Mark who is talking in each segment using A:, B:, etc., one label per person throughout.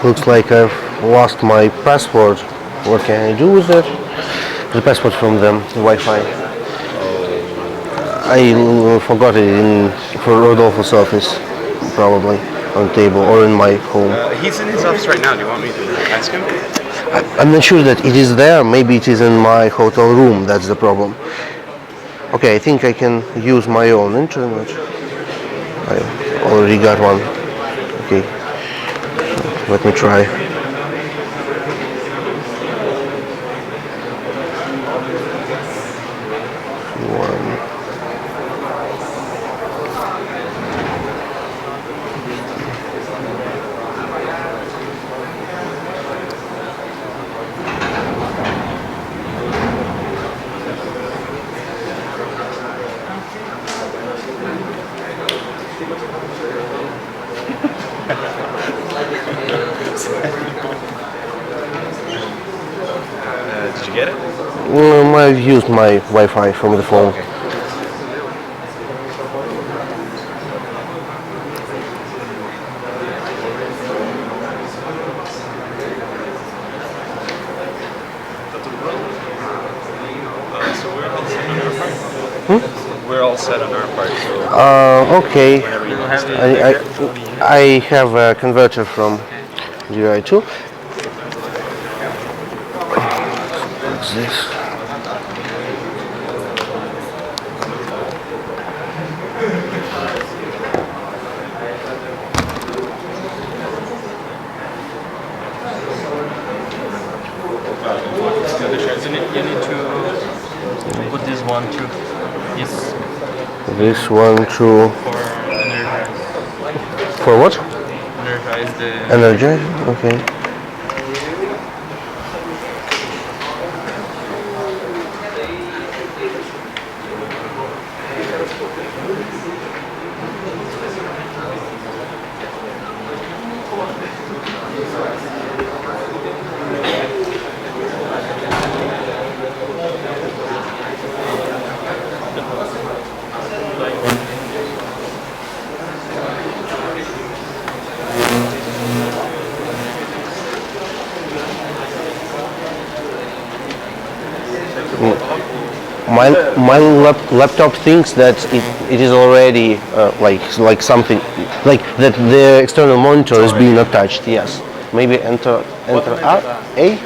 A: Looks like I've lost my password. What can I do with it? The password from the Wi-Fi. I forgot it in for Rodolfo's office, probably on the table or in my home.
B: He's in his office right now. Do you want me to ask him?
A: I'm not sure that it is there. Maybe it is in my hotel room. That's the problem. Okay, I think I can use my own internet. I already got one. Okay, let me try.
B: Did you get it?
A: I've used my Wi-Fi from the phone.
B: Okay. So we're all set on our part. We're all set on our part. So
A: Okay.
B: whenever you
A: I have a converter from GI2. What's this?
C: You need to put this one too. Yes,
A: This one too.
C: for energize,
A: For what?
C: energize the.
A: Energy? Okay. My laptop thinks that it is already like something like that the external monitor is being attached. Yes, maybe enter A.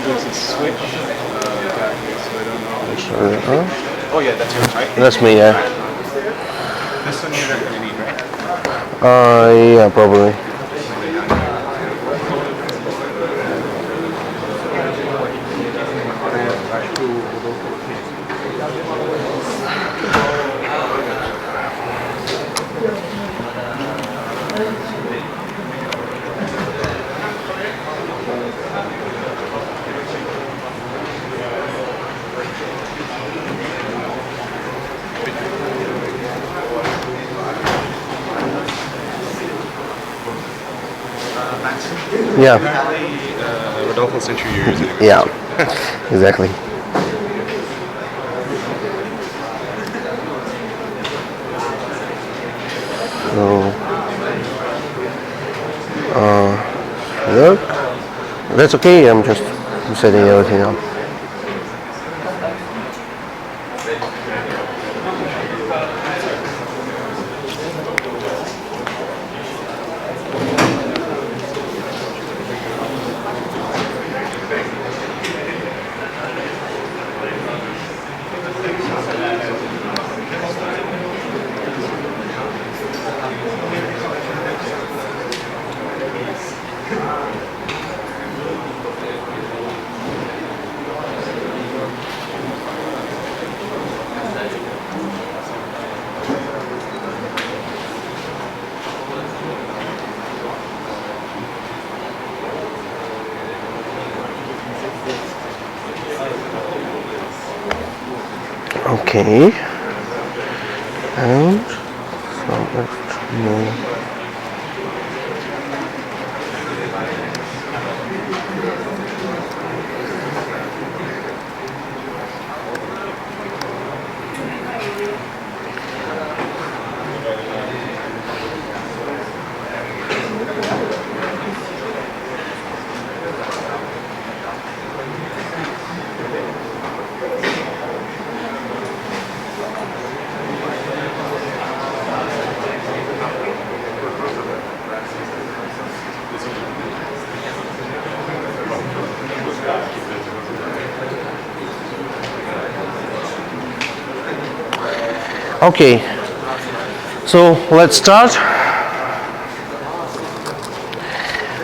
B: there's a switch. So I don't know. Oh yeah, that's yours, right?
A: That's me. Yeah.
B: This one you're not gonna need, right?
A: Yeah, probably. Yeah.
B: Rodolfo sent you yours.
A: Yeah. Exactly. So, look. That's okay. I'm just setting everything up. Okay. And some extra more. Okay, so let's start.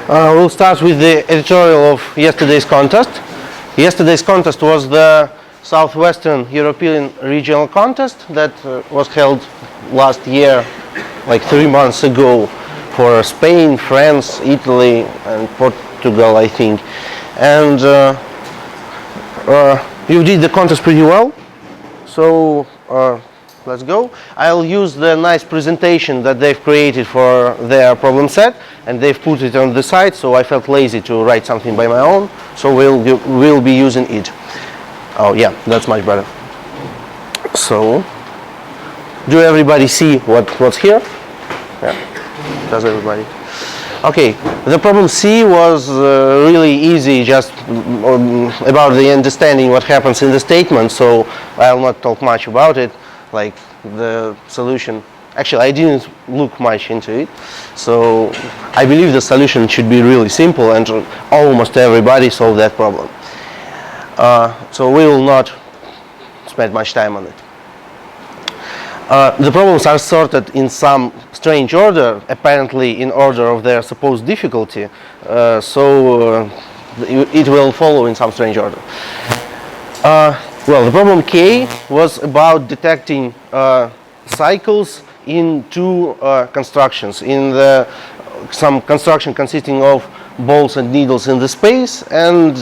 A: We'll start with the editorial of yesterday's contest. Yesterday's contest was the Southwestern European Regional Contest that was held last year, like 3 months ago, for Spain, France, Italy, and Portugal, I think. And you did the contest pretty well, so let's go. I'll use the nice presentation that they've created for their problem set, and they've put it on the site, so I felt lazy to write something by my own, so we'll be using it. Oh yeah, that's much better. So, do everybody see what's here? Yeah, does everybody? Okay, the problem C was really easy, just about the understanding what happens in the statement, so I'll not talk much about it, like the solution. Actually, I didn't look much into it, so I believe the solution should be really simple and almost everybody solved that problem. So we will not spend much time on it. The problems are sorted in some strange order, apparently in order of their supposed difficulty, so it will follow in some strange order. Well, the problem K was about detecting cycles in two constructions. In some construction consisting of balls and needles in the space, and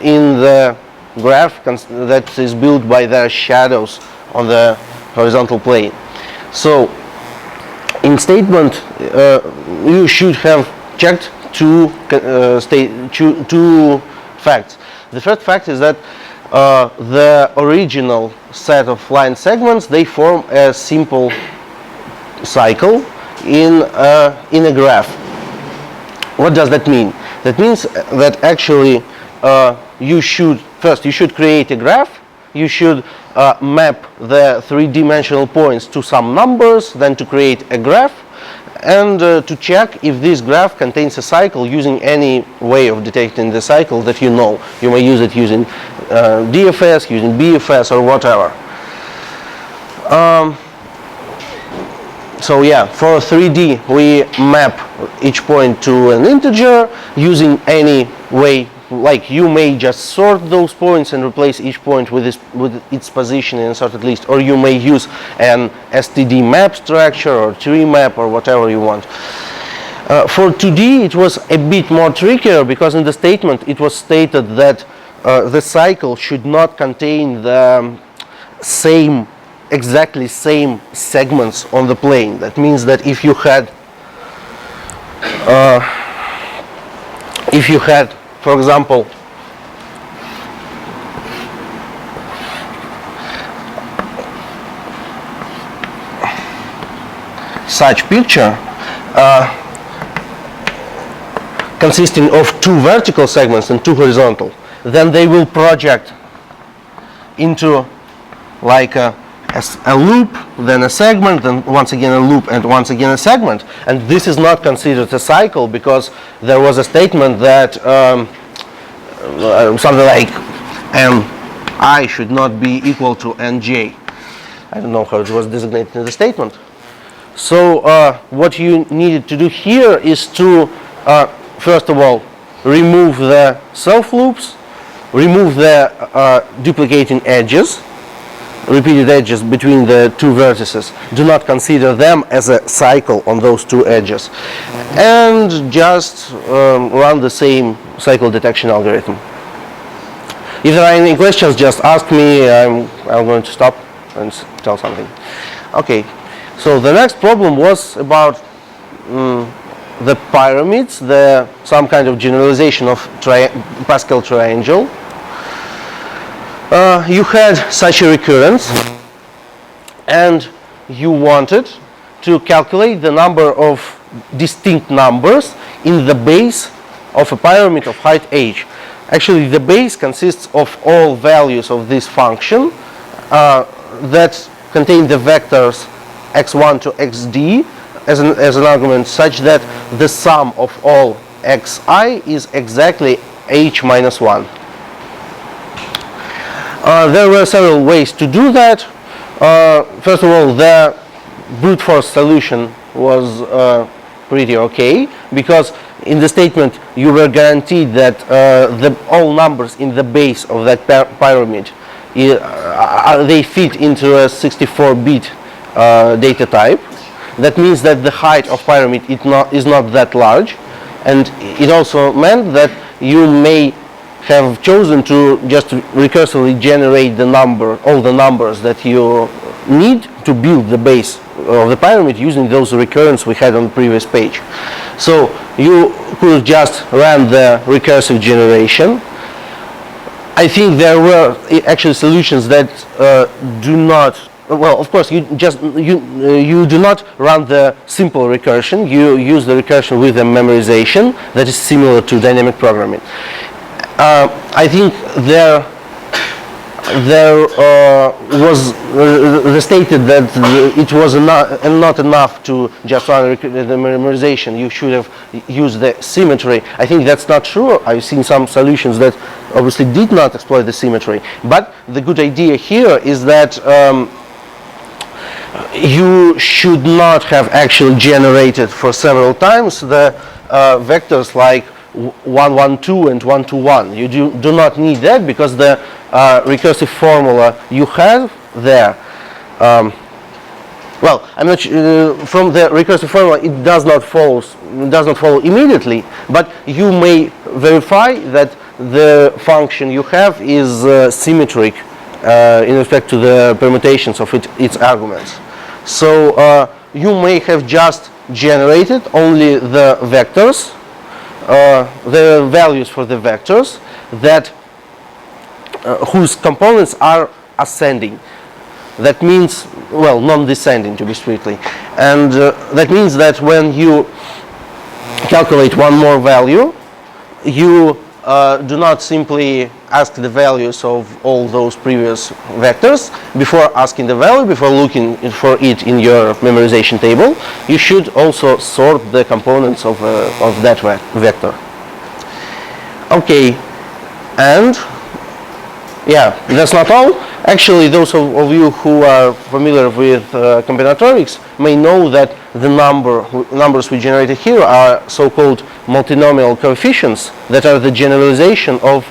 A: in the graph that is built by the shadows on the horizontal plane. So, in statement, you should have checked two facts. The first fact is that the original set of line segments, they form a simple cycle in a graph. What does that mean? That means that actually you should create a graph. You should map the three-dimensional points to some numbers, then to create a graph, and to check if this graph contains a cycle using any way of detecting the cycle that you know. You may use it using DFS, using BFS, or whatever. So yeah, for 3D we map each point to an integer using any way. Like you may just sort those points and replace each point with its position in a sorted list, or you may use an STD map structure or tree map or whatever you want. For 2D it was a bit more trickier, because in the statement it was stated that the cycle should not contain the exactly same segments on the plane. That means that if you had for example, such picture consisting of two vertical segments and two horizontal, then they will project into like a loop, then a segment, then once again a loop, and once again a segment. And this is not considered a cycle, because there was a statement that something like Ni should not be equal to Nj. I don't know how it was designated in the statement. So what you needed to do here is to first of all remove the self loops, remove the duplicating edges, repeated edges between the two vertices. Do not consider them as a cycle on those two edges, and just run the same cycle detection algorithm. If there are any questions, just ask me. I'm going to stop and tell something. Okay, so the next problem was about the pyramids, some kind of generalization of Pascal triangle. You had such a recurrence, and you wanted to calculate the number of distinct numbers in the base of a pyramid of height h. Actually, the base consists of all values of this function that contain the vectors x1 to xd as an argument, such that the sum of all xi is exactly h minus 1. There were several ways to do that. first of all, the brute force solution was pretty okay, because in the statement you were guaranteed that all numbers in the base of that pyramid they fit into a 64-bit data type. That means that the height of pyramid is not that large, and it also meant that you may have chosen to just recursively generate all the numbers that you need to build the base of the pyramid using those recurrence we had on the previous page. So you could just run the recursive generation. I think there were actually solutions that do not. Well, of course, you do not run the simple recursion. You use the recursion with the memorization that is similar to dynamic programming. I think there was stated that it was not enough to just run the memorization. You should have used the symmetry. I think that's not true. I've seen some solutions that obviously did not exploit the symmetry. But the good idea here is that you should not have actually generated for several times the vectors like 1, 1, 2 and 1, 2, 1. You do not need that, because the recursive formula you have there, well, I'm not from the recursive formula it does not follow immediately, but you may verify that the function you have is symmetric in respect to the permutations of its arguments. So you may have just generated only the vectors, the values for the vectors that whose components are ascending. That means, well, non-descending to be strictly. And that means that when you calculate one more value, you do not simply ask the values of all those previous vectors before asking the value, before looking for it in your memorization table. You should also sort the components of that vector. Okay, and yeah, that's not all. Actually, those of you who are familiar with combinatorics may know that the numbers we generated here are so-called multinomial coefficients that are the generalization of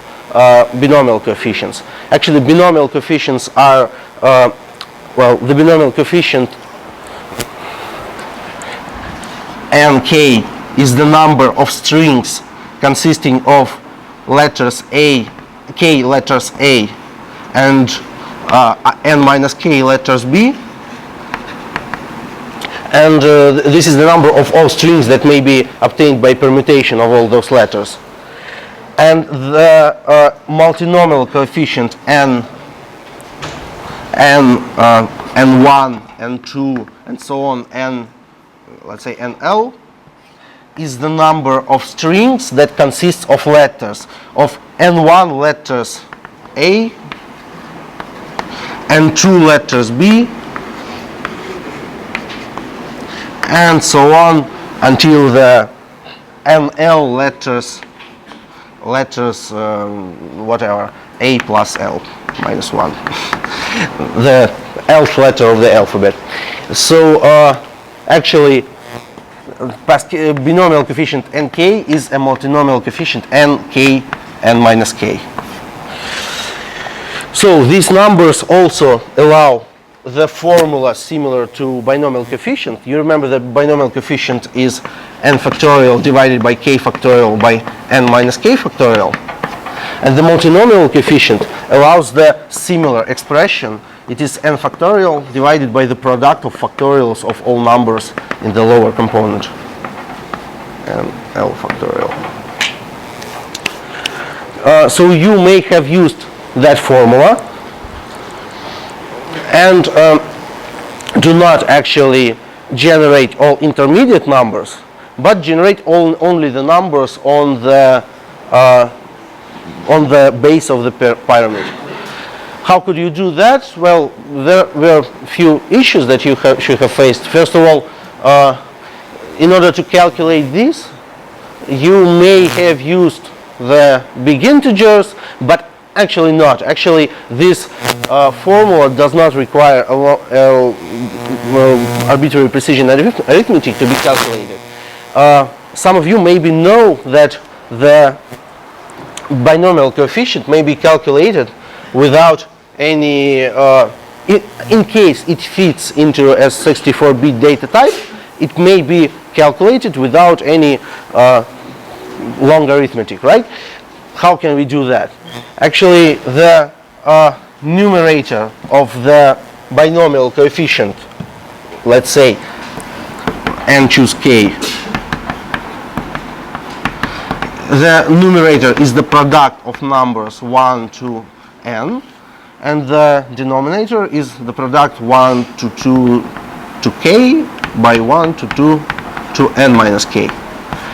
A: binomial coefficients. Actually, binomial coefficients are, well, the binomial coefficient nk is the number of strings consisting of letters k letters A and n minus k letters B, and this is the number of all strings that may be obtained by permutation of all those letters. And the multinomial coefficient n1, n2, and so on, let's say nl, is the number of strings that consists of letters of n1 letters A, n2 letters B, and so on until the nl letters whatever, A plus L minus 1, the Lth letter of the alphabet. So actually binomial coefficient nk is a multinomial coefficient nk n minus k. So these numbers also allow the formula similar to binomial coefficient. You remember that binomial coefficient is n factorial divided by k factorial by n minus k factorial. And the multinomial coefficient allows the similar expression. It is n factorial divided by the product of factorials of all numbers in the lower component, and L factorial. So you may have used that formula and do not actually generate all intermediate numbers, but generate only the numbers on the base of the pyramid. How could you do that? Well, there were a few issues that you should have faced. First of all, in order to calculate this, you may have used the big integers, but actually not. Actually, this formula does not require arbitrary precision arithmetic to be calculated. Some of you maybe know that the binomial coefficient may be calculated without any, in case it fits into a 64-bit data type, it may be calculated without any long arithmetic, right? How can we do that? Actually, the numerator of the binomial coefficient, let's say n choose k, the numerator is the product of numbers 1 to n, and the denominator is the product 1 to 2 to k by 1 to 2 to n minus k.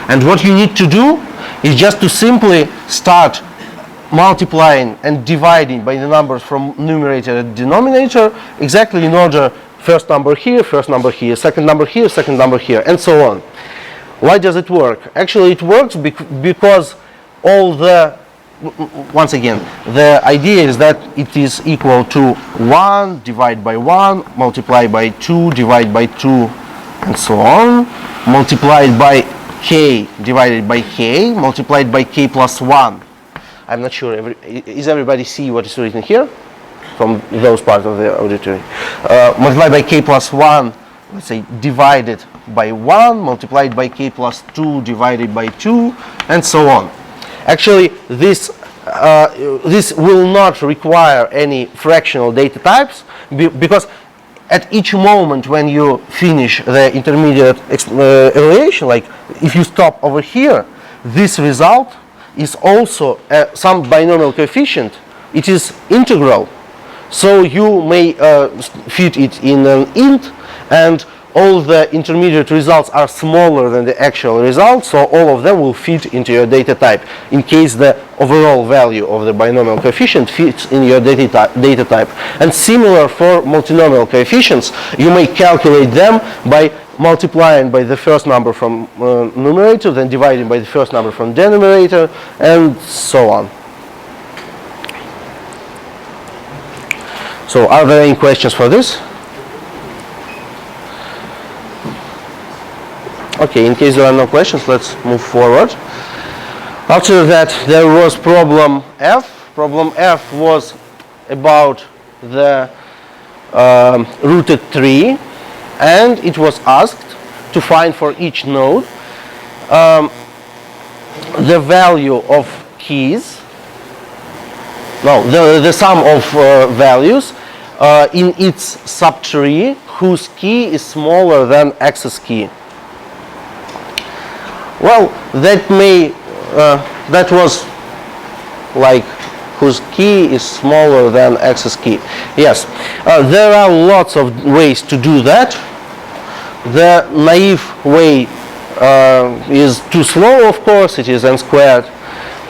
A: And what you need to do is just to simply start multiplying and dividing by the numbers from numerator and denominator exactly in order: first number here, second number here, and so on. Why does it work? Actually, it works because all the, once again, the idea is that it is equal to 1 divided by 1, multiplied by 2, divided by 2, and so on, multiplied by k divided by k, multiplied by k plus 1. I'm not sure, is everybody see what is written here? From those parts of the auditory. Multiplied by k plus 1, let's say, divided by 1, multiplied by k plus 2, divided by 2, and so on. Actually, this will not require any fractional data types, because at each moment when you finish the intermediate evaluation, like if you stop over here, this result is also some binomial coefficient. It is integral. So you may fit it in an int, and all the intermediate results are smaller than the actual results, so all of them will fit into your data type in case the overall value of the binomial coefficient fits in your data type. And similar for multinomial coefficients, you may calculate them by multiplying by the first number from numerator, then dividing by the first number from denominator, and so on. So are there any questions for this? Okay, in case there are no questions, let's move forward. After that, there was problem F. Problem F was about the rooted tree, and it was asked to find for each node the value of keys, the sum of values in its subtree whose key is smaller than x's key. Well, that was like whose key is smaller than x's key. Yes, there are lots of ways to do that. The naive way is too slow, of course, it is n squared.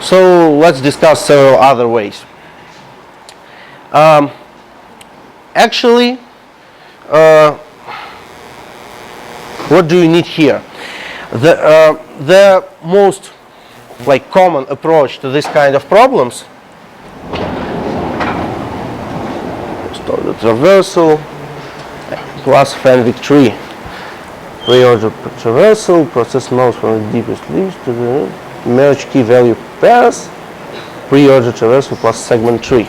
A: So let's discuss several other ways. Actually, what do you need here? The most common approach to this kind of problems, start the traversal plus Fenwick tree. Reorder traversal, process nodes from the deepest least to the merge key value pairs, pre-order traversal plus segment tree.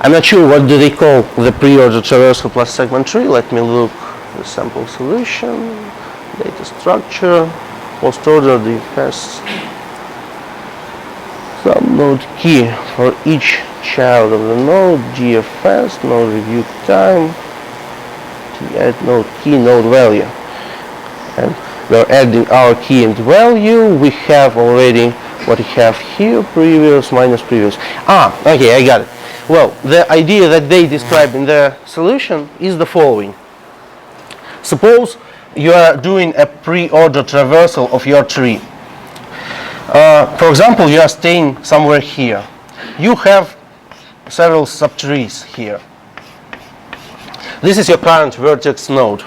A: I'm not sure what do they call the pre-order traversal plus segment tree. Let me look the sample solution, data structure, post order the first sub-node key for each child of the node, GFS, node review time, add node key, node value. And we're adding our key and value. We have already what we have here, previous minus previous. Okay, I got it. Well, the idea that they describe in the solution is the following. Suppose you are doing a pre-order traversal of your tree. For example, you are staying somewhere here. You have several subtrees here. This is your current vertex node.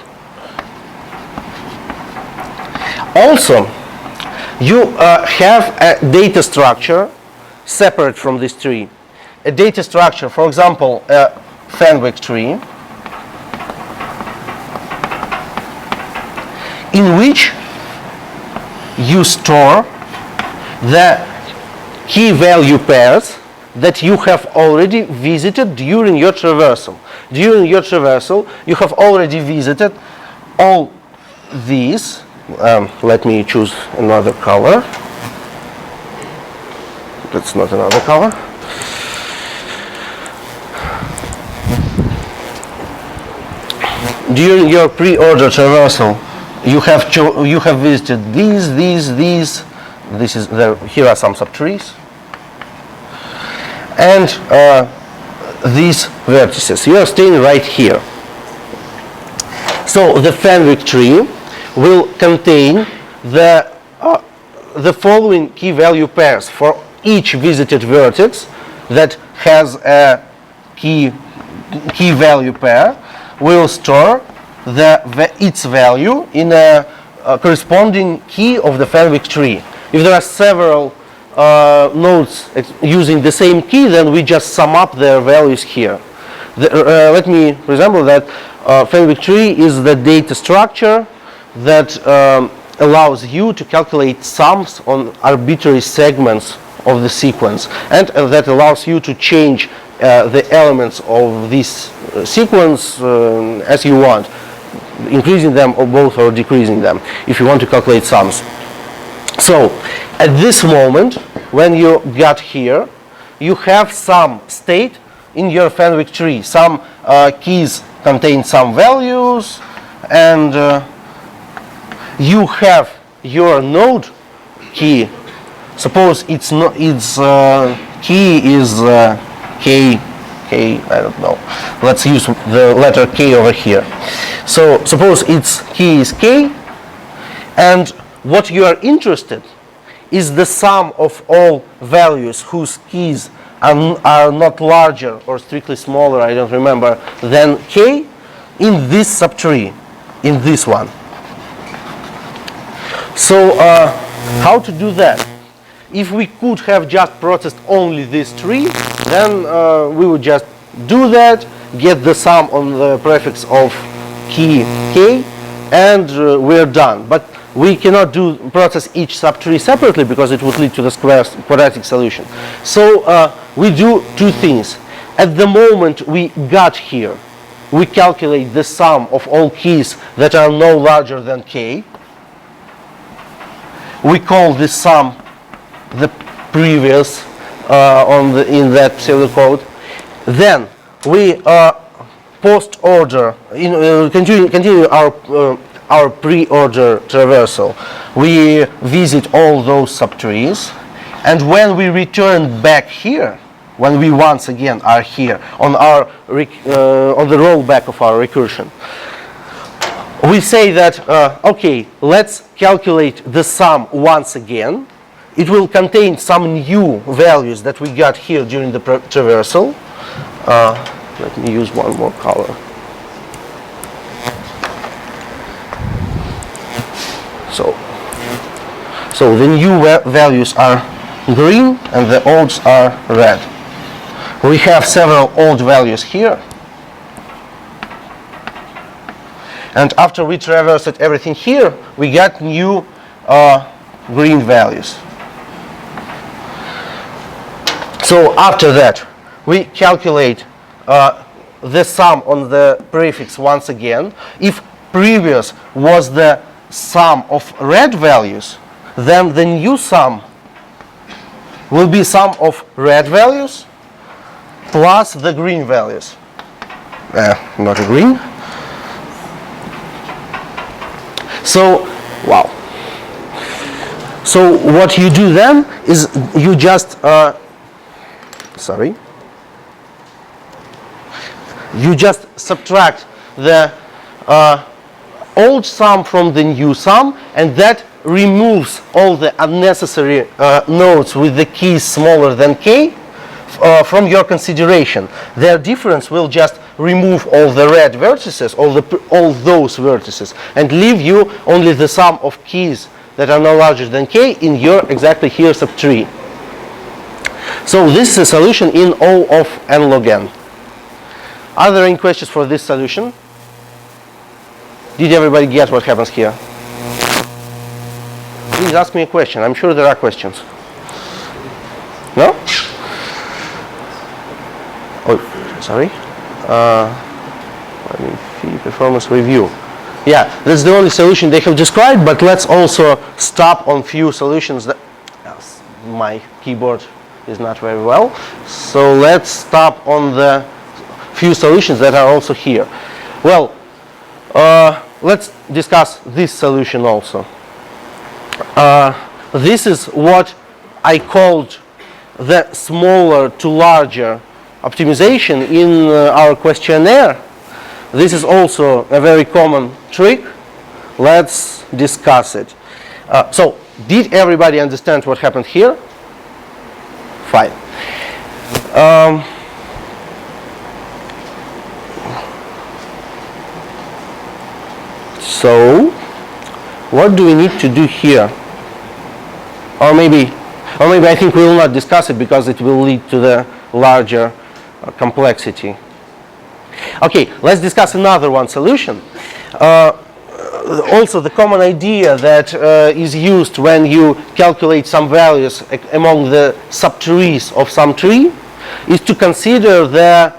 A: Also, you have a data structure separate from this tree. A data structure, for example, a Fenwick tree. in which you store the key value pairs that you have already visited during your traversal. During your traversal, you have already visited all these. Let me choose another color. That's not another color. During your pre-order traversal, you have visited these. This is there. Here are some subtrees, and these vertices. You are staying right here. So the Fenwick tree will contain the following key value pairs for each visited vertex that has a key value pair. Will store its value in a corresponding key of the Fenwick tree. If there are several nodes using the same key, then we just sum up their values here. Let me resemble that. Fenwick tree is the data structure that allows you to calculate sums on arbitrary segments of the sequence, and that allows you to change the elements of this sequence as you want, increasing them or both or decreasing them if you want to calculate sums. So at this moment, when you got here, you have some state in your Fenwick tree. Some keys contain some values, and you have your node key. Suppose its key is K, I don't know. Let's use the letter K over here. So suppose its key is K, and what you are interested is the sum of all values whose keys are not larger or strictly smaller, I don't remember, than K in this subtree, in this one. So how to do that? If we could have just processed only this tree, then we would just do that, get the sum on the prefix of key K, and we're done. But we cannot process each subtree separately because it would lead to the quadratic solution. So we do two things. At the moment we got here, we calculate the sum of all keys that are no larger than K. We call this sum the previous in that pseudocode. Then we post order continue our pre-order traversal. We visit all those subtrees, and when we return back here, when we once again are here on our on the rollback of our recursion, we say that okay, let's calculate the sum once again. It will contain some new values that we got here during the traversal. Let me use one more color. So the new values are green and the olds are red. We have several old values here. And after we traversed everything here, we got new green values. So after that, we calculate the sum on the prefix once again. If previous was the sum of red values, then the new sum will be sum of red values plus the green values. Not a green. So, wow. So what you do then is you just you just subtract the old sum from the new sum, and that removes all the unnecessary nodes with the keys smaller than K from your consideration. Their difference will just remove all the red vertices, all those vertices, and leave you only the sum of keys that are no larger than K in your exactly here subtree. So this is a solution in O of n log n. Are there any questions for this solution? Did everybody get what happens here? please ask me a question. I'm sure there are questions. No? Oh, sorry. Fee performance review. Yeah, that's the only solution they have described, but let's also stop on few solutions that my keyboard is not very well. So let's stop on the few solutions that are also here. Well, let's discuss this solution also. This is what I called the smaller to larger optimization in our questionnaire. This is also a very common trick. Let's discuss it. So, did everybody understand what happened here? Fine. So, what do we need to do here? Or maybe I think we will not discuss it because it will lead to the larger complexity. Okay, let's discuss another one solution. Also, the common idea that is used when you calculate some values among the subtrees of some tree is to consider the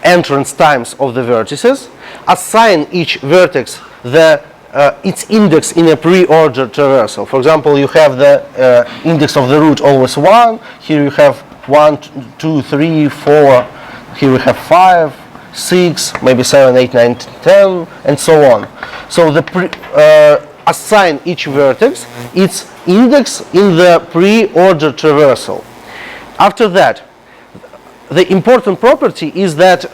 A: entrance times of the vertices, assign each vertex its index in a pre-ordered traversal. For example, you have the index of the root always 1. Here you have 1, 2, 3, 4. Here we have 5, 6, maybe 7, 8, 9, 10, and so on. So assign each vertex its index in the pre-ordered traversal. After that, the important property is that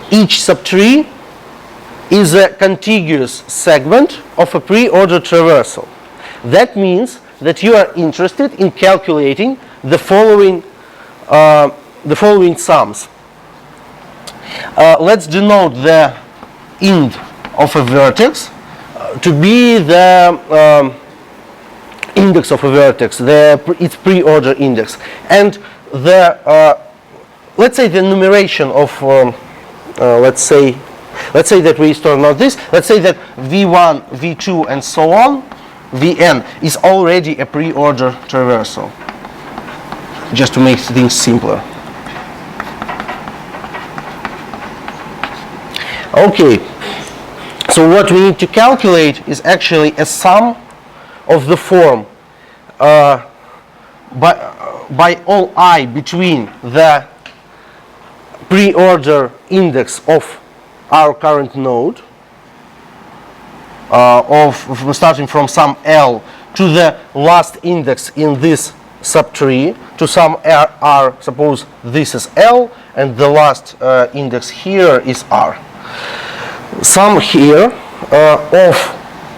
A: each subtree is a contiguous segment of a pre-ordered traversal. That means that you are interested in calculating the following sums. Let's denote the int of a vertex to be the index of a vertex, its pre-order index, and let's say the numeration of let's say that we store not this. Let's say that v1, v2, and so on, vn is already a pre-order traversal, just to make things simpler. Okay, so what we need to calculate is actually a sum of the form by all I between the pre-order index of our current node, starting from some L to the last index in this subtree to some R. Suppose this is L and the last index here is R. Sum here of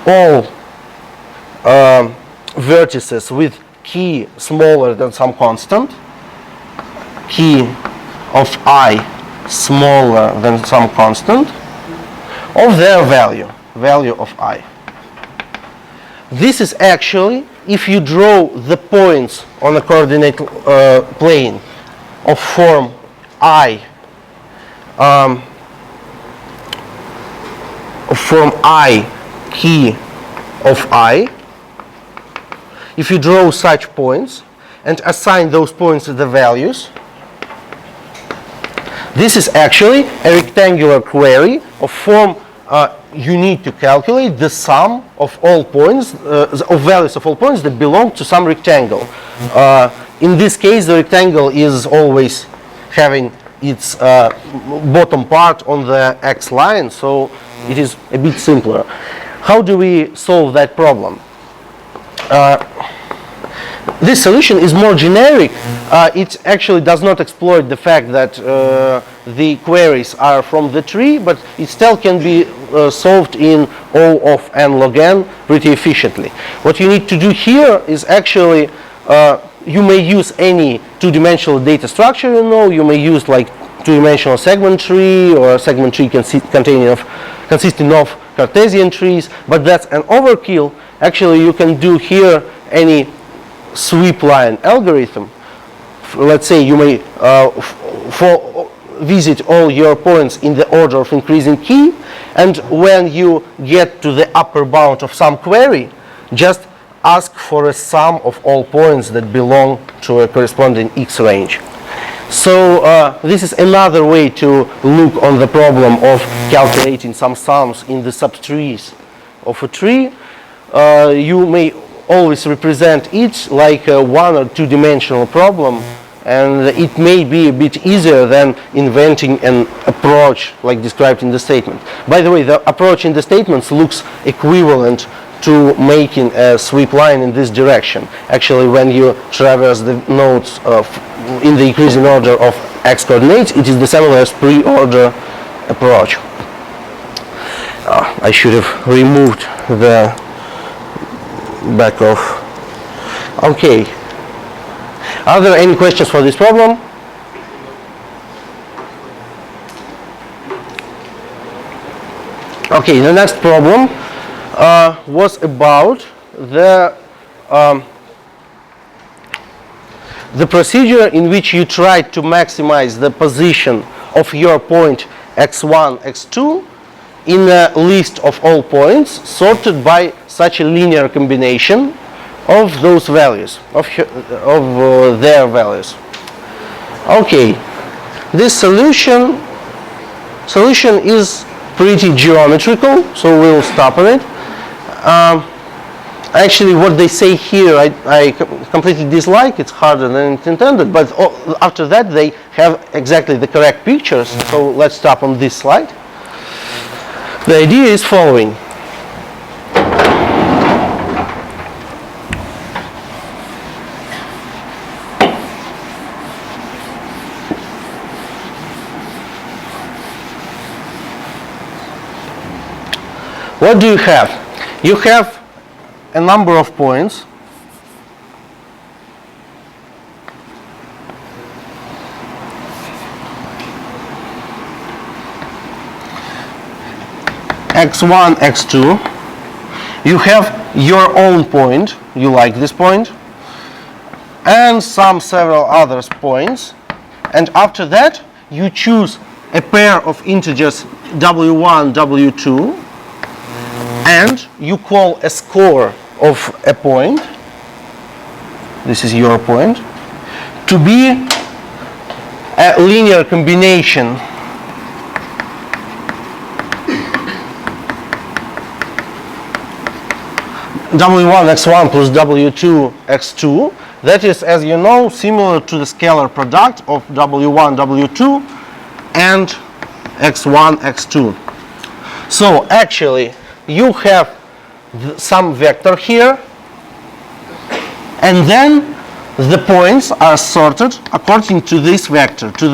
A: all vertices with key smaller than some constant, key of I smaller than some constant, of their value of I. This is actually, if you draw the points on a coordinate plane of form I, key of I, if you draw such points and assign those points to the values, this is actually a rectangular query of form you need to calculate the sum of all points, of values of all points that belong to some rectangle. In this case, the rectangle is always having its bottom part on the x line, so it is a bit simpler. How do we solve that problem? This solution is more generic. It actually does not exploit the fact that the queries are from the tree, but it still can be solved in O of n log n pretty efficiently. What you need to do here is actually, you may use any two-dimensional data structure, you may use like two-dimensional segment tree or a segment tree consisting of Cartesian trees, but that's an overkill. Actually, you can do here any sweep line algorithm. Let's say you may visit all your points in the order of increasing key, and when you get to the upper bound of some query, just ask for a sum of all points that belong to a corresponding X range. So this is another way to look on the problem of calculating some sums in the subtrees of a tree. You may always represent it like a one or two dimensional problem, and it may be a bit easier than inventing an approach like described in the statement. By the way, the approach in the statements looks equivalent to making a sweep line in this direction. Actually, when you traverse the nodes in the increasing order of x coordinates, it is the same as pre-order approach. I should have removed the back of. Okay. Are there any questions for this problem? Okay, the next problem was about the procedure in which you try to maximize the position of your point x1, x2 in a list of all points sorted by such a linear combination of those values, of their values. Okay, this solution is pretty geometrical, so we'll stop on it. Actually, what they say here, I completely dislike. It's harder than it intended, but after that they have exactly the correct pictures, so let's stop on this slide. The idea is following. What do you have? You have a number of points x1, x2. You have your own point, you like this point, and several other points, and after that you choose a pair of integers w1, w2, and you call a score of a point, this is your point, to be a linear combination w1 x1 plus w2 x2. That is, as you know, similar to the scalar product of w1 w2 and x1 x2. So actually you have some vector here, and then the points are sorted according to this vector, to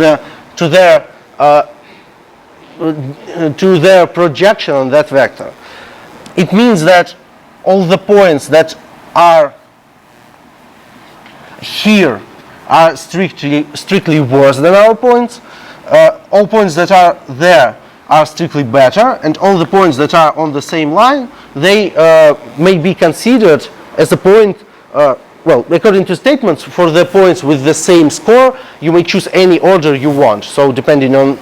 A: their projection on that vector. It means that all the points that are here are strictly worse than our points. All points that are there are strictly better, and all the points that are on the same line, they may be considered as a point, well, according to statements, for the points with the same score, you may choose any order you want. So depending on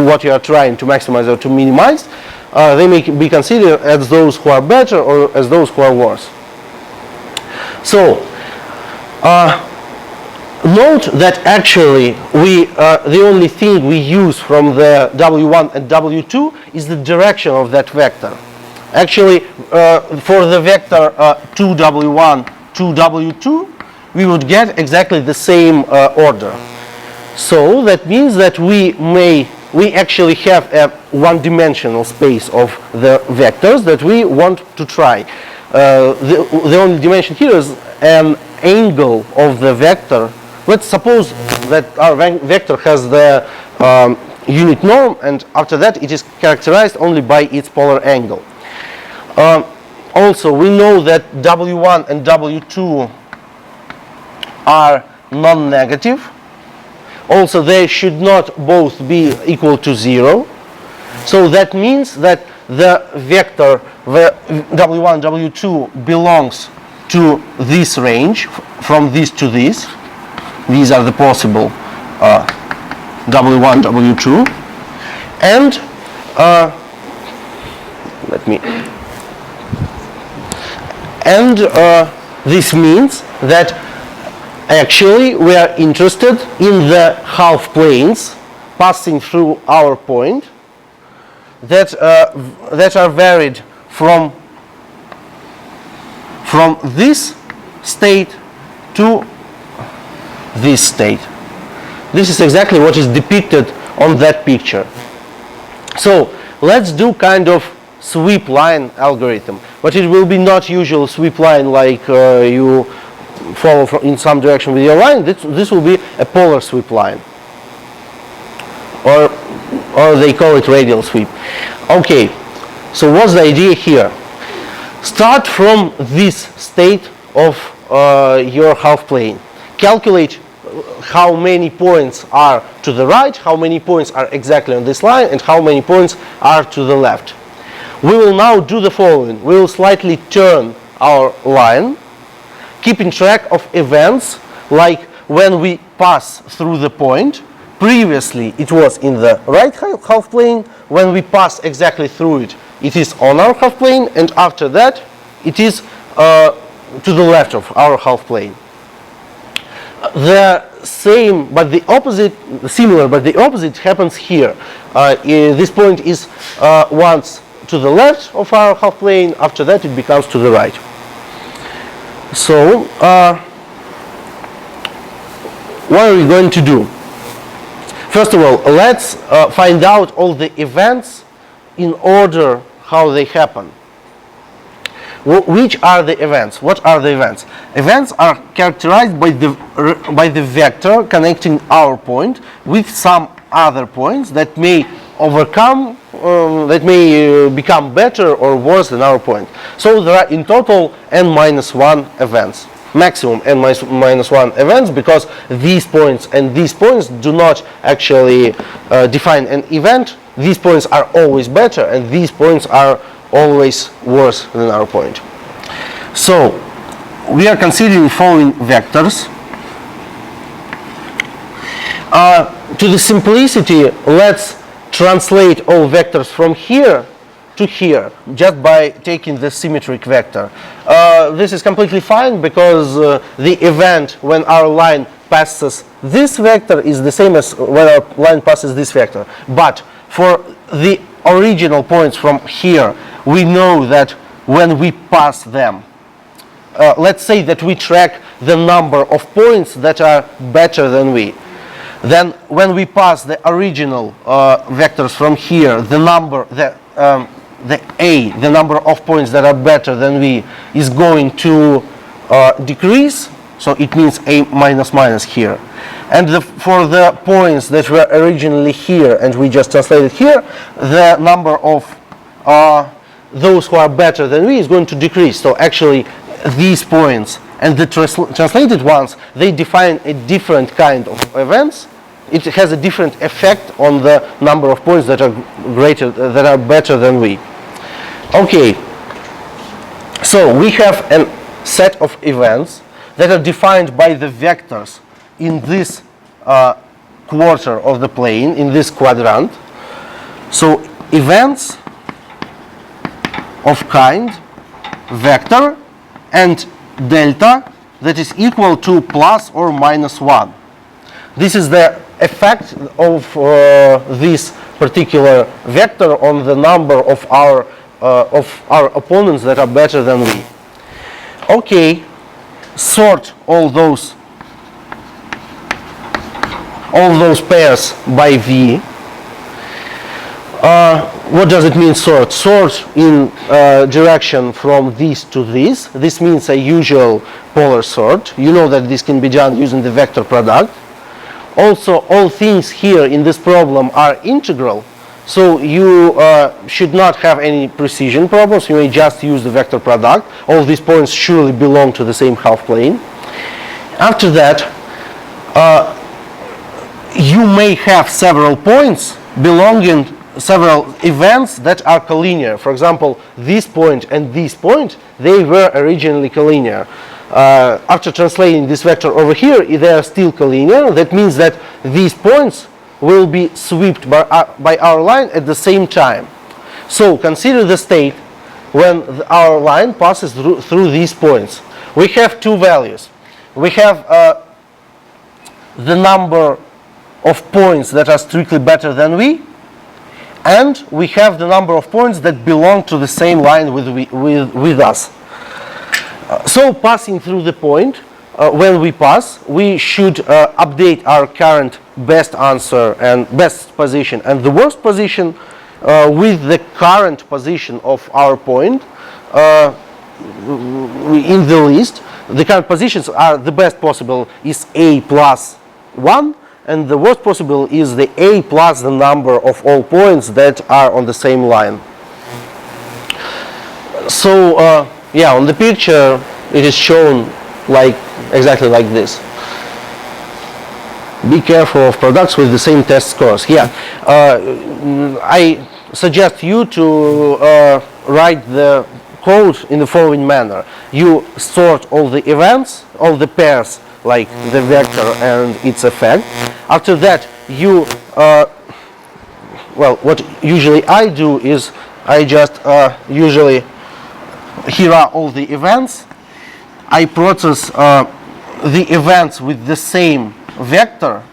A: what you are trying to maximize or to minimize, they may be considered as those who are better or as those who are worse. So note that actually the only thing we use from the w1 and w2 is the direction of that vector. Actually, for the vector 2w1, 2w2, we would get exactly the same order. So that means that we actually have a one-dimensional space of the vectors that we want to try. The only dimension here is an angle of the vector. Let's suppose that our vector has the unit norm, and after that it is characterized only by its polar angle. Also, we know that w1 and w2 are non-negative. Also, they should not both be equal to 0. So that means that the vector w1, w2 belongs to this range, from this to this. These are the possible W1, W2, and this means that actually we are interested in the half planes passing through our point that are varied from this state to this state. This is exactly what is depicted on that picture. So let's do kind of sweep line algorithm, but it will be not usual sweep line like you follow in some direction with your line. This will be a polar sweep line, or they call it radial sweep. Okay, so what's the idea here? Start from this state of your half plane. Calculate how many points are to the right, how many points are exactly on this line, and how many points are to the left. We will now do the following. We will slightly turn our line, keeping track of events like when we pass through the point. Previously it was in the right half plane. When we pass exactly through it, it is on our half plane, and after that it is to the left of our half plane. The same but the opposite, similar but the opposite happens here. This point is once to the left of our half plane, after that it becomes to the right. So what are we going to do? First of all, let's find out all the events in order how they happen. Which are the events? What are the events? Events are characterized by the vector connecting our point with some other points that may overcome, that may become better or worse than our point. So there are in total n-1 events. Maximum n-1 events, because these points and these points do not actually define an event. These points are always better, and these points are always worse than our point. So we are considering following vectors. To the simplicity, let's translate all vectors from here to here just by taking the symmetric vector. This is completely fine because the event when our line passes this vector is the same as when our line passes this vector. But for the original points from here, we know that when we pass them, let's say that we track the number of points that are better than we. Then when we pass the original vectors from here, the number, the number of points that are better than we is going to decrease. So it means a minus minus here. And for the points that were originally here and we just translated here, the number of those who are better than we is going to decrease. So actually these points and the translated ones, they define a different kind of events. It has a different effect on the number of points that are greater, that are better than we. Okay, so we have a set of events that are defined by the vectors in this quarter of the plane, in this quadrant. So events of kind vector and delta that is equal to plus or minus 1. This is the effect of this particular vector on the number of our opponents that are better than we. Okay, sort all those pairs by V. What does it mean sort? Sort in direction from this to this. This means a usual polar sort. You know that this can be done using the vector product. Also, all things here in this problem are integral. So you should not have any precision problems. You may just use the vector product. All these points surely belong to the same half plane. After that, you may have several points belonging, several events that are collinear. For example, this point and this point, they were originally collinear. After translating this vector over here, they are still collinear. That means that these points will be swept by our line at the same time. So consider the state when our line passes through these points. We have two values. We have the number of points that are strictly better than we, and we have the number of points that belong to the same line with us. So passing through the point, when we pass, we should update our current best answer and best position and the worst position with the current position of our point in the list. The current positions are the best possible is A plus 1, and the worst possible is the A plus the number of all points that are on the same line. So yeah, on the picture it is shown exactly like this. Be careful of products with the same test scores. Yeah, I suggest you to write the code in the following manner. You sort all the events, all the pairs, like the vector and its effect. After that, you, well, what usually I do is I just usually, here are all the events. I process the events with the same vector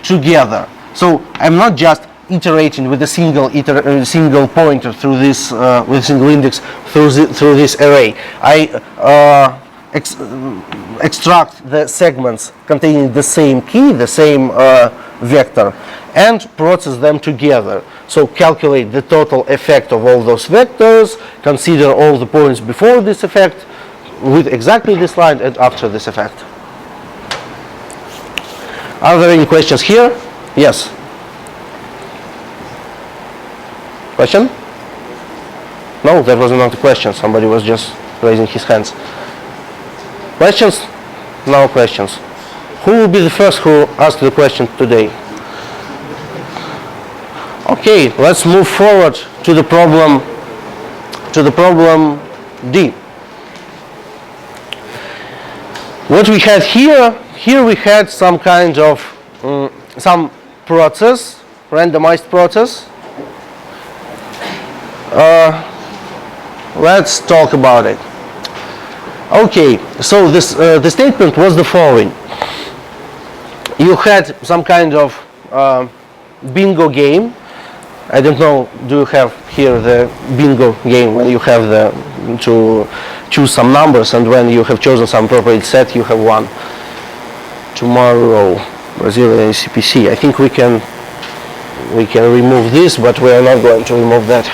A: together. So I'm not just iterating with a single pointer through this with a single index through this array. I extract the segments containing the same key, the same vector, and process them together. So calculate the total effect of all those vectors, consider all the points before this effect with exactly this line and after this effect. Are there any questions here? Yes. Question? No, that was not a question. Somebody was just raising his hands. Questions? No questions. Who will be the first who asks the question today? Okay, let's move forward to the problem D. What we had here we had some kind of some process, randomized process. Let's talk about it. Okay, so this the statement was the following. You had some kind of bingo game. I don't know, do you have here the bingo game when you have to choose some numbers, and when you have chosen some appropriate set you have won? Tomorrow, Brazilian ICPC. I think we can remove this, but we are not going to remove that.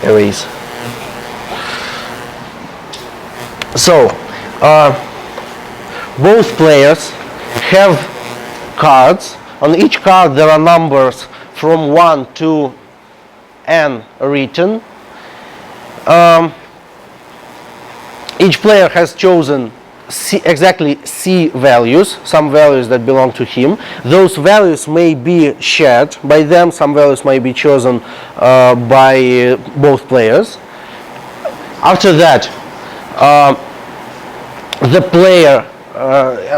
A: Erase. So both players have cards. On each card there are numbers from 1 to n written. Each player has chosen exactly C values, some values that belong to him. Those values may be shared by them, some values may be chosen by both players. After that, the player,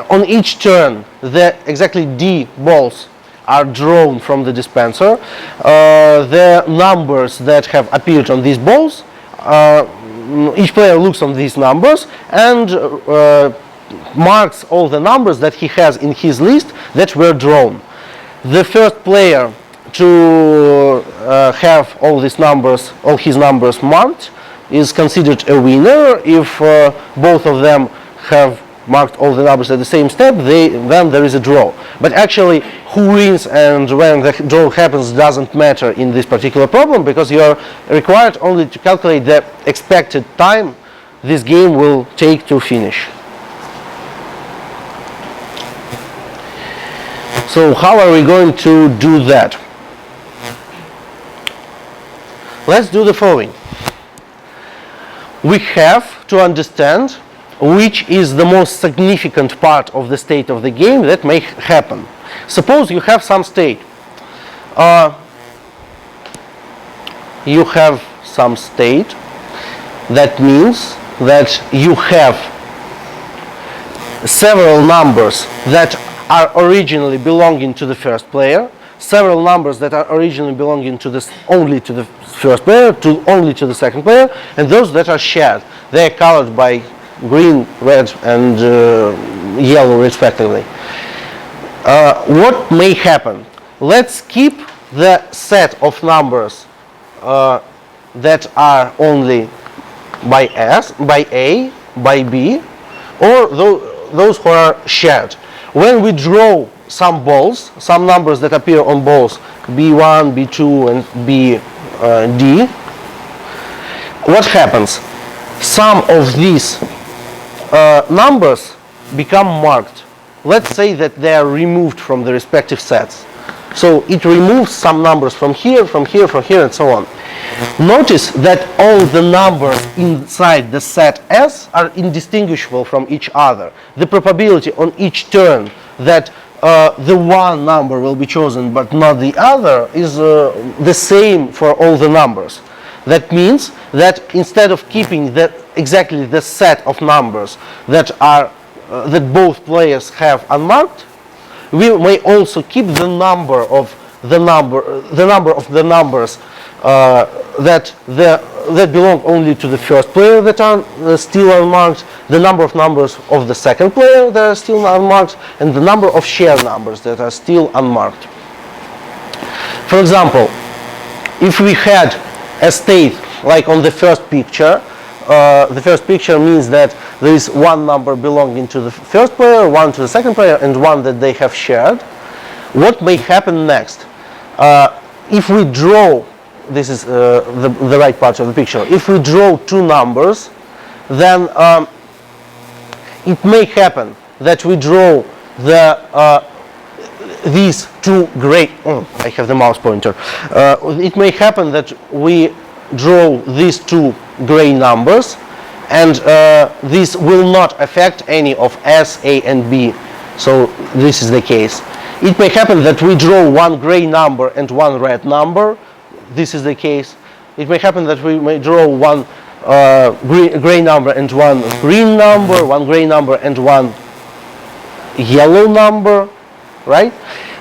A: on each turn, the exactly D balls are drawn from the dispenser. The numbers that have appeared on these balls, each player looks on these numbers and marks all the numbers that he has in his list that were drawn. The first player to have all these numbers, all his numbers marked, is considered a winner. If both of them have marked all the numbers at the same step, then there is a draw. But actually, who wins and when the draw happens doesn't matter in this particular problem, because you are required only to calculate the expected time this game will take to finish. So how are we going to do that? Let's do the following. We have to understand which is the most significant part of the state of the game that may happen. Suppose you have some state. You have some state. That means that you have several numbers that are originally belonging to the first player, several numbers that are originally belonging to this only to the first player, only to the second player, and those that are shared. They are colored by green, red, and yellow respectively. What may happen? Let's keep the set of numbers that are only by S, by A, by B, or those who are shared. When we draw some balls, some numbers that appear on balls, B1, B2, and BD, what happens? Some of these numbers become marked. Let's say that they are removed from the respective sets. So it removes some numbers from here, from here, from here, and so on. Notice that all the numbers inside the set S are indistinguishable from each other. The probability on each turn that the one number will be chosen but not the other is the same for all the numbers. That means that instead of keeping exactly the set of numbers that both players have unmarked, we may also keep the number of the numbers that belong only to the first player that are still unmarked, the number of numbers of the second player that are still unmarked, and the number of shared numbers that are still unmarked. For example, if we had a state like on the first picture, the first picture means that there is one number belonging to the first player, one to the second player, and one that they have shared. What may happen next? If we draw, this is the right part of the picture, if we draw two numbers, then it may happen that we draw these two gray, I have the mouse pointer, it may happen that we draw these two gray numbers, and this will not affect any of S, A, and B. So this is the case. It may happen that we draw one gray number and one red number. This is the case. It may happen that we may draw one gray number and one green number, one gray number and one yellow number, right?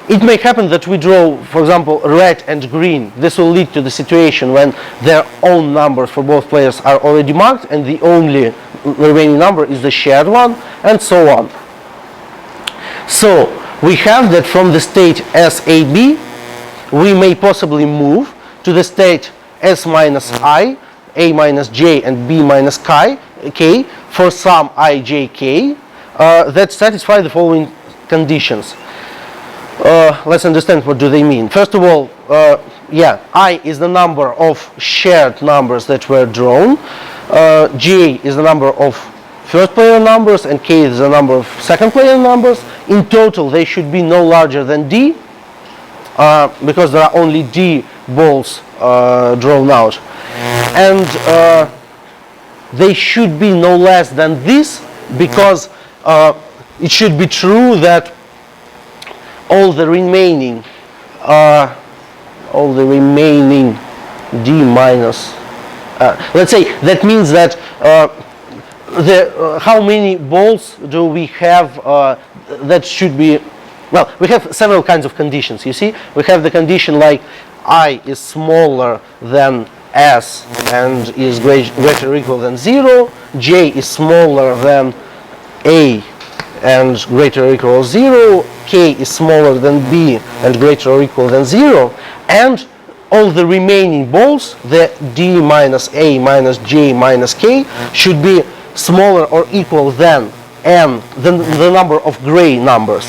A: It may happen that we draw, for example, red and green. This will lead to the situation when their own numbers for both players are already marked and the only remaining number is the shared one, and so on. So we have that from the state SAB, we may possibly move to the state S minus I, A minus J, and B minus K for some IJK that satisfy the following conditions. Let's understand what do they mean. First of all, I is the number of shared numbers that were drawn. J is the number of first player numbers, and K is the number of second player numbers. In total, they should be no larger than D, because there are only D balls drawn out. And they should be no less than this, because it should be true that all the remaining D minus, let's say that means that how many balls do we have that should be, well, we have several kinds of conditions, you see. We have the condition like I is smaller than S and is greater or equal than 0, J is smaller than A and greater or equal to 0, K is smaller than B and greater or equal than 0, and all the remaining balls, the D minus A minus J minus K, should be smaller or equal than N, the number of gray numbers,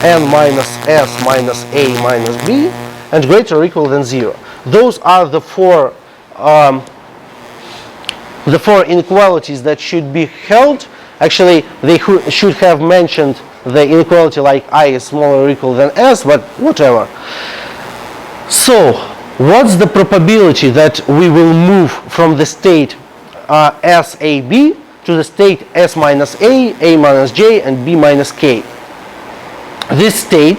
A: N minus S minus A minus B, and greater or equal than 0. Those are the four inequalities that should be held. Actually, they should have mentioned the inequality like I is smaller or equal than S, but whatever. So, what's the probability that we will move from the state SAB to the state S minus A minus J, and B minus K? This state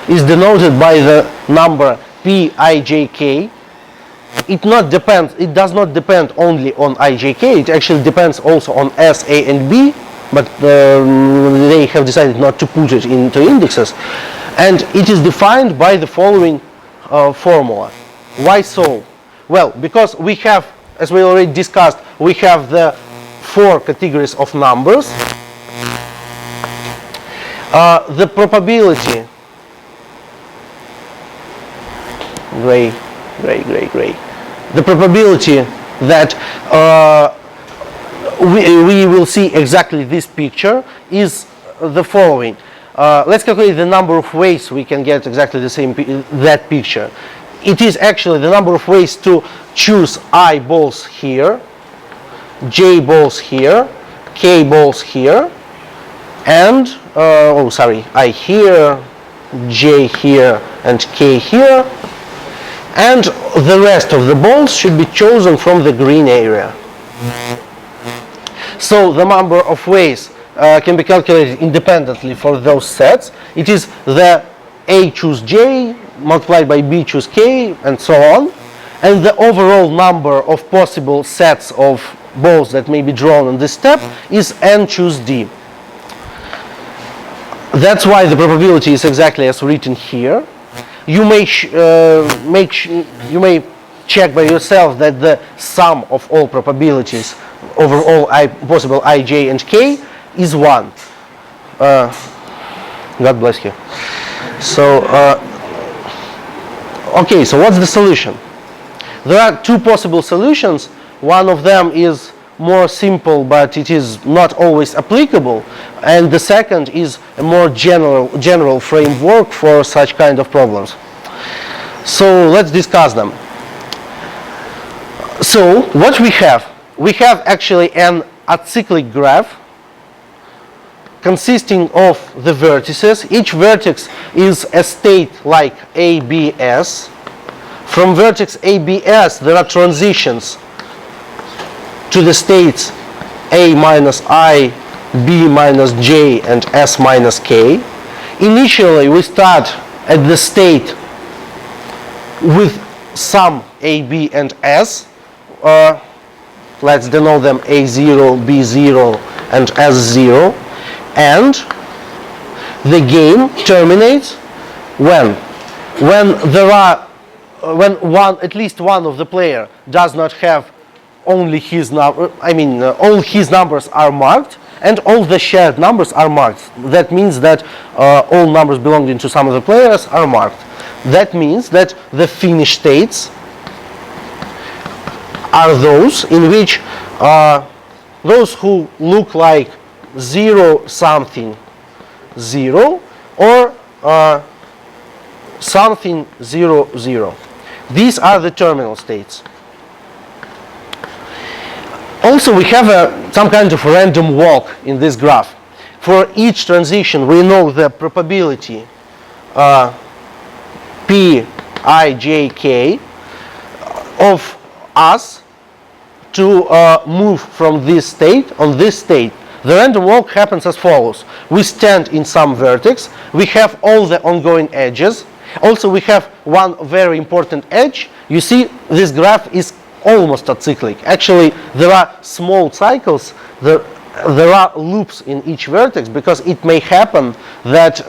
A: is denoted by the number Pijk. It does not depend only on IJK, it actually depends also on S, A, and B, but they they have decided not to put it into indexes. And it is defined by the following formula. Why so? Well, because we have, as we already discussed, we have the 4 categories of numbers. The probability, gray. The probability that we will see exactly this picture is the following. Let's calculate the number of ways we can get exactly the same that picture. It is actually the number of ways to choose I balls here, J balls here, K balls here, and I here, J here, and K here, and the rest of the balls should be chosen from the green area. So the number of ways can be calculated independently for those sets. It is the A choose J multiplied by B choose K, and so on, and the overall number of possible sets of balls that may be drawn on this step is N choose D. That's why the probability is exactly as written here. You may check by yourself that the sum of all probabilities over all possible I, J, and K is 1. God bless you. So, okay, so what's the solution? There are 2 possible solutions. One of them is more simple, but it is not always applicable, and the second is a more general framework for such kind of problems. So let's discuss them. So what we have actually an acyclic graph consisting of the vertices. Each vertex is a state like ABS. From vertex ABS there are transitions to the states A minus I, B minus J, and S minus K. Initially we start at the state with some A, B, and S. Let's denote them A0, B0, and S0. And the game terminates when at least one of the player does not have only his number, all his numbers are marked and all the shared numbers are marked. That means that all numbers belonging to some of the players are marked. That means that the finish states are those in which those who look like 0 something 0 or something 0 0. These are the terminal states. Also, we have some kind of random walk in this graph. For each transition, we know the probability P, I, J, K of us to move from this state on this state. The random walk happens as follows. We stand in some vertex. We have all the ongoing edges. Also, we have one very important edge. You see, this graph is almost acyclic. Actually, there are small cycles. There are loops in each vertex because it may happen that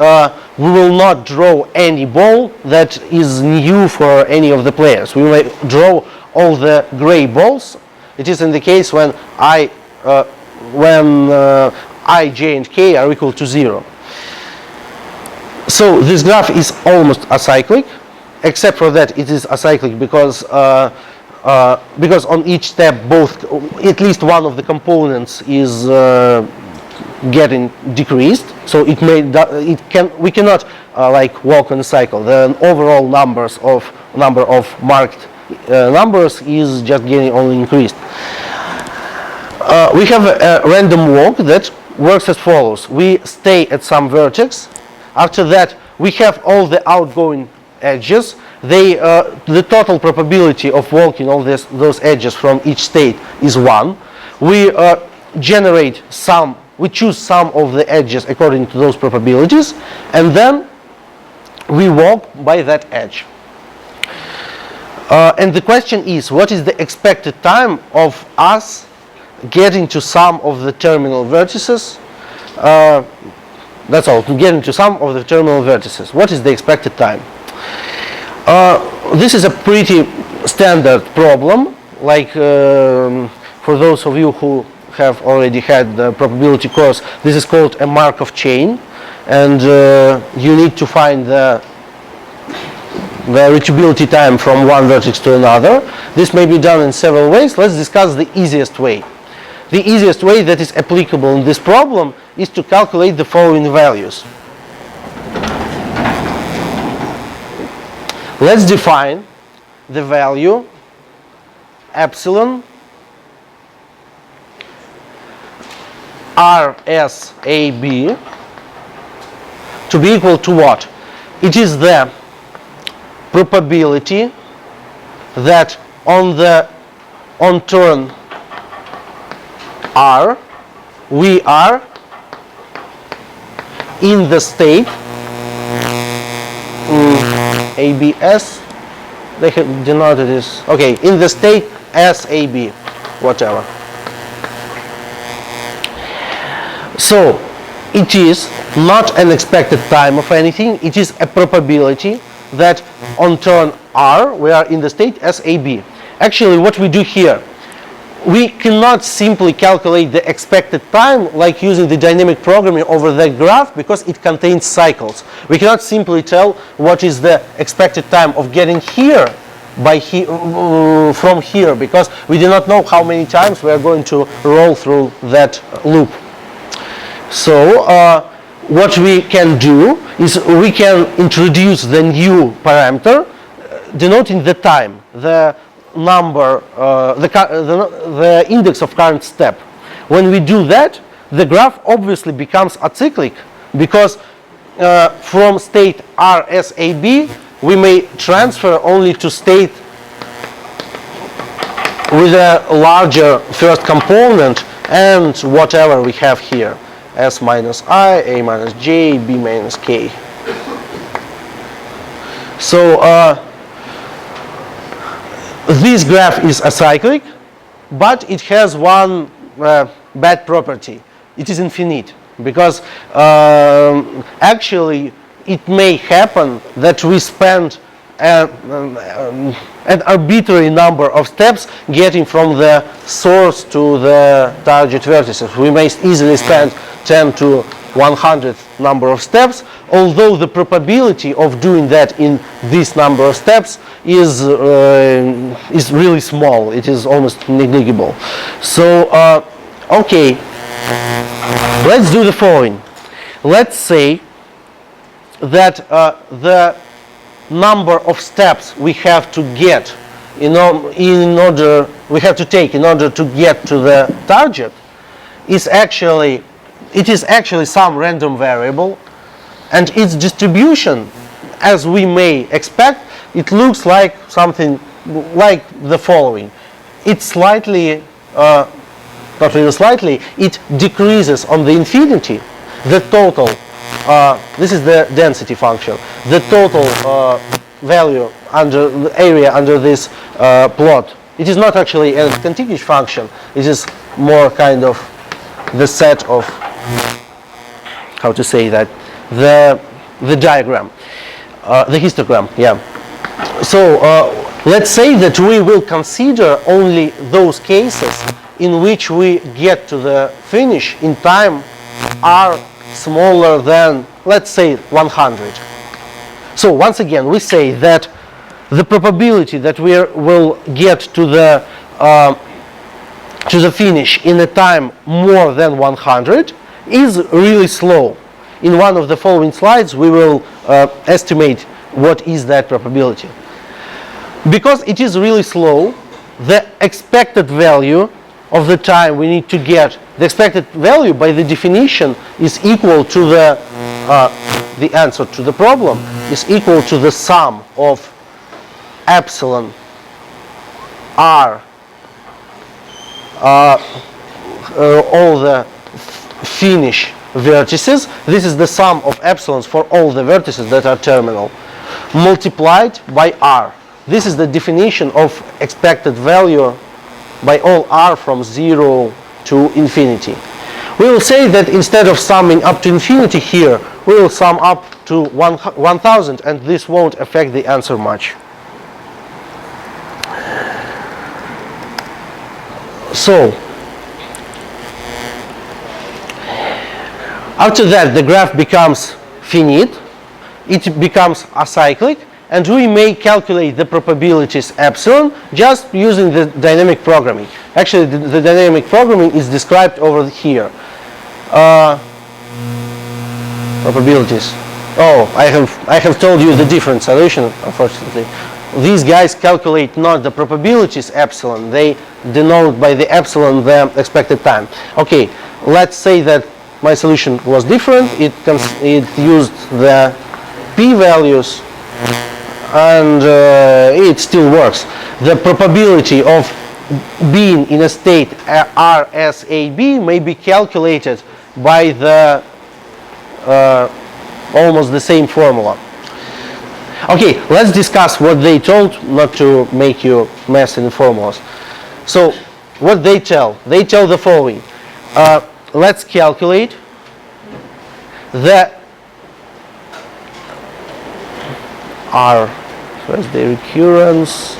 A: we will not draw any ball that is new for any of the players. We may draw all the gray balls. It is in the case when I, J, and K are equal to 0. So this graph is almost acyclic, except for that it is acyclic because on each step at least one of the components is getting decreased. So we cannot like walk on a cycle. The overall number of marked numbers is just getting only increased. We have a random walk that works as follows. We stay at some vertex. After that, we have all the outgoing edges. The total probability of walking all those edges from each state is 1. We choose some of the edges according to those probabilities, and then we walk by that edge. And the question is, what is the expected time of us getting to some of the terminal vertices? That's all, to get into some of the terminal vertices. What is the expected time? This is a pretty standard problem, like for those of you who have already had the probability course, this is called a Markov chain, and you need to find the reachability time from one vertex to another. This may be done in several ways. Let's discuss the easiest way. The easiest way that is applicable in this problem is to calculate the following values. Let's define the value epsilon RSAB to be equal to what? It is the probability that on turn R we are in the state ABS, they have denoted this, okay, in the state SAB, whatever. So it is not an expected time of anything, it is a probability that on turn R we are in the state SAB. Actually, what we do here, we cannot simply calculate the expected time like using the dynamic programming over the graph, because it contains cycles. We cannot simply tell what is the expected time of getting here by from here, because we do not know how many times we are going to roll through that loop. So what we can do is we can introduce the new parameter denoting the time, the number, the index of current step. When we do that, the graph obviously becomes acyclic, because from state RSAB we may transfer only to state with a larger first component and whatever we have here, S minus I, A minus J, B minus K. So this graph is acyclic, but it has one bad property. It is infinite, because actually it may happen that we spend an arbitrary number of steps getting from the source to the target vertices. We may easily spend 10 to 100 number of steps, although the probability of doing that in this number of steps is really small. It is almost negligible. So okay, let's do the following. Let's say that the number of steps we have to get in order to get to the target is actually some random variable, and its distribution, as we may expect, it looks like something like the following. It slightly, not really slightly, it decreases on the infinity. The total, this is the density function, the total value under the area under this plot. It is not actually a contiguous function, it is more kind of the set of, how to say that, the diagram, the histogram, yeah. So let's say that we will consider only those cases in which we get to the finish in time are smaller than, let's say, 100. So once again, we say that the probability that we will get to the finish in a time more than 100 is really slow. In one of the following slides, we will estimate what is that probability. Because it is really slow, the expected value of the time we need to get, the expected value by the definition is equal to the answer to the problem is equal to the sum of epsilon R, all the finish vertices. This is the sum of epsilons for all the vertices that are terminal, multiplied by R. This is the definition of expected value by all R from 0 to infinity. we will say that instead of summing up to infinity here, we will sum up to 1000, and this won't affect the answer much. So, after that, the graph becomes finite, it becomes acyclic, and we may calculate the probabilities epsilon just using the dynamic programming. Actually, the dynamic programming is described over here. Probabilities. Oh, I have told you the different solution, unfortunately. These guys calculate not the probabilities epsilon, they denote by the epsilon the expected time. Okay, let's say that my solution was different. It used the p-values, and it still works. The probability of being in a state RSAB may be calculated by the almost the same formula. Okay, let's discuss what they told, not to make you mess in the formulas. So, what they tell the following. Let's calculate the R, so that's the recurrence,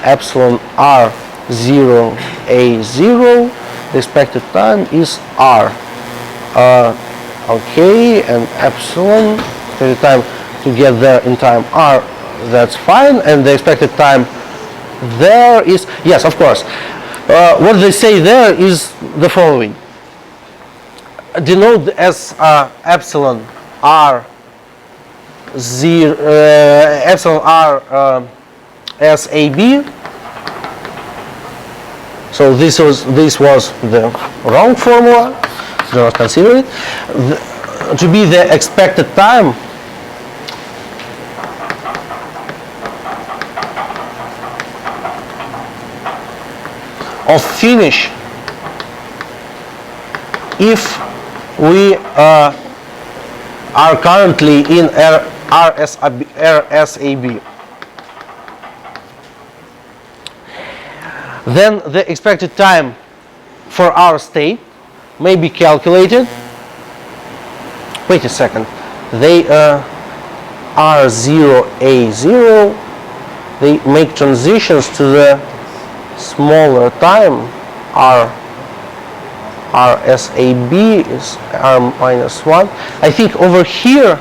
A: epsilon R0 A0, the expected time is R. Okay, and epsilon, expected time to get there in time R, that's fine, and the expected time there is, yes, of course. What they say there is the following. Denote as epsilon R 0, epsilon R SAB. So this was the wrong formula. Do not consider it. To be the expected time of finish if we are currently in RSAB. Then the expected time for our state may be calculated. Wait a second. They R0 A0. They make transitions to the smaller time. RSAB is R minus 1. I think over here,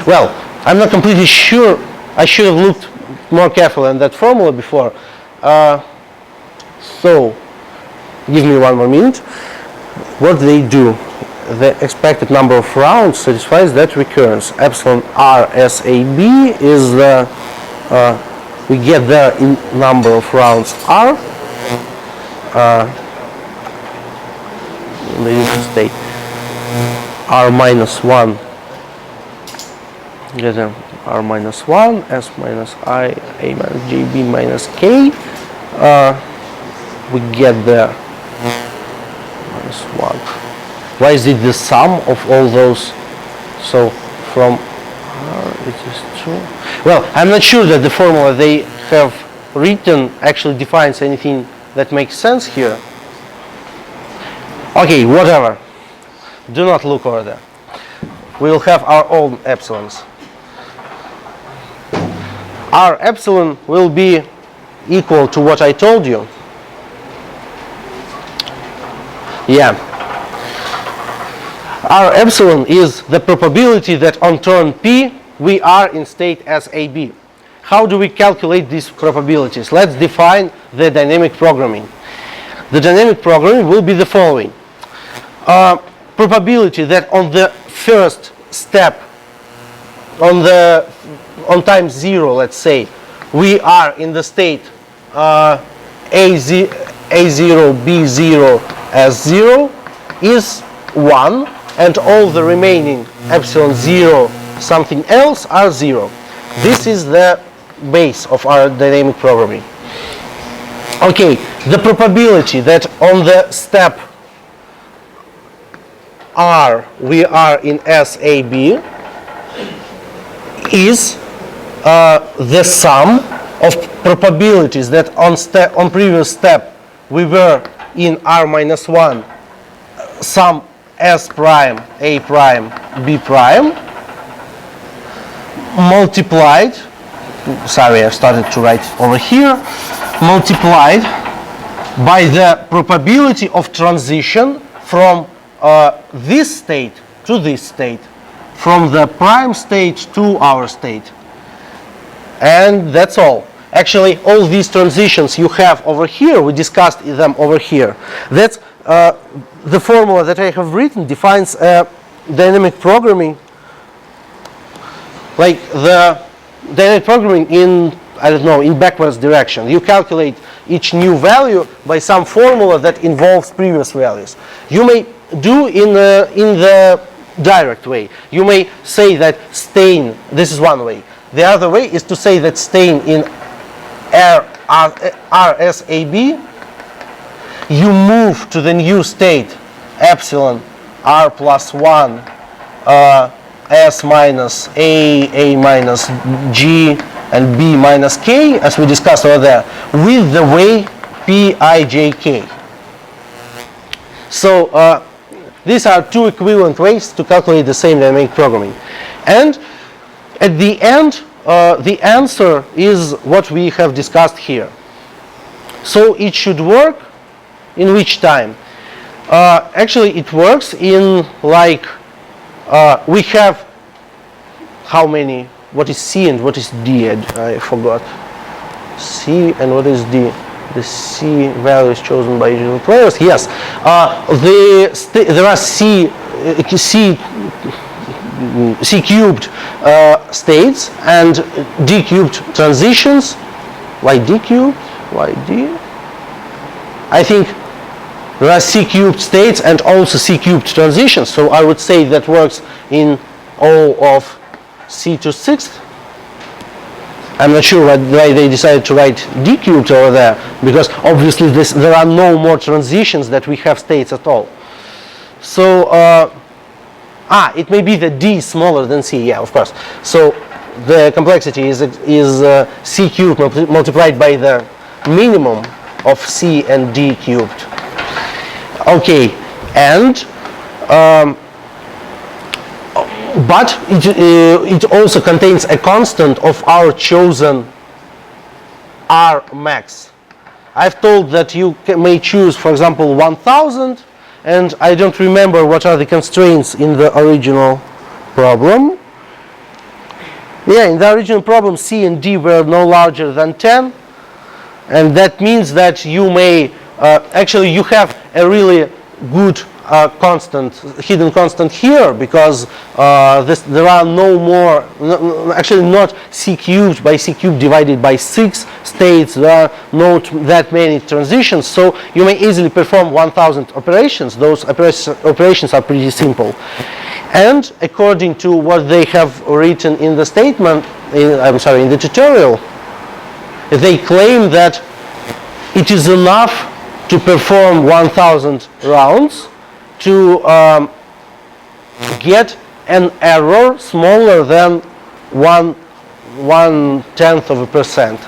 A: well, I'm not completely sure. I should have looked more carefully at that formula before. So, give me one more minute. What they do, the expected number of rounds satisfies that recurrence. Epsilon RSAB is the, we get there in number of rounds R. The usual state R minus 1, get them R minus 1, S minus I, A minus J, B minus K. We get there minus 1. Why is it the sum of all those? So from R it is true. Well, I'm not sure that the formula they have written actually defines anything that makes sense here. Okay, whatever. Do not look over there. We will have our own epsilons. Our epsilon will be equal to what I told you. Yeah. Our epsilon is the probability that on turn P we are in state SAB. How do we calculate these probabilities? Let's define the dynamic programming. The dynamic programming will be the following. Probability that on the first step, on time 0, let's say, we are in the state A0, B0 as 0 is 1, and all the remaining epsilon 0 something else are 0. This is the base of our dynamic programming. Okay, the probability that on the step R we are in SAB is the sum of probabilities that on previous step we were in R minus 1 some S prime, A prime, B prime multiplied, sorry, I started to write over here, multiplied by the probability of transition from this state to this state, from the prime state to our state. And that's all. Actually, all these transitions you have over here, we discussed them over here. That's the formula that I have written defines dynamic programming, like the dynamic programming in, I don't know, in backwards direction. You calculate each new value by some formula that involves previous values. You may do in the direct way. You may say that staying, this is one way. The other way is to say that staying in RSAB, you move to the new state epsilon R plus 1 S minus A minus G, and B minus K, as we discussed over there, with the way Pijk. So these are two equivalent ways to calculate the same dynamic programming. And at the end, the answer is what we have discussed here. So it should work in which time? Actually, it works in like, we have how many, what is C and what is D? I forgot. C and what is D? The C value is chosen by usual players. Yes, there are C cubed states and D cubed transitions. Why D cubed? Why D? I think there are C cubed states and also C cubed transitions. So I would say that works in all of C to 6th. I'm not sure why they decided to write D cubed over there, because obviously there are no more transitions that we have states at all. So, it may be that D is smaller than C, yeah, of course. So the complexity is C cubed multiplied by the minimum of C and D cubed. Okay, and but it also contains a constant of our chosen R max. I've told that you may choose, for example, 1000, and I don't remember what are the constraints in the original problem. Yeah, in the original problem, C and D were no larger than 10, and that means that you may, actually you have a really good constant, hidden constant here, because there are no more, actually not C cubed by C cubed divided by 6 states, there are not that many transitions, so you may easily perform 1000 operations. Those operations are pretty simple. And according to what they have written in the statement, in the tutorial, they claim that it is enough to perform 1000 rounds to get an error smaller than 1/10%.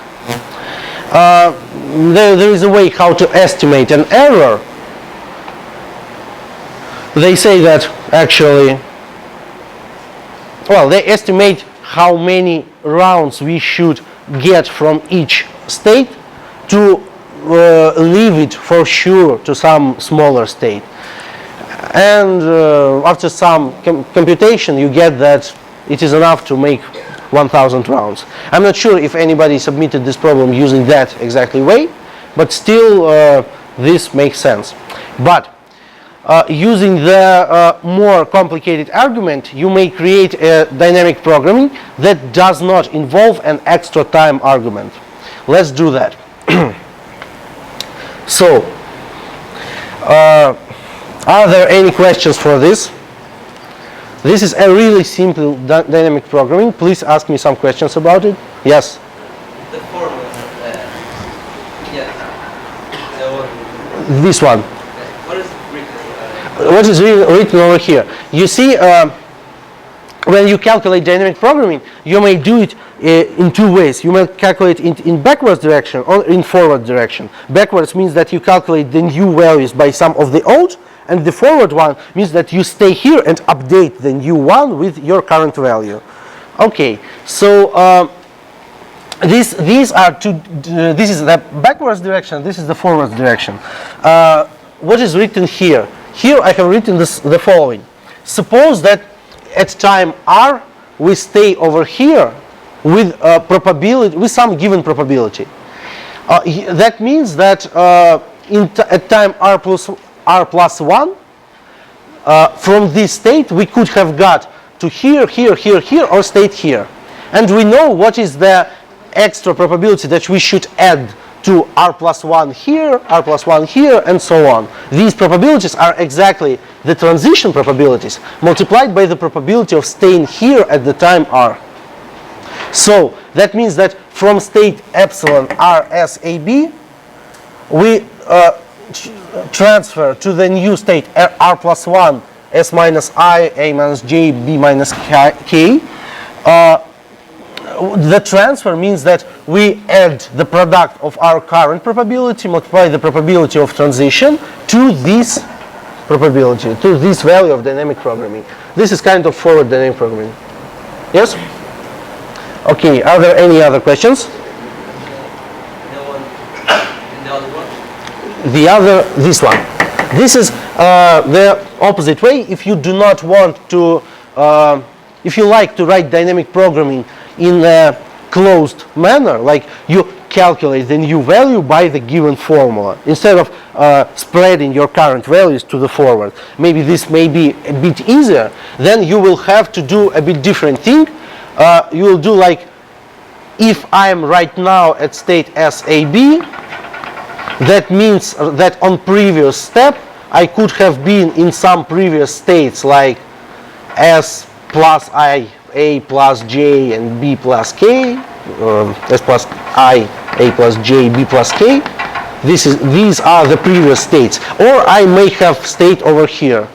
A: There is a way how to estimate an error. They say that actually, well, they estimate how many rounds we should get from each state to leave it for sure to some smaller state. And after some computation, you get that it is enough to make 1000 rounds. I'm not sure if anybody submitted this problem using that exactly way, but still this makes sense. But using the more complicated argument, you may create a dynamic programming that does not involve an extra time argument. Let's do that. So, are there any questions for this? This is a really simple dynamic programming. Please ask me some questions about it. Yes?
D: The formula,
A: This one.
D: what is written?
A: What is written over here? You see, when you calculate dynamic programming, you may do it in two ways. You may calculate in backwards direction or in forward direction. Backwards means that you calculate the new values by sum of the old, and the forward one means that you stay here and update the new one with your current value. Okay, so these are two. This is the backwards direction. This is the forward direction. What is written here? Here I have written the following. Suppose that at time r we stay over here with probability, with some given probability. That means that at time r plus 1, from this state we could have got to here, here, here, here, or stayed here. And we know what is the extra probability that we should add to r plus 1 here, r plus 1 here, and so on. These probabilities are exactly the transition probabilities multiplied by the probability of staying here at the time r. So that means that from state epsilon r s a b, we transfer to the new state r plus 1 s minus I, a minus j, b minus k. The transfer means that we add the product of our current probability, multiply the probability of transition to this probability, to this value of dynamic programming. This is kind of forward dynamic programming. Yes? Okay, are there any other questions?
D: No one. And the other one?
A: The other, this one. This is the opposite way. If you do not want to, if you like to write dynamic programming in a closed manner, like you calculate the new value by the given formula instead of spreading your current values to the forward. Maybe this may be a bit easier. Then you will have to do a bit different thing. You will do like, if I am right now at state SAB, that means that on previous step I could have been in some previous states like S plus I, A plus J, and B plus K, S plus I, A plus J, B plus K. These are the previous states. Or I may have stayed over here.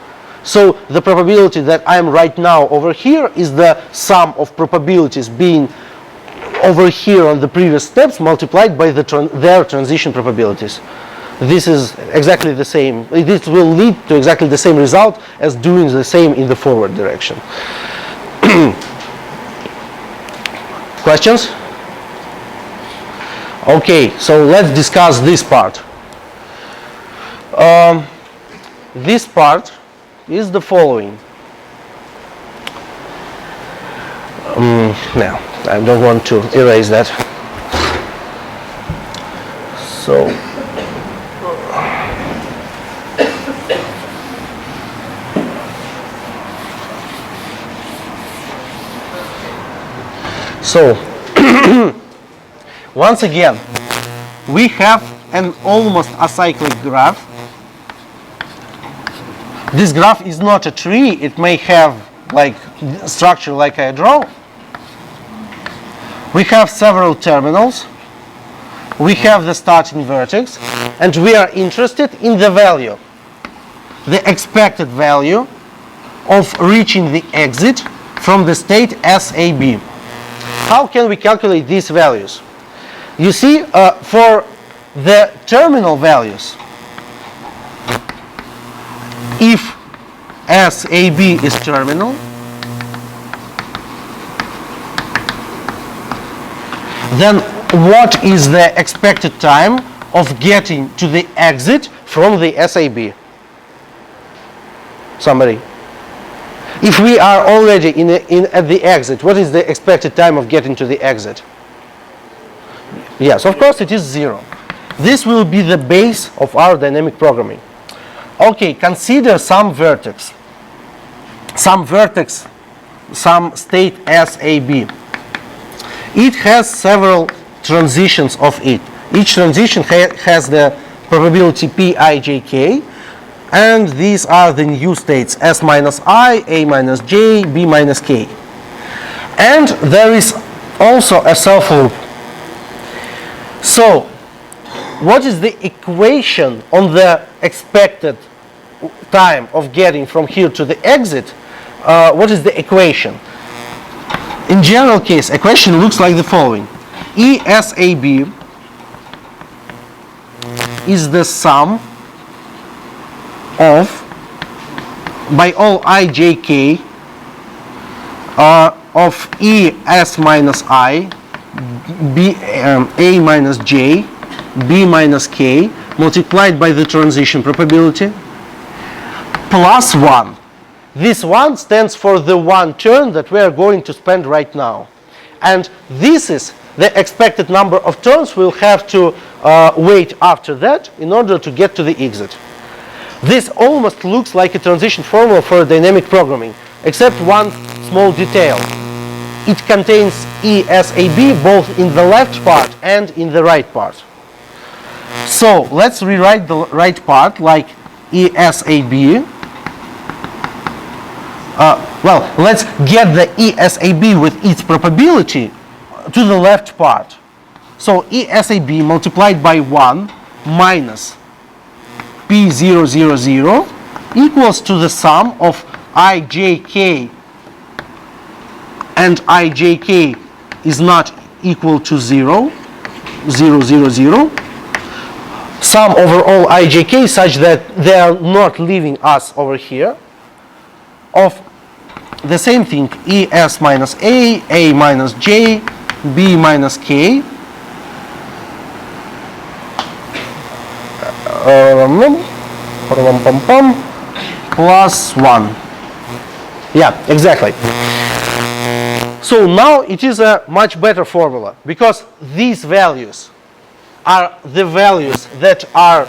A: So the probability that I am right now over here is the sum of probabilities being over here on the previous steps multiplied by their transition probabilities. This is exactly the same. This will lead to exactly the same result as doing the same in the forward direction. Questions? Okay, so let's discuss this part. This part is the following. Now, I don't want to erase that. So, once again, we have an almost acyclic graph. This graph is not a tree. It may have like structure like I draw. We have several terminals. We have the starting vertex, and we are interested in the value, the expected value of reaching the exit from the state SAB. How can we calculate these values? You see, for the terminal values, if SAB is terminal, then what is the expected time of getting to the exit from the SAB? Somebody? If we are already at the exit, what is the expected time of getting to the exit? Yes, of course it is 0. This will be the base of our dynamic programming. Okay, consider some vertex. Some state SAB. It has several transitions of it. Each transition has the probability Pijk, and these are the new states S minus I, A minus J, B minus K. And there is also a self-loop. So, what is the equation on the expected time of getting from here to the exit? What is the equation? in general case, equation looks like the following. ESAB is the sum of, by all ijk, of ES minus I, A minus J, B minus K, multiplied by the transition probability, plus 1. This 1 stands for the one turn that we are going to spend right now. And this is the expected number of turns we'll have to wait after that in order to get to the exit. This almost looks like a transition formula for dynamic programming, except one small detail. It contains ESAB both in the left part and in the right part. So let's rewrite the right part like ESAB. Well, let's get the ESAB with its probability to the left part. So ESAB multiplied by 1 minus P000 equals to the sum of IJK, and IJK is not equal to 0, 0, 0, 0. Sum over all IJK such that they are not leaving us over here, of the same thing, ES minus A minus J, B minus K, plus 1. Yeah, exactly. So now it is a much better formula, because these values are the values that are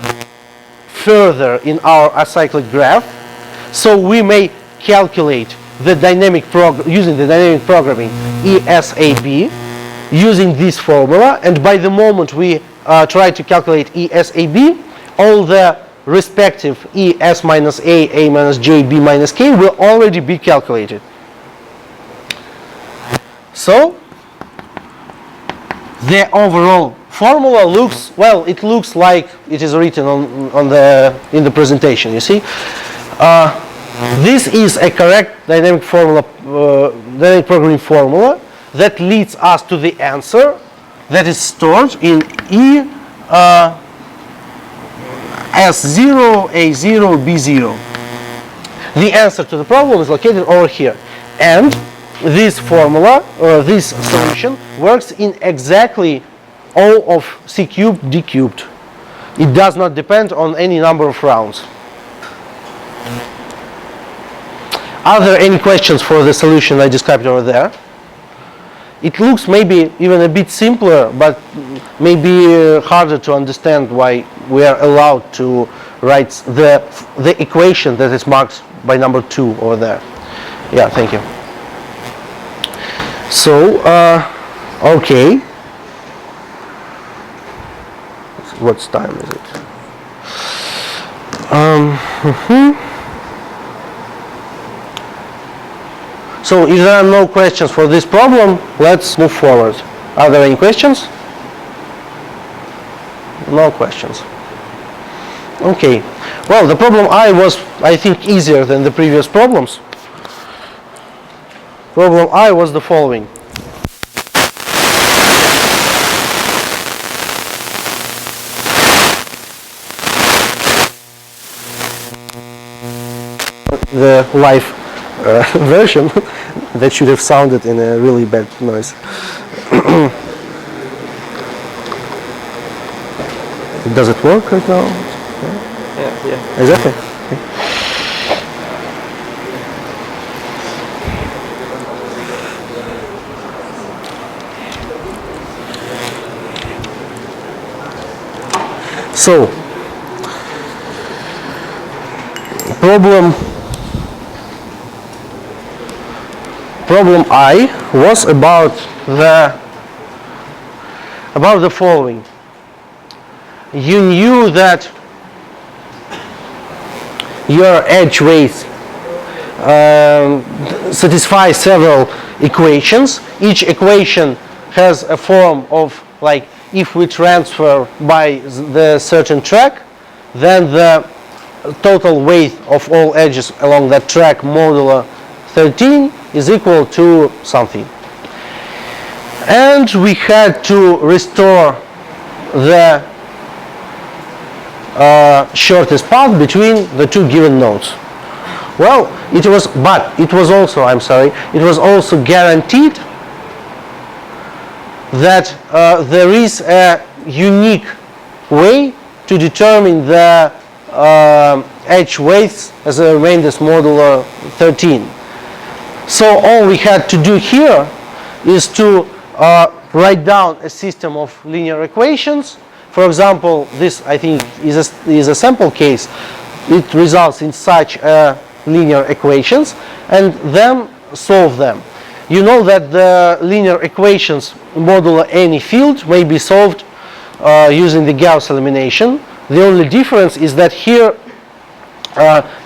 A: further in our acyclic graph. So we may calculate the dynamic using the dynamic programming ESAB using this formula, and by the moment we try to calculate ESAB, all the respective ES minus A minus J, B minus K will already be calculated. So the overall formula looks, well, it looks like it is written in the presentation, you see. This is a correct dynamic formula, dynamic programming formula that leads us to the answer that is stored in S0, A0, B0. The answer to the problem is located over here. And this formula, or this solution, works in exactly O of C cubed, D cubed. It does not depend on any number of rounds. Are there any questions for the solution I described over there? It looks maybe even a bit simpler, but maybe harder to understand why we are allowed to write the equation that is marked by number 2 over there. Yeah, thank you. So, okay. What time is it? So if there are no questions for this problem, let's move forward. Are there any questions? No questions. Okay. Well, the problem I was, I think, easier than the previous problems. Problem I was the following. The live version that should have sounded in a really bad noise. Does it work right now?
C: Yeah.
A: Exactly. So, problem I was about the following. You knew that your edge weights satisfy several equations. Each equation has a form of, like, if we transfer by the certain track, then the total weight of all edges along that track modulo 13 is equal to something. And we had to restore the shortest path between the two given nodes. Well, it was also guaranteed that there is a unique way to determine the edge weights as a remainders modulo 13. So all we had to do here is to write down a system of linear equations. For example, this I think is a sample case. It results in such linear equations, and then solve them. You know that the linear equations modulo any field may be solved using the Gauss elimination. The only difference is that here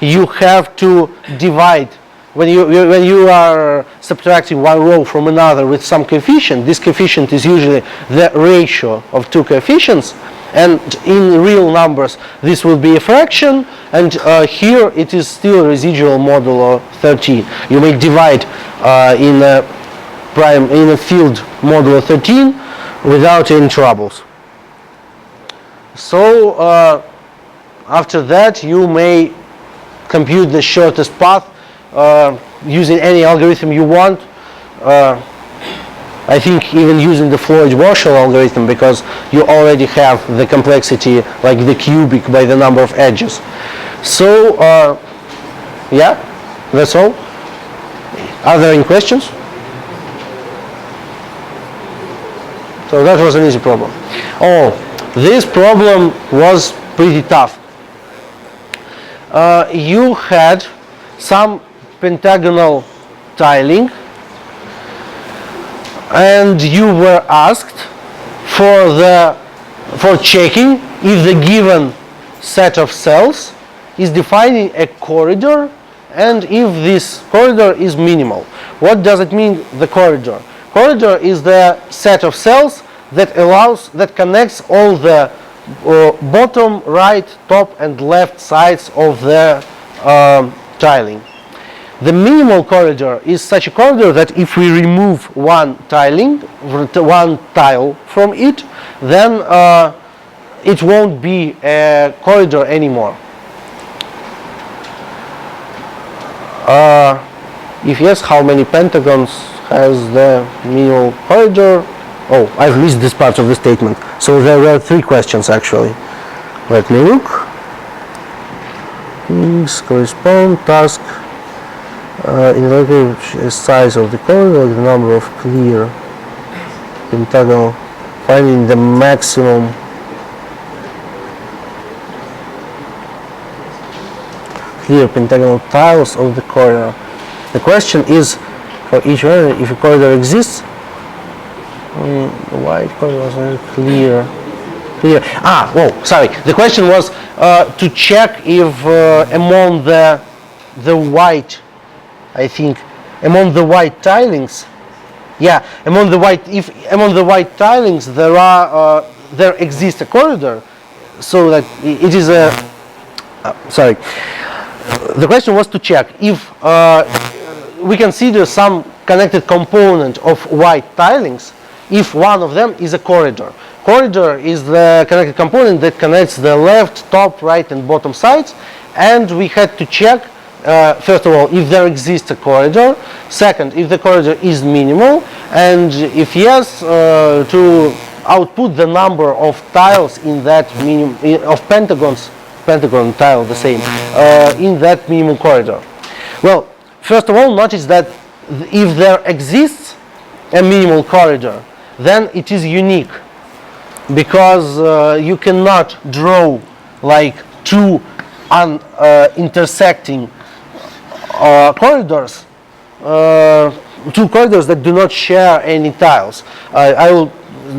A: you have to divide. When you are subtracting one row from another with some coefficient, this coefficient is usually the ratio of two coefficients, and in real numbers this will be a fraction, and here it is still residual modulo 13. You may divide in a field modulo 13 without any troubles. So after that you may compute the shortest path using any algorithm you want. I think even using the Floyd-Warshall algorithm, because you already have the complexity like the cubic by the number of edges. So yeah, that's all. Are there any questions? So that was an easy problem. Oh, this problem was pretty tough. You had some pentagonal tiling, and you were asked for checking if the given set of cells is defining a corridor and if this corridor is minimal. What does it mean, the corridor? Corridor is the set of cells that connects all the bottom, right, top and left sides of the tiling. The minimal corridor is such a corridor that if we remove one tile from it, then it won't be a corridor anymore. If yes, how many pentagons has the minimal corridor? Oh, I've missed this part of the statement. So there were 3 questions actually. Let me look. Things correspond, task. In the size of the corridor, the number of clear pentagonal, finding the maximum clear pentagonal tiles of the corridor. The question is, for each one, if a corridor exists, the white corridor is clear. Sorry. The question was to check if among the white, I think, among the white tilings, among the white tilings there exists a corridor, so that it is a. Sorry. The question was to check if we consider some connected component of white tilings, if one of them is a corridor. Corridor is the connected component that connects the left, top, right, and bottom sides, and we had to check. First of all, if there exists a corridor. Second, if the corridor is minimal, and if yes, to output the number of tiles in that of pentagon tile the same in that minimum corridor. Well, first of all, notice that if there exists a minimal corridor, then it is unique, because you cannot draw like two intersecting corridors, two corridors that do not share any tiles. I will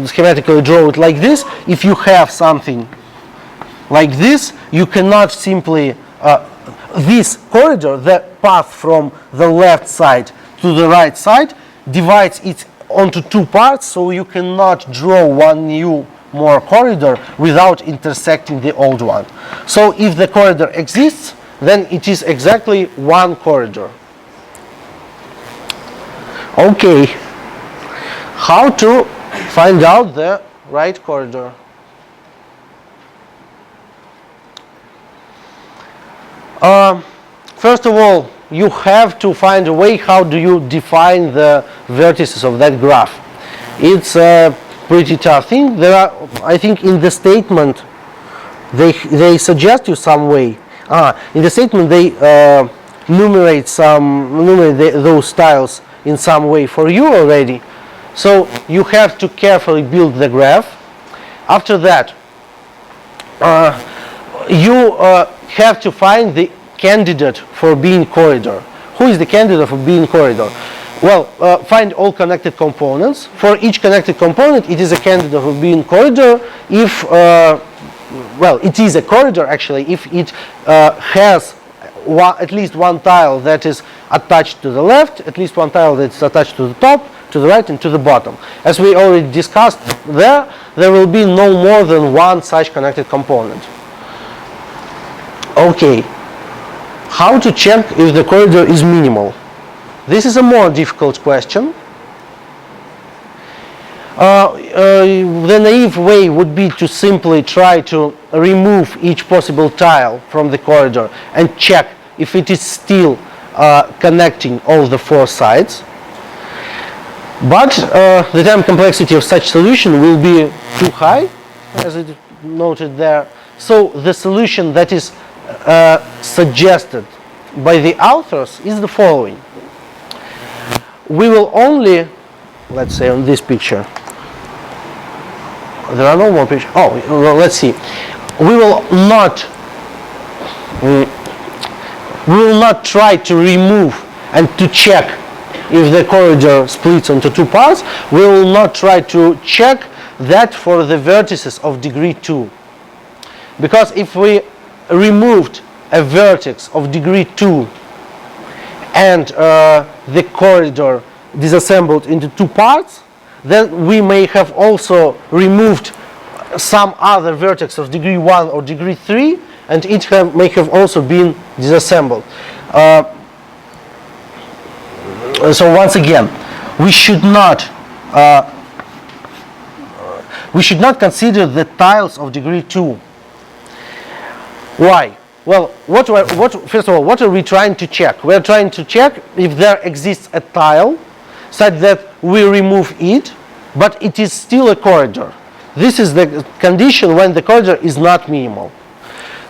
A: schematically draw it like this. If you have something like this, you cannot simply this corridor, the path from the left side to the right side, divides it onto 2 parts, so you cannot draw one new more corridor without intersecting the old one. So if the corridor exists, then it is exactly one corridor. Okay, how to find out the right corridor. First of all, you have to find a way how do you define the vertices of that graph. It's a pretty tough thing. There are, I think, in the statement they suggest you some way. In the statement they numerate those tiles in some way for you already. So you have to carefully build the graph. After that, you have to find the candidate for being corridor. Who is the candidate for being corridor? Well, find all connected components. For each connected component, it is a candidate for being corridor if, well, it is a corridor actually if it has at least one tile that is attached to the left, at least one tile that is attached to the top, to the right, and to the bottom. As we already discussed there will be no more than one such connected component. Okay, how to check if the corridor is minimal? This is a more difficult question. The naive way would be to simply try to remove each possible tile from the corridor and check if it is still connecting all the four sides. But the time complexity of such solution will be too high, as it noted there. So the solution that is suggested by the authors is the following. We will only, let's say on this picture, there are no more pictures. Oh, well, let's see. We will not try to remove and to check if the corridor splits into two parts. We will not try to check that for the vertices of degree 2. Because if we removed a vertex of degree 2 and the corridor disassembled into two parts, then we may have also removed some other vertex of degree 1 or degree 3, and it may have also been disassembled. So once again, we should not consider the tiles of degree 2. Why? Well, first of all, what are we trying to check? We are trying to check if there exists a tile such that we remove it, but it is still a corridor. This is the condition when the corridor is not minimal.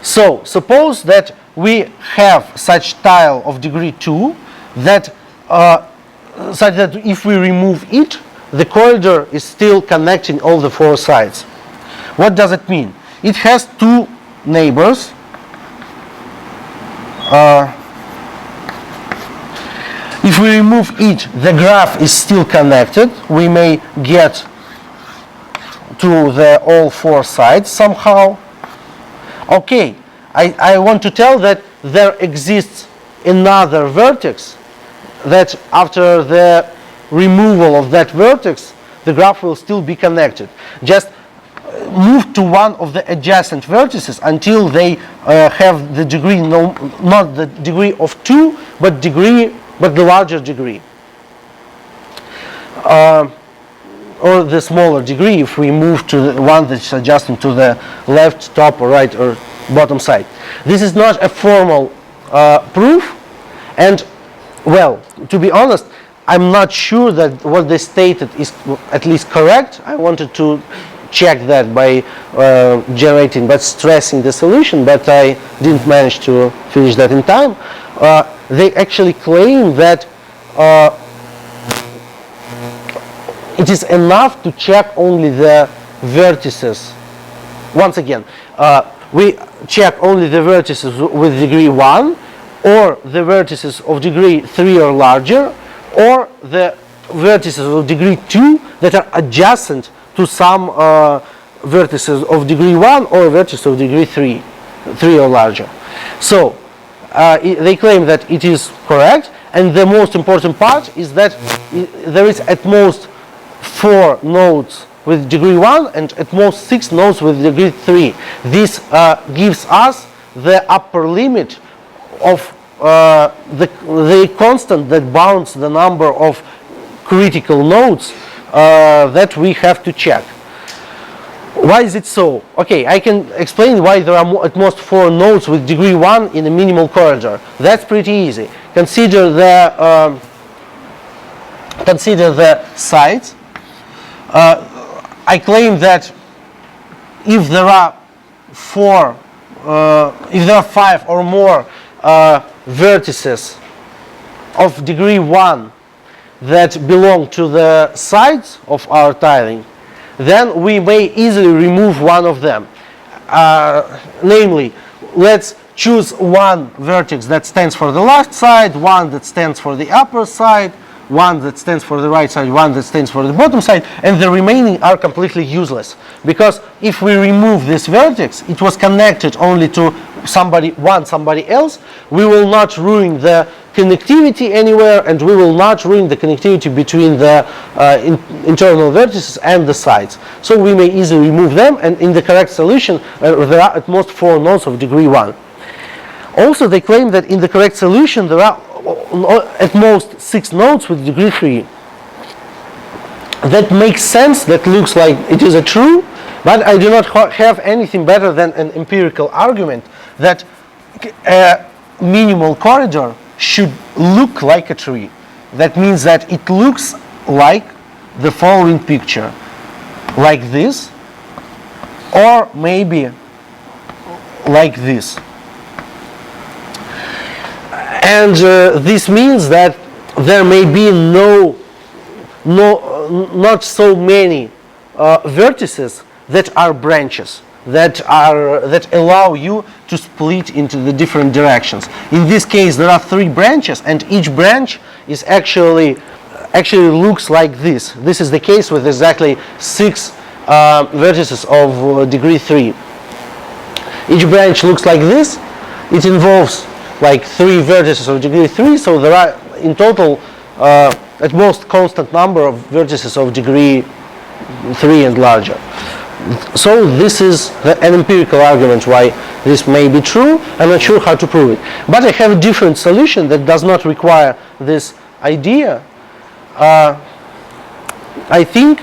A: So suppose that we have such tile of degree 2 that such that if we remove it, the corridor is still connecting all the four sides. What does it mean? It has two neighbors. If we remove it, the graph is still connected. We may get to all four sides somehow. Okay, I want to tell that there exists another vertex that after the removal of that vertex, the graph will still be connected. Just move to one of the adjacent vertices until they have the degree, not the degree of 2, but the larger degree. Or the smaller degree if we move to the one that's adjacent to the left, top, or right, or bottom side. This is not a formal proof, and well, to be honest, I'm not sure that what they stated is at least correct. I wanted to check that by generating, but stressing the solution, but I didn't manage to finish that in time. They actually claim that it is enough to check only the vertices. Once again, we check only the vertices with degree 1, or the vertices of degree 3 or larger, or the vertices of degree 2 that are adjacent to some vertices of degree 1 or vertices of degree 3 or larger. So they claim that it is correct, and the most important part is that there is at most 4 nodes with degree 1 and at most 6 nodes with degree 3. This gives us the upper limit of the constant that bounds the number of critical nodes that we have to check. Why is it so? Okay, I can explain why there are at most 4 nodes with degree 1 in a minimal corridor. That's pretty easy. Consider the sides. I claim that if there are 5 or more vertices of degree 1 that belong to the sides of our tiling, then we may easily remove one of them. Namely, let's choose one vertex that stands for the left side, one that stands for the upper side, one that stands for the right side, one that stands for the bottom side, and the remaining are completely useless. Because if we remove this vertex, it was connected only to somebody else, we will not ruin the connectivity anywhere, and we will not ruin the connectivity between the internal vertices and the sides. So we may easily remove them, and in the correct solution there are at most 4 nodes of degree 1. Also, they claim that in the correct solution there are at most 6 nodes with degree 3. That makes sense, that looks like it is a true, but I do not have anything better than an empirical argument that a minimal corridor should look like a tree. That means that it looks like the following picture, like this, or maybe like this. And this means that there may be not so many vertices that are branches, that allow you to split into the different directions. In this case, there are 3 branches, and each branch is actually looks like this. This is the case with exactly 6 vertices of degree 3. Each branch looks like this. It involves like 3 vertices of degree 3, so there are in total at most constant number of vertices of degree 3 and larger. So this is an empirical argument why this may be true. I'm not sure how to prove it. But I have a different solution that does not require this idea. I think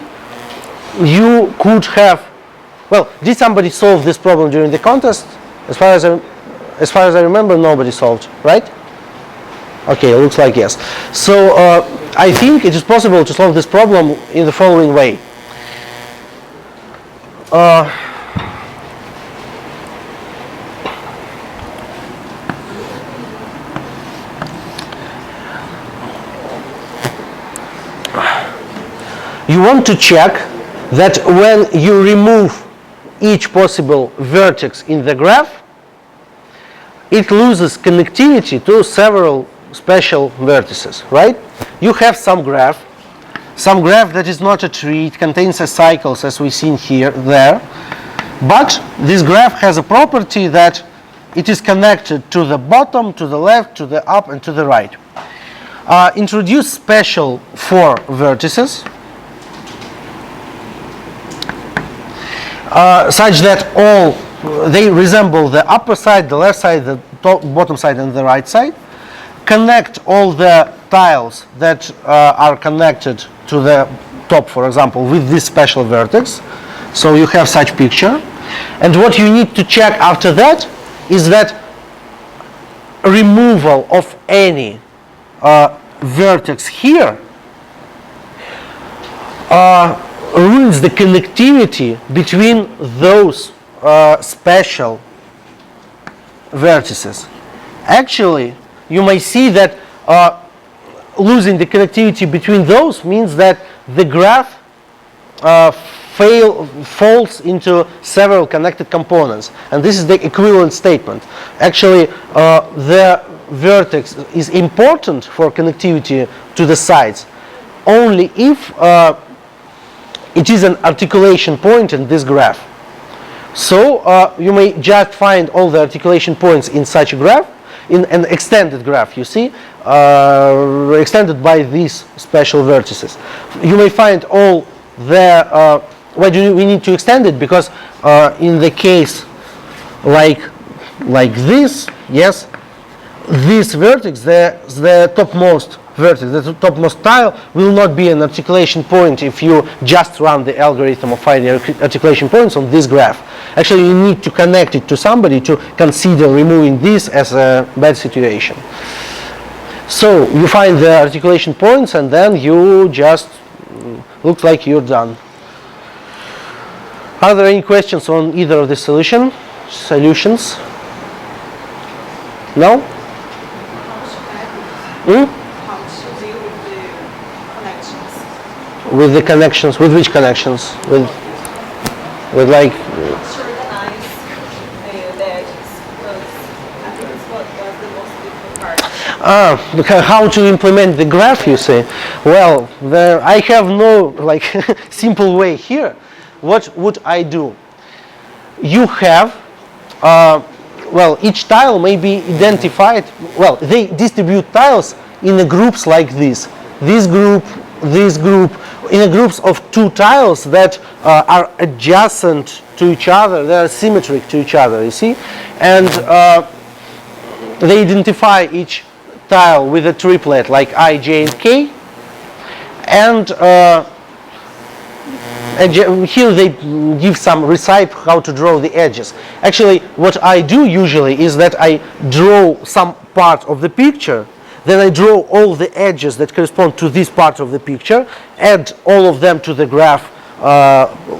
A: you could have, well, did somebody solve this problem during the contest? As far as I remember, nobody solved, right? Okay, looks like yes. So I think it is possible to solve this problem in the following way. You want to check that when you remove each possible vertex in the graph, it loses connectivity to several special vertices, right? You have some graph that is not a tree, it contains a cycles as we've seen there, but this graph has a property that it is connected to the bottom, to the left, to the up, and to the right. Introduce special 4 vertices such that they resemble the upper side, the left side, the bottom side, and the right side. Connect all the tiles that are connected to the top, for example, with this special vertex. So you have such picture. And what you need to check after that is that removal of any vertex here ruins the connectivity between those special vertices. Actually, you may see that losing the connectivity between those means that the graph falls into several connected components, and this is the equivalent statement. Actually, the vertex is important for connectivity to the sides only if it is an articulation point in this graph. So you may just find all the articulation points in such a graph, in an extended graph, you see, extended by these special vertices. You may find all the, why do we need to extend it? Because in the case like this, yes, this vertex, the topmost vertex, the topmost tile, will not be an articulation point if you just run the algorithm of finding articulation points on this graph. Actually, you need to connect it to somebody to consider removing this as a bad situation. So you find the articulation points and then you just looks like you're done. Are there any questions on either of the solutions? No?
E: How to deal with the connections?
A: With the connections, with which connections? With like,
E: To organize the edges, because I think it's what was the most difficult part.
A: how to implement the graph, you say? Well, I have no like simple way here. What would I do? You have, well, each tile may be identified, well, they distribute tiles in the groups like this. This group, in a groups of 2 tiles that are adjacent to each other, they are symmetric to each other, you see? And they identify each tile with a triplet like I, J, and K. And here they give some recipe how to draw the edges. Actually, what I do usually is that I draw some part of the picture, then I draw all the edges that correspond to this part of the picture, add all of them to the graph,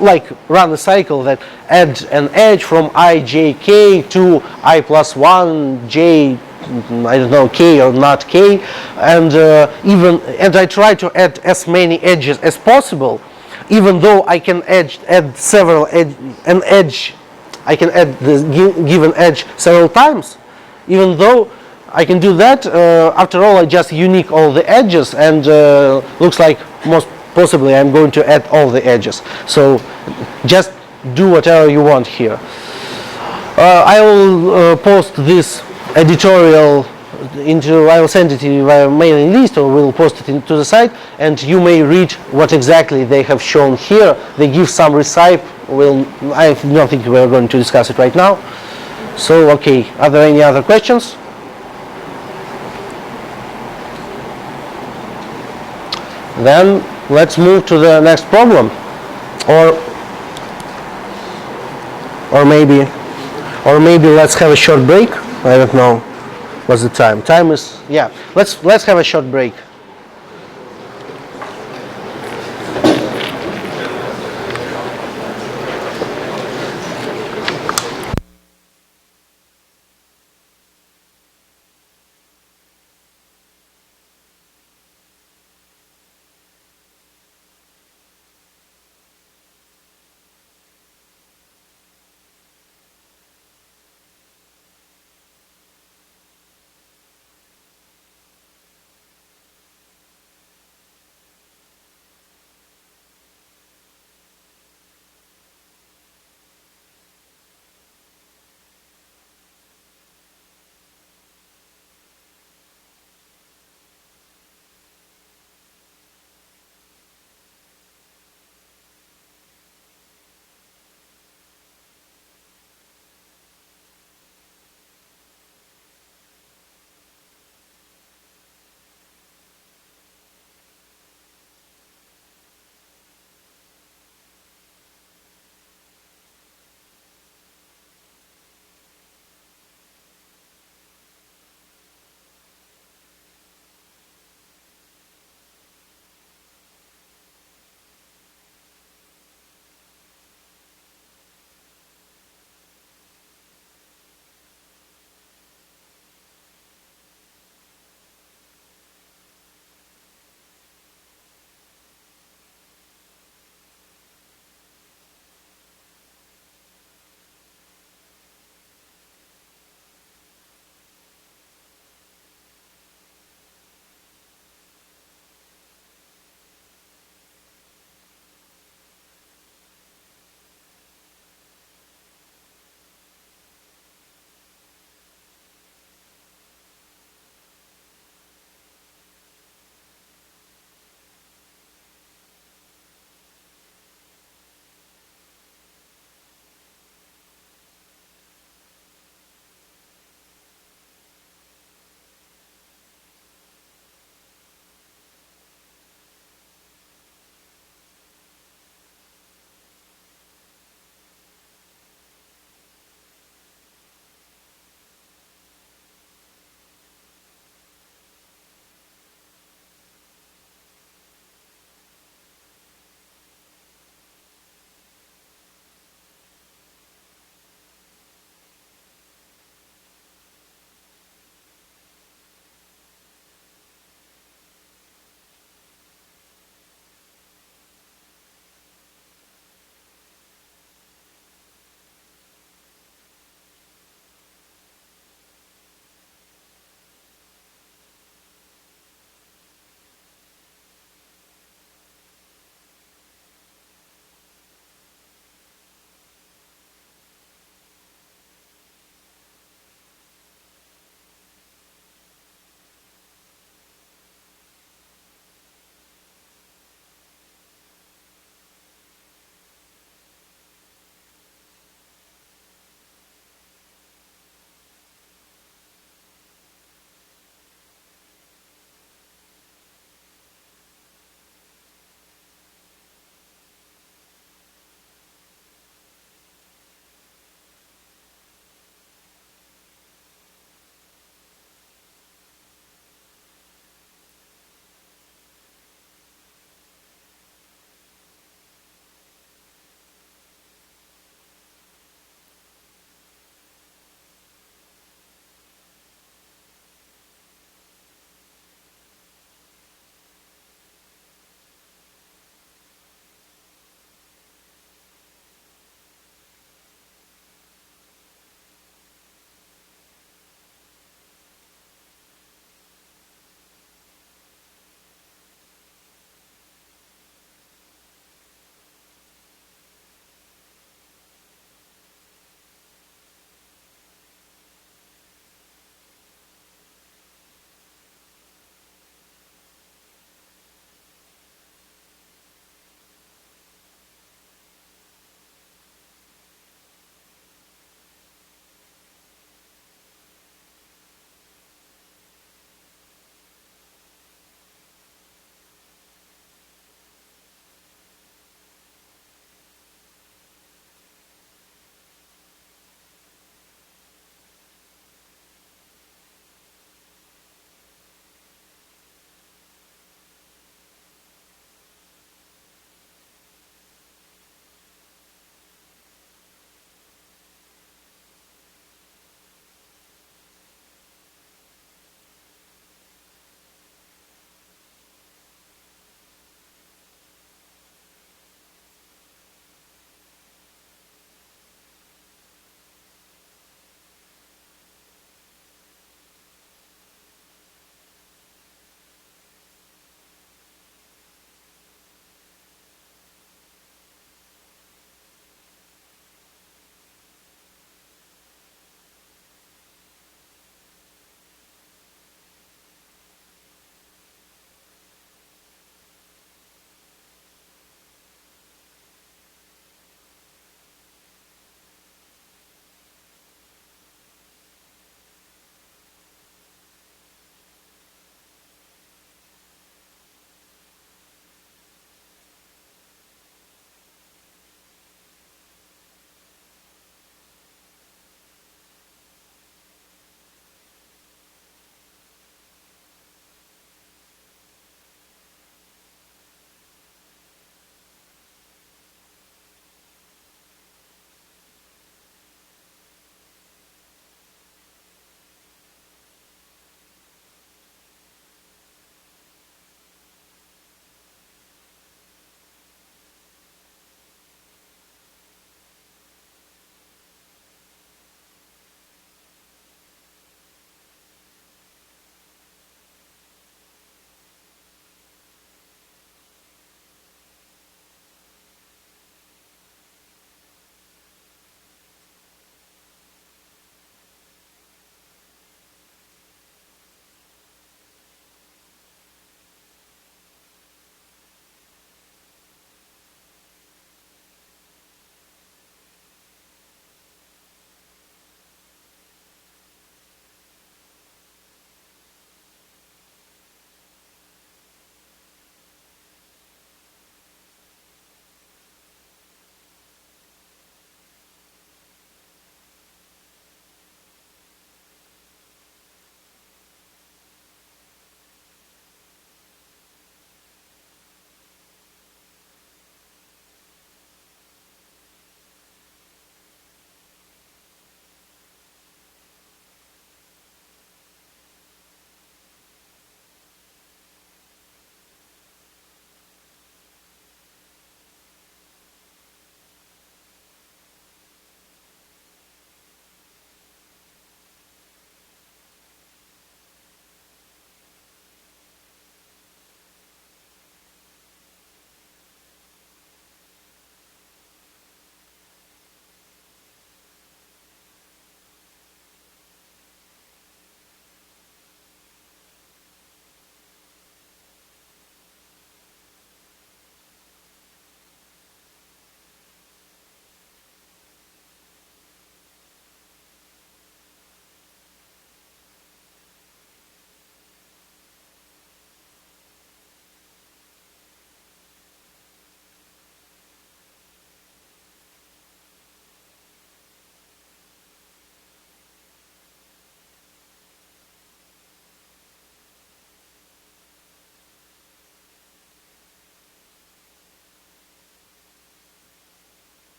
A: like run a cycle that add an edge from I, J, K to I plus 1, J, I don't know, K or not K, and I try to add as many edges as possible. Even though I can add several I can add the given edge several times. Even though I can do that, after all, I just unique all the edges, and looks like most possibly I'm going to add all the edges. So just do whatever you want here. I will post this editorial I will send it via mailing list, or we'll post it into the site, and you may read what exactly they have shown here. They give some recipe. I don't think we're going to discuss it right now. So, okay, are there any other questions? Then let's move to the next problem, or maybe let's have a short break. I don't know. What's the time? Time is, yeah. Let's have a short break.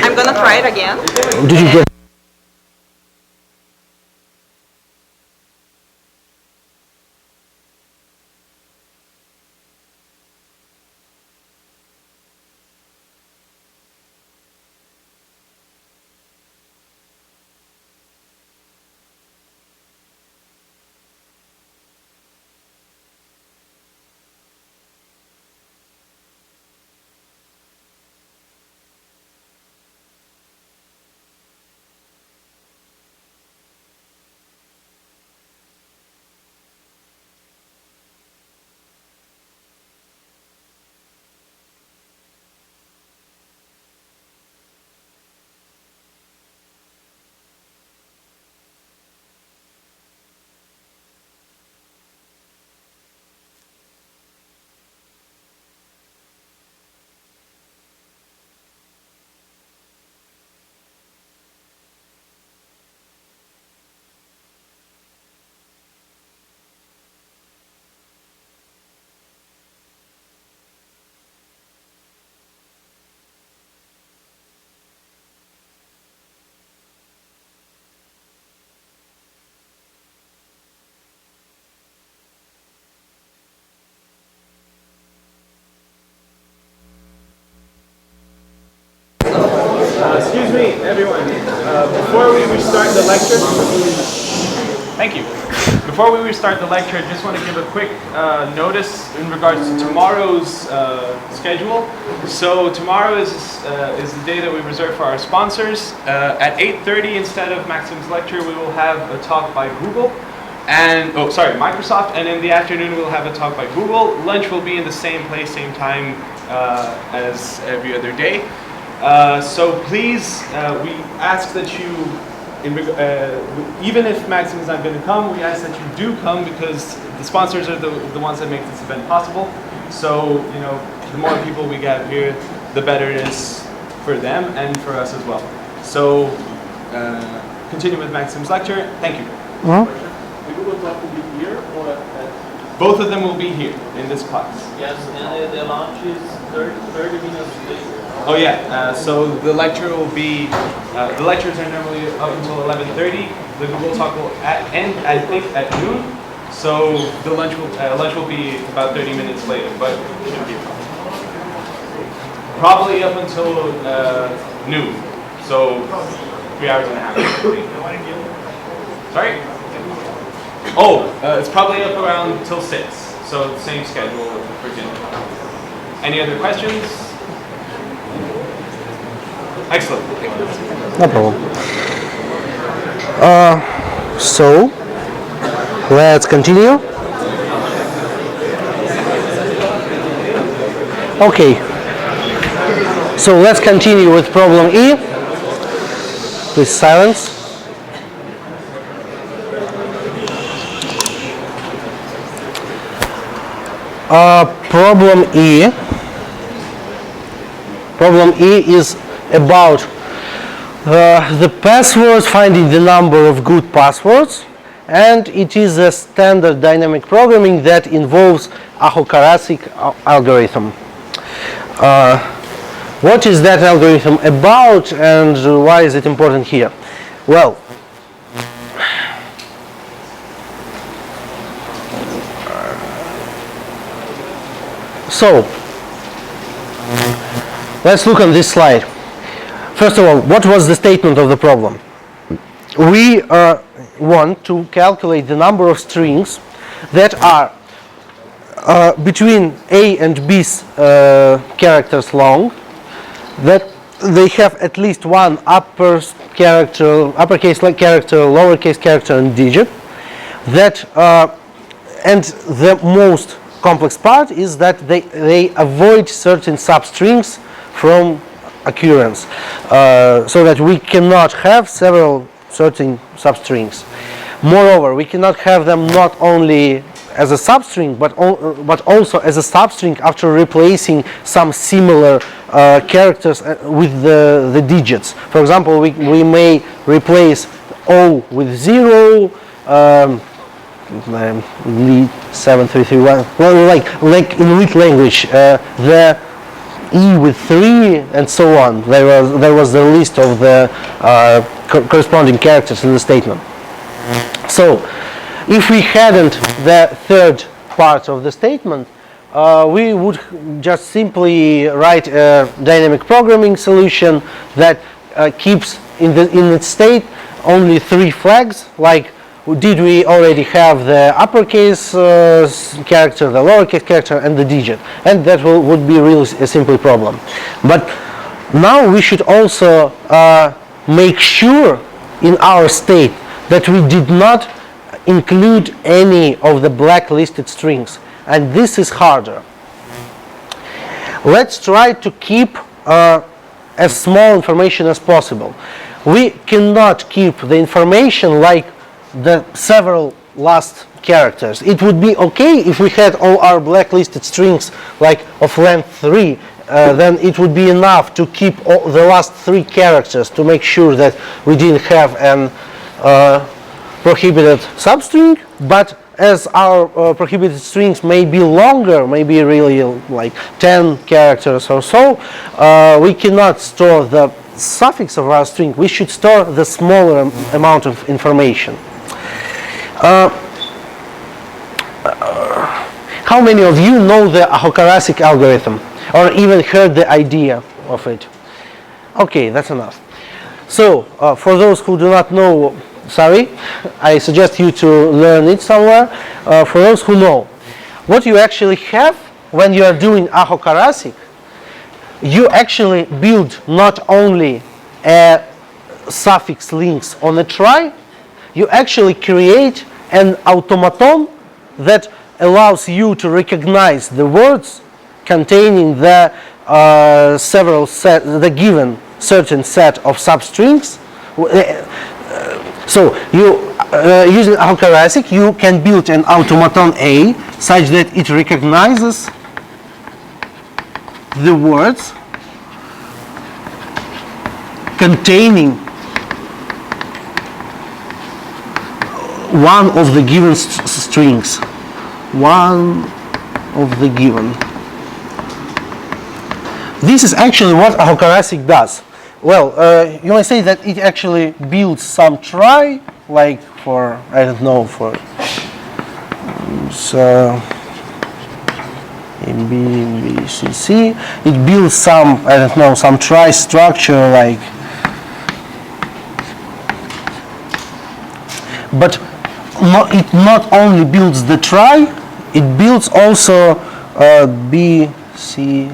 E: I'm gonna try it again.
A: Did you get?
B: Excuse me, everyone. Before we restart the lecture, thank you. Before we restart the lecture, I just want to give a quick notice in regards to tomorrow's schedule. So tomorrow is the day that we reserve for our sponsors. At 8:30, instead of Maxim's lecture, we will have a talk by Google. And Microsoft. And in the afternoon, we'll have a talk by Google. Lunch will be in the same place, same time as every other day. So please, we ask that you, even if Maxim is not going to come, we ask that you do come because the sponsors are the ones that make this event possible. So, you know, the more people we get here, the better it is for them and for us as well. So, continue with Maxim's lecture. Thank you.
F: The Google Talk will be here or at...
B: Both of them will be here in this class.
F: Yes, and the launch is 30 minutes later.
B: Oh yeah, so the lecture will be, the lectures are normally up until 11:30. The Google Talk will end, I think, at noon. So the lunch will be about 30 minutes later, but it shouldn't be a problem. Probably up until noon, so 3 hours and a half. Sorry? Oh, it's probably up around till 6, so same schedule for dinner. Any other questions? Excellent.
A: No problem. So let's continue. Okay. So let's continue with problem E. Please silence. Problem E. Problem E is about the passwords, finding the number of good passwords, and it is a standard dynamic programming that involves Aho-Karasik algorithm. What is that algorithm about and why is it important here? Well, so let's look on this slide. First of all, what was the statement of the problem? We want to calculate the number of strings that are between A and B's characters long, that they have at least one uppercase character, lowercase character, and digit. That and the most complex part is that they avoid certain substrings from occurrence, so that we cannot have several certain substrings. Moreover, we cannot have them not only as a substring, but also as a substring after replacing some similar characters with the digits. For example, we may replace O with 0, 7331. Well, like in Greek language, the E with 3 and so on. There was the list of the corresponding characters in the statement. So if we hadn't the third part of the statement, we would just simply write a dynamic programming solution that keeps in its state only 3 flags, like did we already have the uppercase character, the lowercase character, and the digit, and that would be really a simple problem. But now we should also make sure in our state that we did not include any of the blacklisted strings, and this is harder. Let's try to keep as small information as possible. We cannot keep the information like the several last characters. It would be okay if we had all our blacklisted strings like of length 3, then it would be enough to keep all the last 3 characters to make sure that we didn't have an prohibited substring. But as our prohibited strings may be longer, maybe really like 10 characters or so, we cannot store the suffix of our string. We should store the smaller amount of information. How many of you know the Ahokarasic algorithm or even heard the idea of it? Okay, that's enough. So for those who do not know, sorry, I suggest you to learn it somewhere. For those who know, what you actually have when you are doing Ahokarasic, you actually build not only a suffix links on a trie, you actually create an automaton that allows you to recognize the words containing the the given certain set of substrings. So you using Ahokarasic, you can build an automaton A such that it recognizes the words containing one of the given strings. One of the given. This is actually what Ahokarasic does. Well, you might say that it actually builds some trie, like for, I don't know, for so A, B, C, C. It builds some, I don't know, some trie structure like, but it not only builds the trie, it builds also B, C,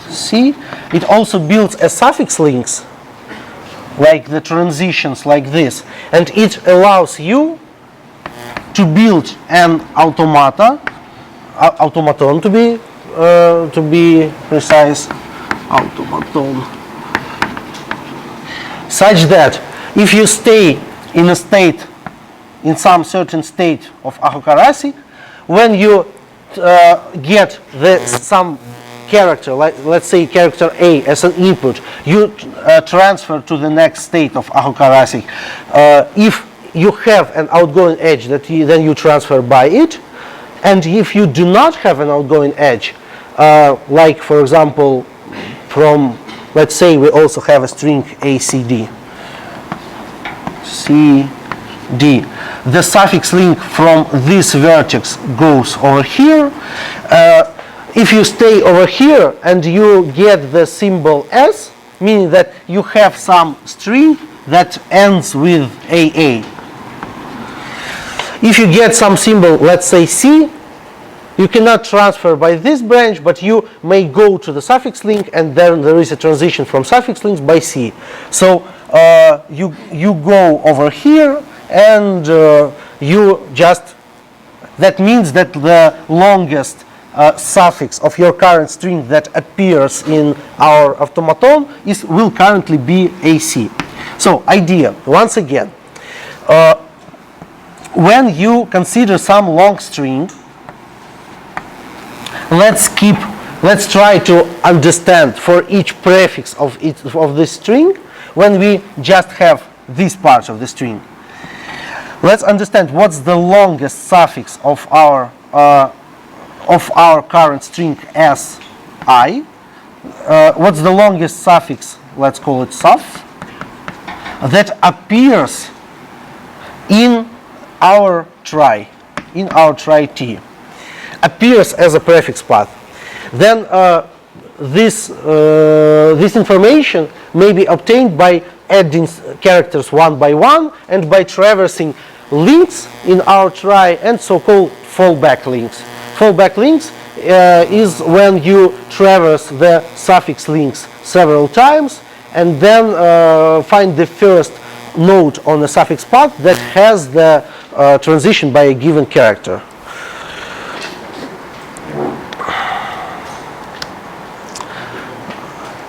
A: C. It also builds a suffix links, like the transitions like this, and it allows you to build an automaton to be precise, automaton, such that if you stay in a state, in some certain state of Ahokarasic, when you get some character, like let's say character A as an input, you transfer to the next state of Ahokarasic. If you have an outgoing edge, then you transfer by it, and if you do not have an outgoing edge, like for example, from, let's say we also have a string ACD, CD. The suffix link from this vertex goes over here. If you stay over here and you get the symbol S, meaning that you have some string that ends with AA. If you get some symbol, let's say C, you cannot transfer by this branch, but you may go to the suffix link, and then there is a transition from suffix links by C. So you go over here, and that means that the longest suffix of your current string that appears in our automaton will currently be AC. So idea, once again, when you consider some long string, let's try to understand for each prefix of this string, when we just have this part of the string. Let's understand what's the longest suffix of our current string SI, what's the longest suffix, let's call it suff, that appears in our trie, T, appears as a prefix path. Then this information may be obtained by adding characters one by one and by traversing links in our trie and so-called fallback links. Fallback links is when you traverse the suffix links several times and then find the first node on the suffix path that has the transition by a given character.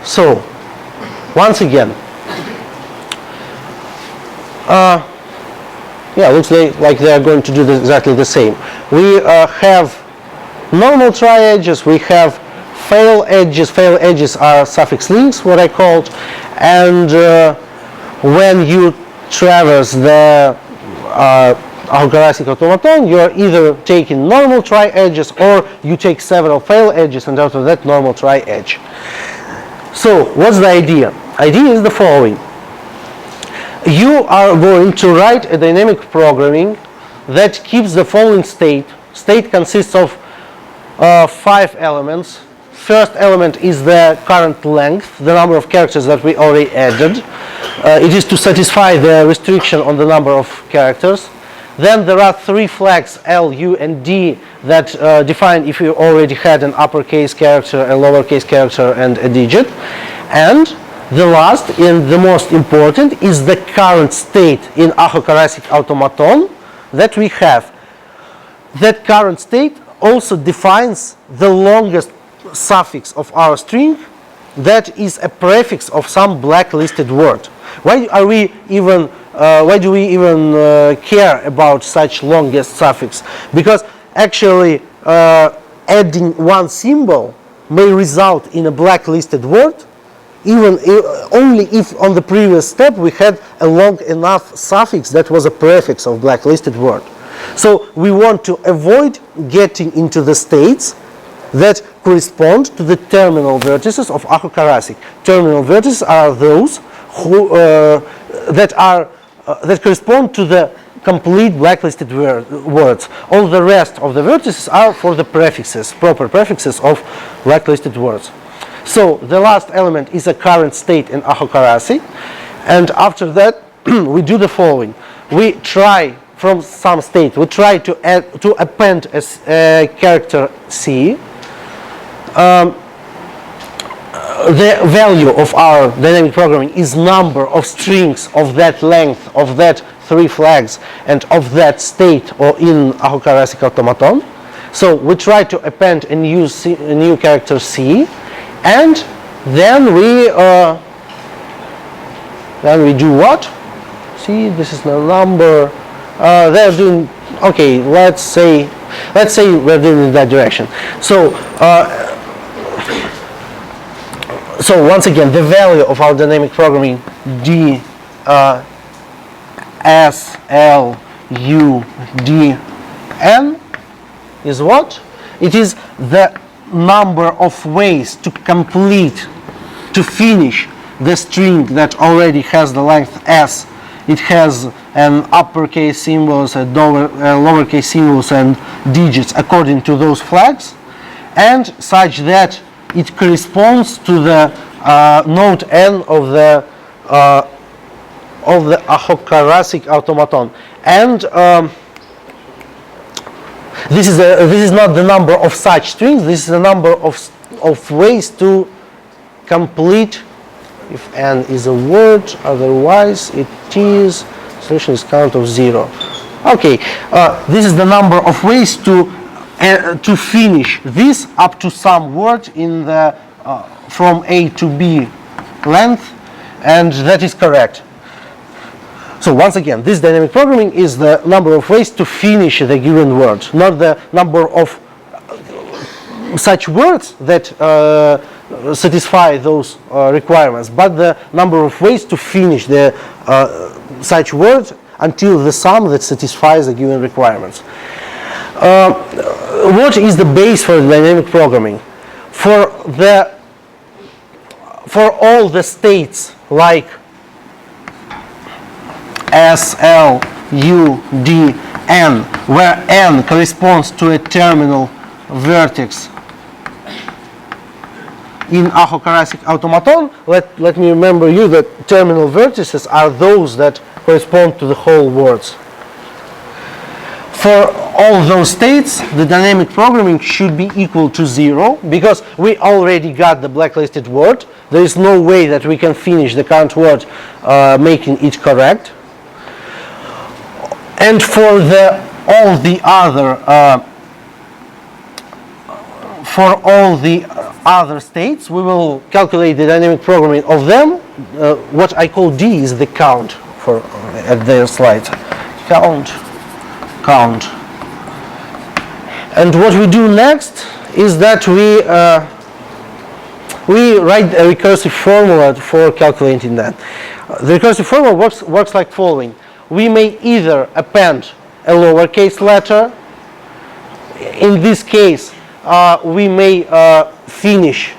A: So, once again, looks like they are going to do exactly the same. We have normal trie edges, we have fail edges. Fail edges are suffix links, what I called, and when you traverse the algorithmic automaton, you are either taking normal trie edges or you take several fail edges and out of that normal trie edge. So, what's the idea? Idea is the following. You are going to write a dynamic programming that keeps the following state. State consists of 5 elements. First element is the current length, the number of characters that we already added. It is to satisfy the restriction on the number of characters. Then there are 3 flags L, U, and D that define if you already had an uppercase character, a lowercase character, and a digit. And the last and the most important is the current state in aho-karasik automaton that we have. That current state also defines the longest suffix of our string that is a prefix of some blacklisted word. Why do we even care about such longest suffix? Because actually adding one symbol may result in a blacklisted word only if on the previous step we had a long enough suffix that was a prefix of blacklisted word. So we want to avoid getting into the states that correspond to the terminal vertices of aho-karasik. Terminal vertices are those who that correspond to the complete blacklisted words. All the rest of the vertices are for the prefixes, proper prefixes of blacklisted words. So the last element is a current state in aho-karasik, and after that we do the following. We try from some state, we try to append a character C. The value of our dynamic programming is number of strings of that length, of that 3 flags, and of that state or in aho-karasik automaton. So we try to append a new character C, and then we do what? See, this is the number. They're doing okay. Let's say we're doing in that direction. So. So once again, the value of our dynamic programming D S L U D N is what? It is the number of ways to finish the string that already has the length S. It has an uppercase symbols, a lowercase symbols, and digits according to those flags, and such that it corresponds to the node N of the aho-karasik automaton. And this is not the number of such strings. This is the number of ways to complete. If N is a word, otherwise it is solution is count of 0. Okay, this is the number of ways to finish this up to some word in the from A to B length, and that is correct. So once again, this dynamic programming is the number of ways to finish the given word, not the number of such words that satisfy those requirements, but the number of ways to finish the such word until the sum that satisfies the given requirements. What is the base for dynamic programming? For the for all the states like S, L, U, D, N, where N corresponds to a terminal vertex in aho-Karasik automaton, let me remember you that terminal vertices are those that correspond to the whole words. For all those states, the dynamic programming should be equal to 0 because we already got the blacklisted word. There is no way that we can finish the current word making it correct. And for all the other states, we will calculate the dynamic programming of them. What I call D is the count for at their slides. Count. And what we do next is that we write a recursive formula for calculating that. The recursive formula works like following. We may either append a lowercase letter. In this case, we may finish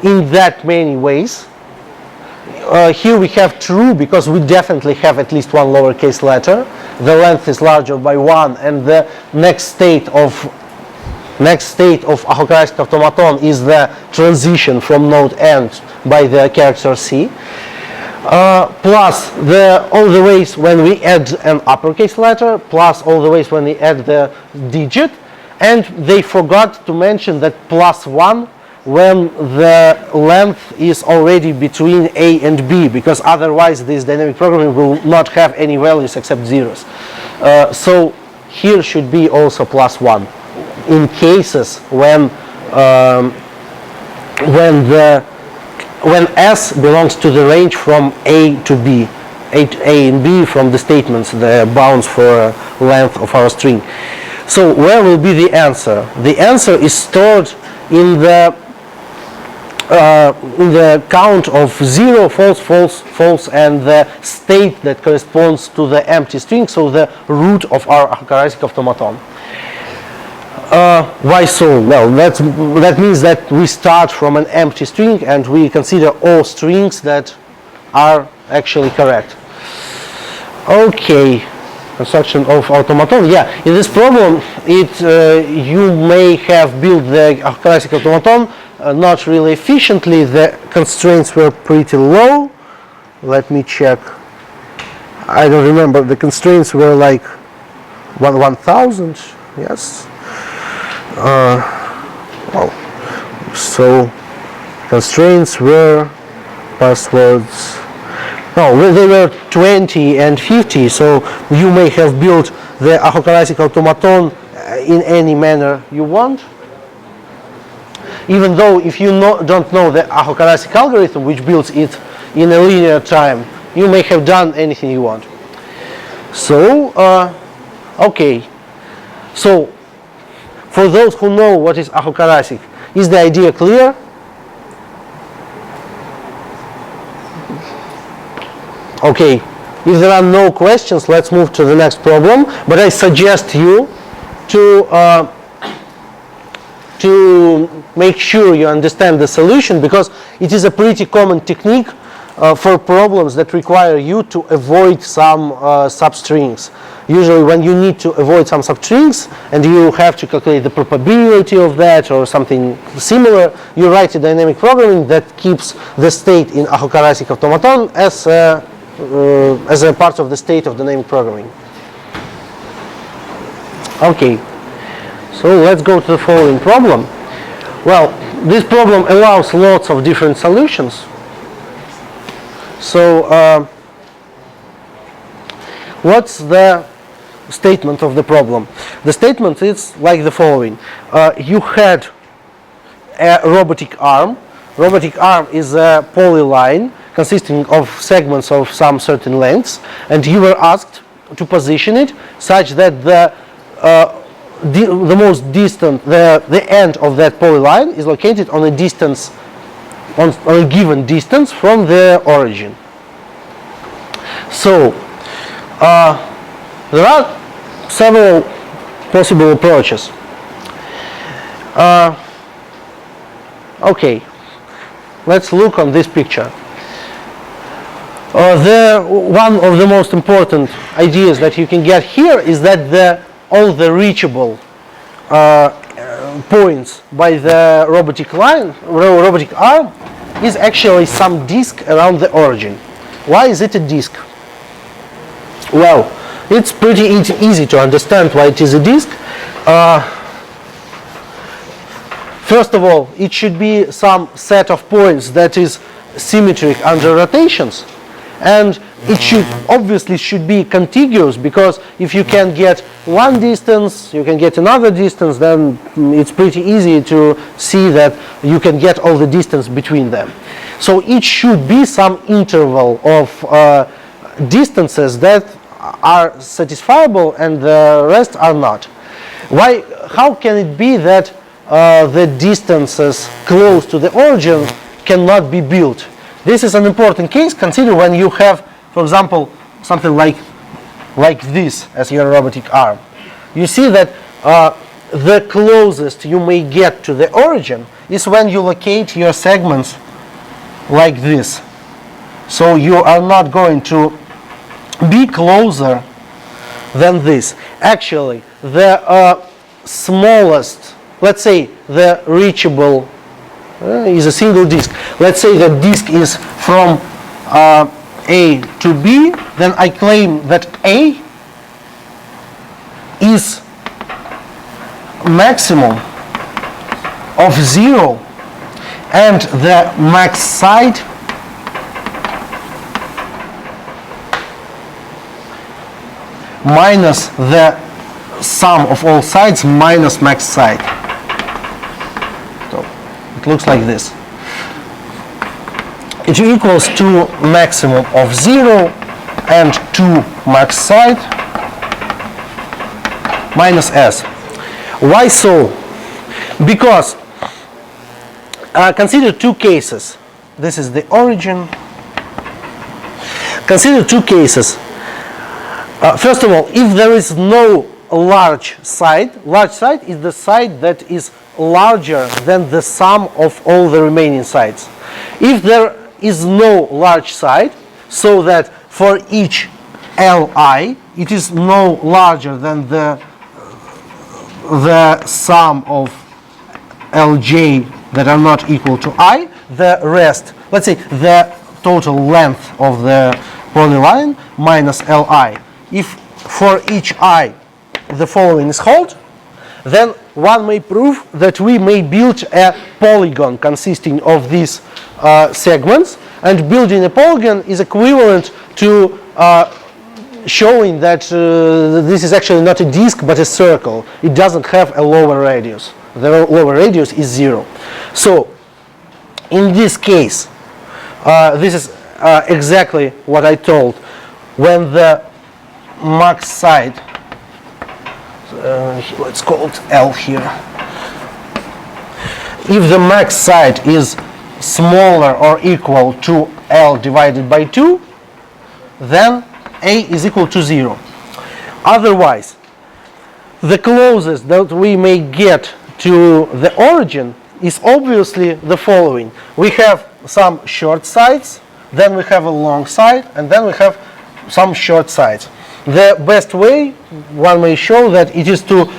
A: in that many ways. Here we have true because we definitely have at least one lowercase letter. The length is larger by 1, and the next state of aho-Karasik automaton is the transition from node N by the character C. Plus all the ways when we add an uppercase letter, plus all the ways when we add the digit, and they forgot to mention that plus 1 when the length is already between A and B, because otherwise this dynamic programming will not have any values except zeros. So here should be also plus 1 in cases when S belongs to the range from A to B, A and B from the statements, the bounds for length of our string. So where will be the answer? The answer is stored in the count of 0, false, false, false, and the state that corresponds to the empty string, so the root of our aho-Karasik automaton. Why so? Well, that means that we start from an empty string and we consider all strings that are actually correct. Okay, construction of automaton. Yeah, in this problem, you may have built the aho-Karasik automaton not really efficiently. The constraints were pretty low. Let me check. I don't remember. The constraints were like 1,000. Yes. So constraints were passwords. No, they were 20 and 50. So you may have built the aho-Karasik automaton in any manner you want. Even though if you don't know the aho-Karasik algorithm, which builds it in a linear time, you may have done anything you want. So, okay. So, for those who know what is aho-Karasik, is the idea clear? Okay. If there are no questions, let's move to the next problem. But I suggest you to make sure you understand the solution, because it is a pretty common technique for problems that require you to avoid some substrings. Usually when you need to avoid some substrings and you have to calculate the probability of that or something similar, you write a dynamic programming that keeps the state in aho-Karasik automaton as a part of the state of dynamic programming. Okay. So let's go to the following problem. Well, this problem allows lots of different solutions. So what's the statement of the problem? The statement is like the following. You had a robotic arm. Robotic arm is a polyline consisting of segments of some certain lengths, and you were asked to position it such that the most distant, the end of that polyline is located on a distance, on a given distance from the origin. So there are several possible approaches. Okay, let's look on this picture. One of the most important ideas that you can get here is that all the reachable points by the robotic arm is actually some disk around the origin. Why is it a disk? Well, it's pretty easy to understand why it is a disk. First of all, it should be some set of points that is symmetric under rotations, and it should be contiguous, because if you can get one distance, you can get another distance, then it's pretty easy to see that you can get all the distance between them. So it should be some interval of distances that are satisfiable and the rest are not. Why? How can it be that the distances close to the origin cannot be built? This is an important case. Consider when you have, for example, something like this as your robotic arm. You see that the closest you may get to the origin is when you locate your segments like this. So you are not going to be closer than this. Actually, the smallest, let's say the reachable is a single disk. Let's say the disk is from A to B, then I claim that A is maximum of 0 and the max side minus the sum of all sides minus max side. So it looks like this. It equals to maximum of 0 and 2 max side minus S. Why so? Because consider two cases. This is the origin. Consider two cases. First of all, if there is no large side is the side that is larger than the sum of all the remaining sides. If there is no large side, so that for each Li it is no larger than the sum of Lj that are not equal to I, the rest, let's say the total length of the polyline minus Li. If for each I the following is held, then one may prove that we may build a polygon consisting of these segments, and building a polygon is equivalent to showing that this is actually not a disk but a circle. It doesn't have a lower radius. The lower radius is 0. So in this case, this is exactly what I told. When the max side, let's call it L here. If the max side is smaller or equal to L divided by 2, then A is equal to 0. Otherwise, the closest that we may get to the origin is obviously the following. We have some short sides, then we have a long side, and then we have some short sides. The best way one may show that it is to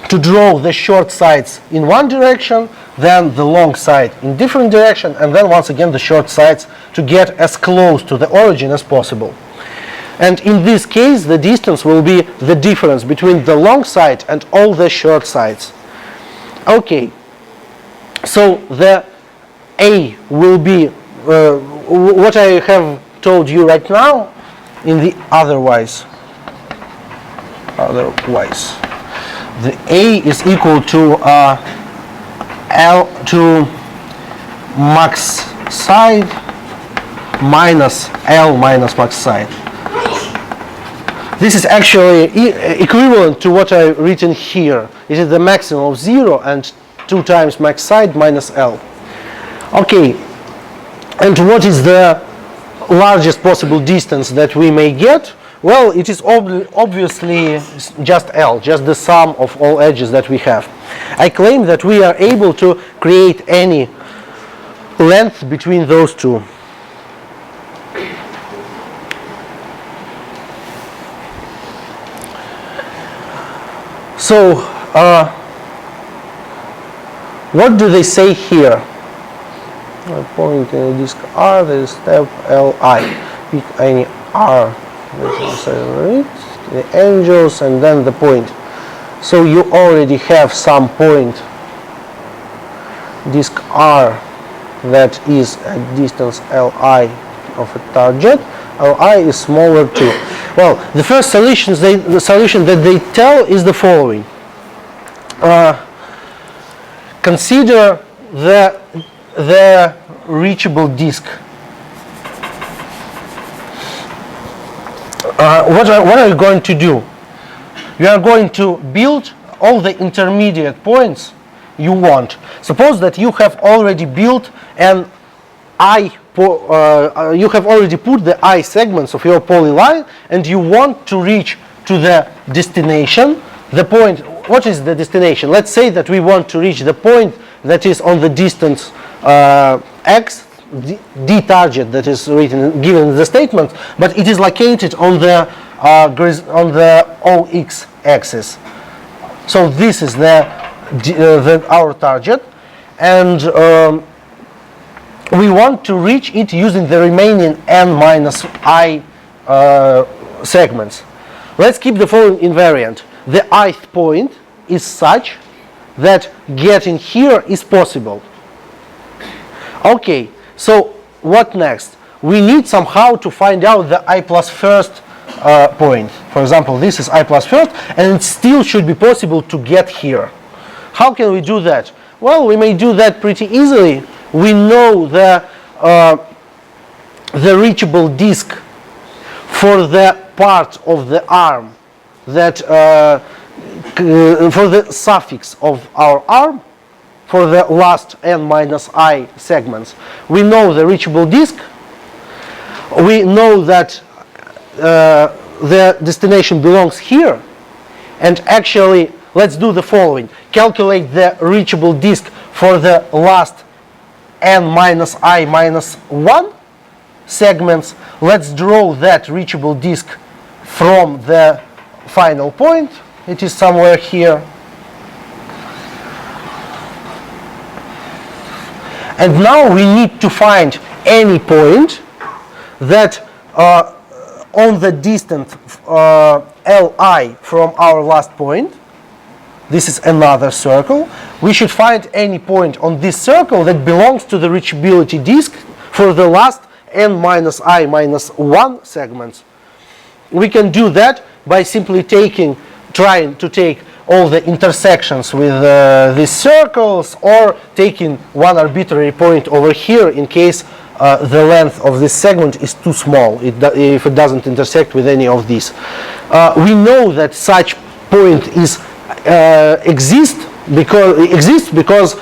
A: draw the short sides in one direction, then the long side in different direction, and then once again the short sides to get as close to the origin as possible. And in this case, the distance will be the difference between the long side and all the short sides. Okay, so the A will be what I have told you right now in the otherwise. The A is equal to L to max side minus L minus max side. This is actually equivalent to what I've written here. It is the maximum of 0 and 2 times max side minus L. Okay, and what is the largest possible distance that we may get? Well, it is obviously just L, just the sum of all edges that we have. I claim that we are able to create any length between those two. So, what do they say here? A point in a disk R, there is step Li. Pick any R, the angles, and then the point. So you already have some point, disk R, that is at distance Li of a target. Li is smaller too. Well, the first solution that they tell is the following. Consider the reachable disk. What are you going to do? You are going to build all the intermediate points you want. Suppose that you have already built an you have already put the I segments of your polyline, and you want to reach to the destination. The point, what is the destination? Let's say that we want to reach the point that is on the distance x, d target that is written given in the statement, but it is located on the OX axis. So this is our target, and we want to reach it using the remaining n minus I segments. Let's keep the following invariant. The ith point is such that getting here is possible. Okay, so what next? We need somehow to find out the I plus first point. For example, this is I plus first, and it still should be possible to get here. How can we do that? Well, we may do that pretty easily. We know the reachable disk for the part of the arm that for the suffix of our arm, for the last n minus I segments. We know the reachable disk. We know that the destination belongs here. And actually, let's do the following. Calculate the reachable disk for the last n minus I minus 1 segments. Let's draw that reachable disk from the final point. It is somewhere here. And now we need to find any point that on the distance Li from our last point. This is another circle. We should find any point on this circle that belongs to the reachability disk for the last n minus I minus 1 segments. We can do that by simply trying to take all the intersections with these circles, or taking one arbitrary point over here in case the length of this segment is too small, if it doesn't intersect with any of these. We know that such point exists because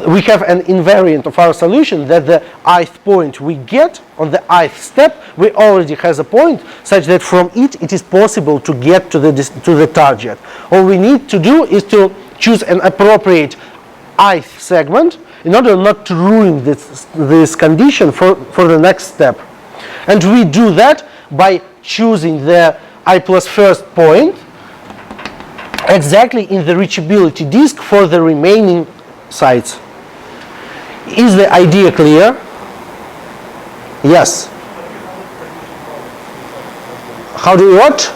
A: we have an invariant of our solution that the ith point we get on the ith step, we already has a point such that from it is possible to get to the target. All we need to do is to choose an appropriate ith segment in order not to ruin this condition for the next step. And we do that by choosing the I plus first point exactly in the reachability disk for the remaining sites. Is the idea clear? Yes. How do you what?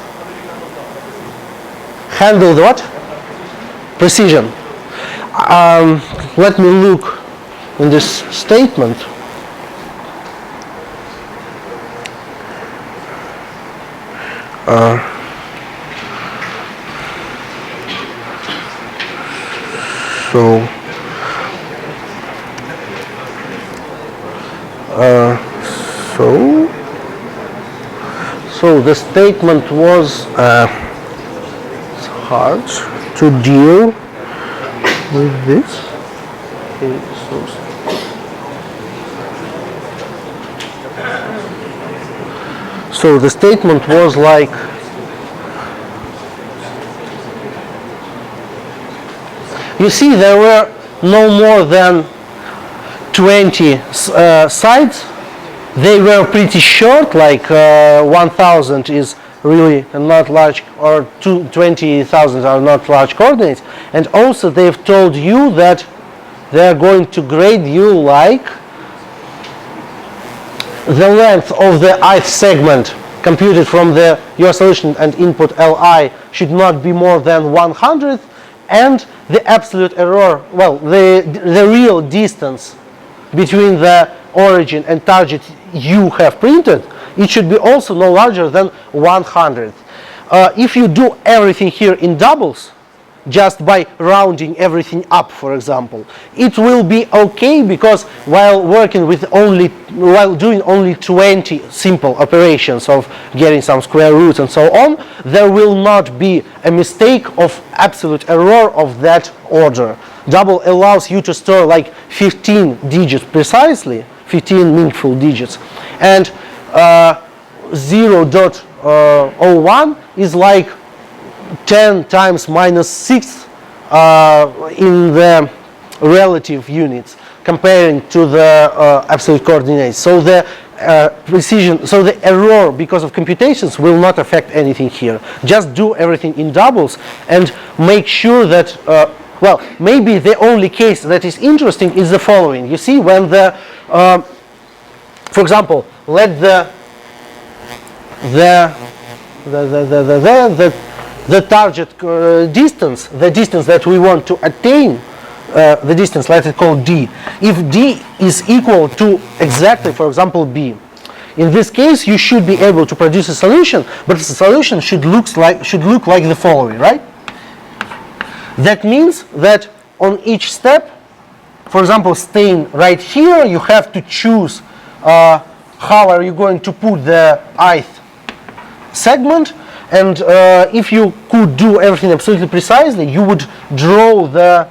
A: Handle the what? Precision. Let me look in this statement. So the statement was it's hard to deal with this. Okay, so the statement was like, you see, there were no more than 20 sides. They were pretty short, like 1000 is really not large, or 20,000 are not large coordinates. And also they've told you that they're going to grade you like the length of the ith segment computed from your solution and input Li should not be more than 100th, and the absolute error, well, the real distance between the origin and target you have printed, it should be also no larger than 100th. If you do everything here in doubles, just by rounding everything up, for example, it will be okay, because while doing only 20 simple operations of getting some square roots and so on, there will not be a mistake of absolute error of that order. Double allows you to store like 15 digits precisely, 15 meaningful digits, and 0.01 is like 10 times minus 6 in the relative units comparing to the absolute coordinates. So the precision, so the error because of computations will not affect anything here. Just do everything in doubles and make sure that, well, maybe the only case that is interesting is the following. You see, when the, for example, let the target distance, the distance that we want to attain, the distance, let it call d. If d is equal to exactly, for example, b, in this case you should be able to produce a solution, but the solution should look like the following, right? That means that on each step, for example, staying right here, you have to choose how are you going to put the ith segment. And if you could do everything absolutely precisely, you would draw the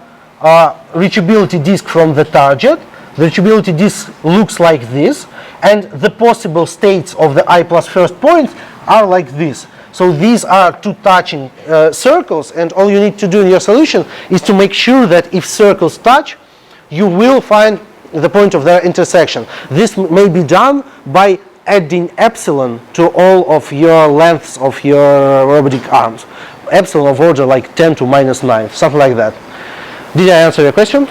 A: reachability disk from the target. The reachability disk looks like this, and the possible states of the I plus first point are like this. So these are two touching circles, and all you need to do in your solution is to make sure that if circles touch, you will find the point of their intersection. This may be done by adding epsilon to all of your lengths of your robotic arms. Epsilon of order like 10 to minus 9, something like that. Did I answer your question?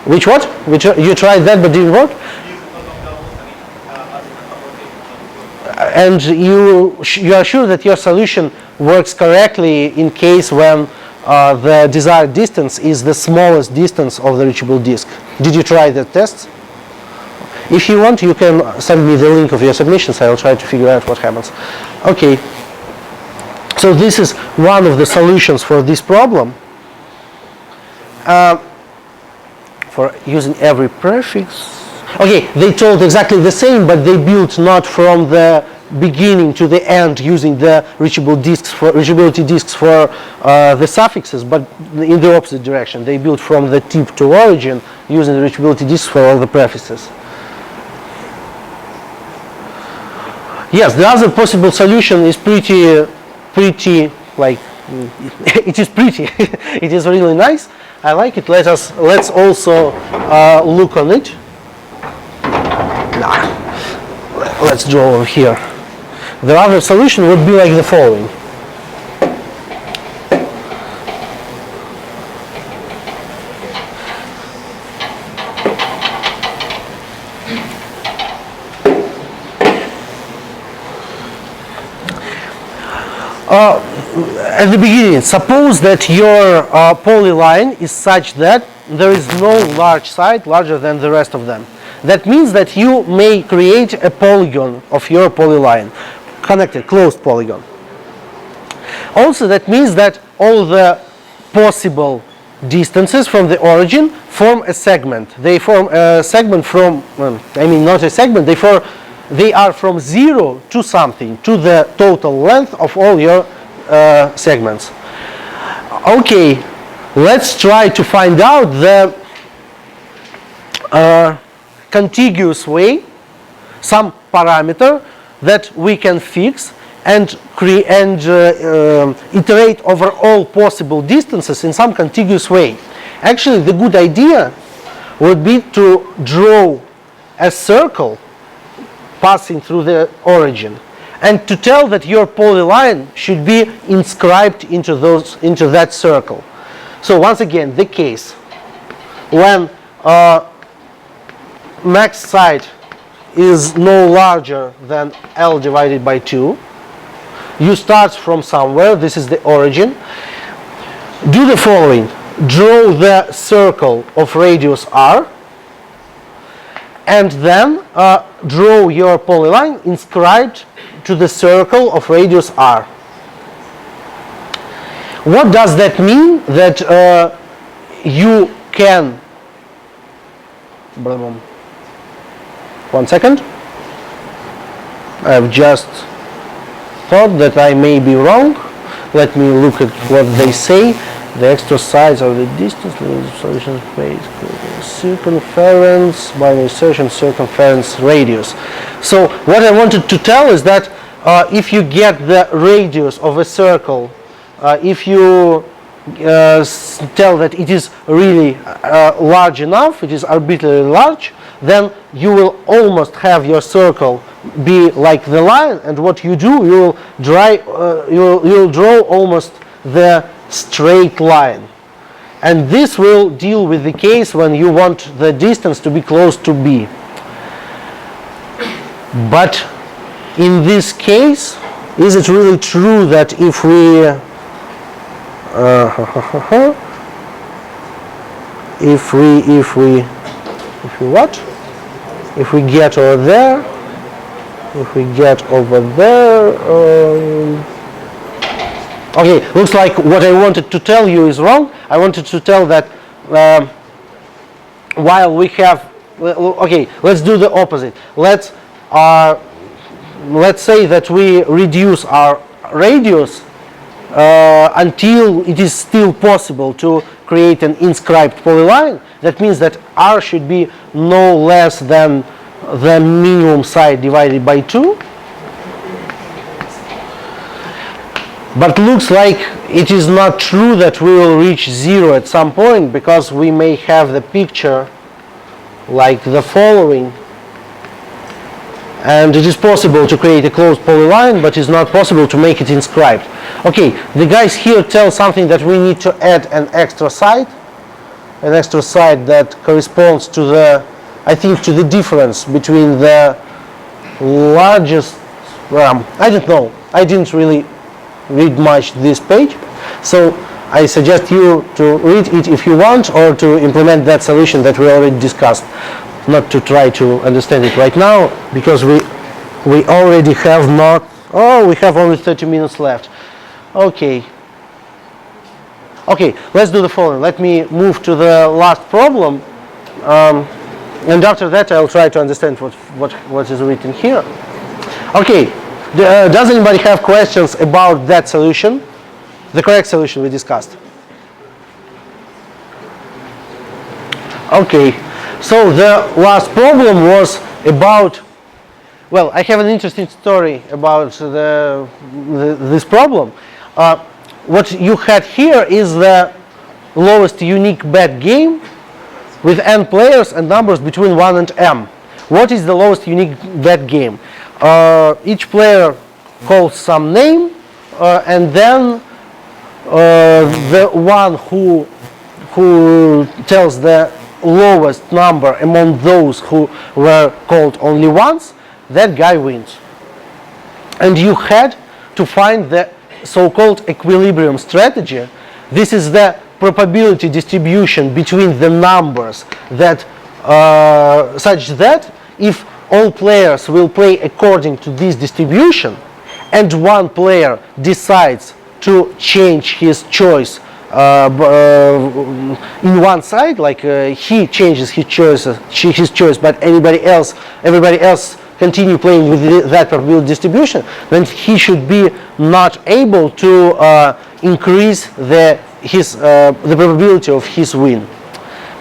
A: Which what? Which you tried that but didn't work? And you are sure that your solution works correctly in case when the desired distance is the smallest distance of the reachable disk. Did you try the tests? If you want, you can send me the link of your submissions. I will try to figure out what happens. Okay. So this is one of the solutions for this problem. For using every prefix. Okay, they told exactly the same, but they built not from the beginning to the end using the reachability disks for the suffixes, but in the opposite direction. They built from the tip to origin using the reachability disks for all the prefixes. Yes, the other possible solution is pretty like it is pretty. It is really nice. I like it. Let's also look on it. Let's draw over here. The other solution would be like the following. At the beginning, suppose that your polyline is such that there is no large side larger than the rest of them. That means that you may create a polygon of your polyline, connected, closed polygon. Also, that means that all the possible distances from the origin form a segment. They form a segment from, I mean not a segment, they are from 0 to something, to the total length of all your segments. Okay, let's try to find out the contiguous way, some parameter that we can fix and iterate over all possible distances in some contiguous way. Actually, the good idea would be to draw a circle passing through the origin, and to tell that your polyline should be inscribed into that circle. So once again, the case when max side is no larger than L divided by 2, you start from somewhere, this is the origin. Do the following: draw the circle of radius r, and then draw your polyline inscribed to the circle of radius r. What does that mean? That you can, one second, I've just thought that I may be wrong. Let me look at what they say. The extra sides of the distance, solution space, circumference by insertion, circumference radius. So what I wanted to tell is that if you get the radius of a circle, if you tell that it is really large enough, it is arbitrarily large, then you will almost have your circle be like the line, and what you do, you will draw almost the straight line. And this will deal with the case when you want the distance to be close to B. But in this case, is it really true that if we if we get over there, okay, looks like what I wanted to tell you is wrong. I wanted to tell that while we have, okay, let's do the opposite. Let's say that we reduce our radius until it is still possible to create an inscribed polyline. That means that r should be no less than the minimum side divided by 2. But looks like it is not true that we will reach 0 at some point, because we may have the picture like the following. And it is possible to create a closed polyline, but it's not possible to make it inscribed. Okay, the guys here tell something that we need to add an extra side that corresponds to the, I think, to the difference between the largest, I don't know, I didn't really read much this page, so I suggest you to read it if you want, or to implement that solution that we already discussed. Not to try to understand it right now, because we already have we have only 30 minutes left. Okay, let's do the following. Let me move to the last problem, and after that I'll try to understand what is written here. Okay, does anybody have questions about that solution, the correct solution we discussed? Okay. So the last problem was about, well, I have an interesting story about this problem. What you had here is the lowest unique bet game with n players and numbers between 1 and m. What is the lowest unique bet game? Each player calls some name, and then the one who tells the lowest number among those who were called only once, that guy wins. And you had to find the so-called equilibrium strategy. This is the probability distribution between the numbers that such that if all players will play according to this distribution, and one player decides to change his choice in one side, like he changes his choice, but everybody else continue playing with that probability distribution, then he should be not able to increase the probability of his win.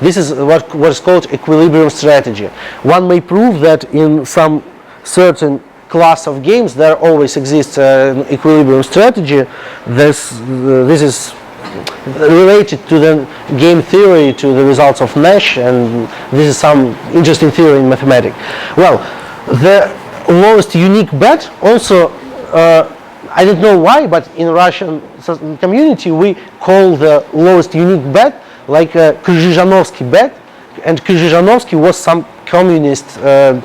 A: This is what is called equilibrium strategy. One may prove that in some certain class of games, there always exists an equilibrium strategy. This is related to the game theory, to the results of Nash, and this is some interesting theory in mathematics. Well, the lowest unique bet also, I don't know why, but in Russian community we call the lowest unique bet like a Kryzhanovsky bet, and Kryzhanovsky was some communist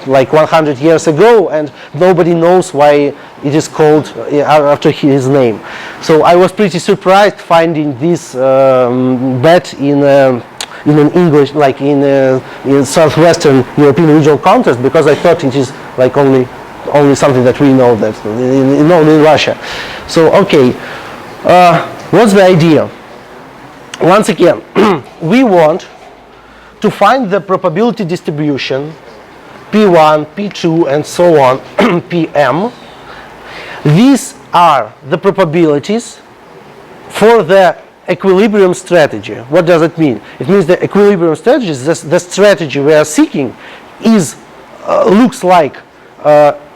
A: like 100 years ago, and nobody knows why it is called after his name. So I was pretty surprised finding this bet in an English, like in southwestern European regional contest, because I thought it is like only something that we know, that known in Russia. So okay, what's the idea? Once again, we want to find the probability distribution P1, P2, and so on, Pm. These are the probabilities for the equilibrium strategy. What does it mean? It means the equilibrium strategy, the strategy we are seeking, is looks like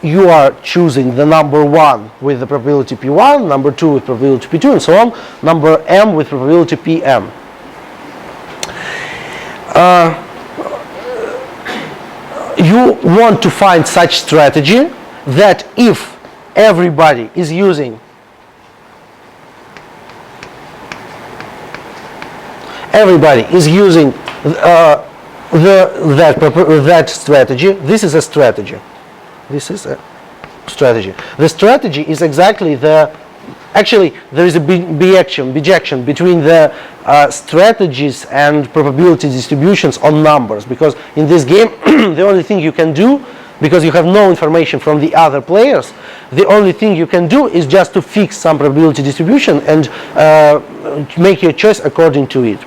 A: you are choosing the number 1 with the probability P1, number 2 with probability P2, and so on, number m with probability Pm. You want to find such strategy that if everybody is using that strategy, this is a strategy. This is a strategy. The strategy is exactly actually there is a bijection between the strategies and probability distributions on numbers, because in this game the only thing you can do, because you have no information from the other players, the only thing you can do is just to fix some probability distribution and make your choice according to it.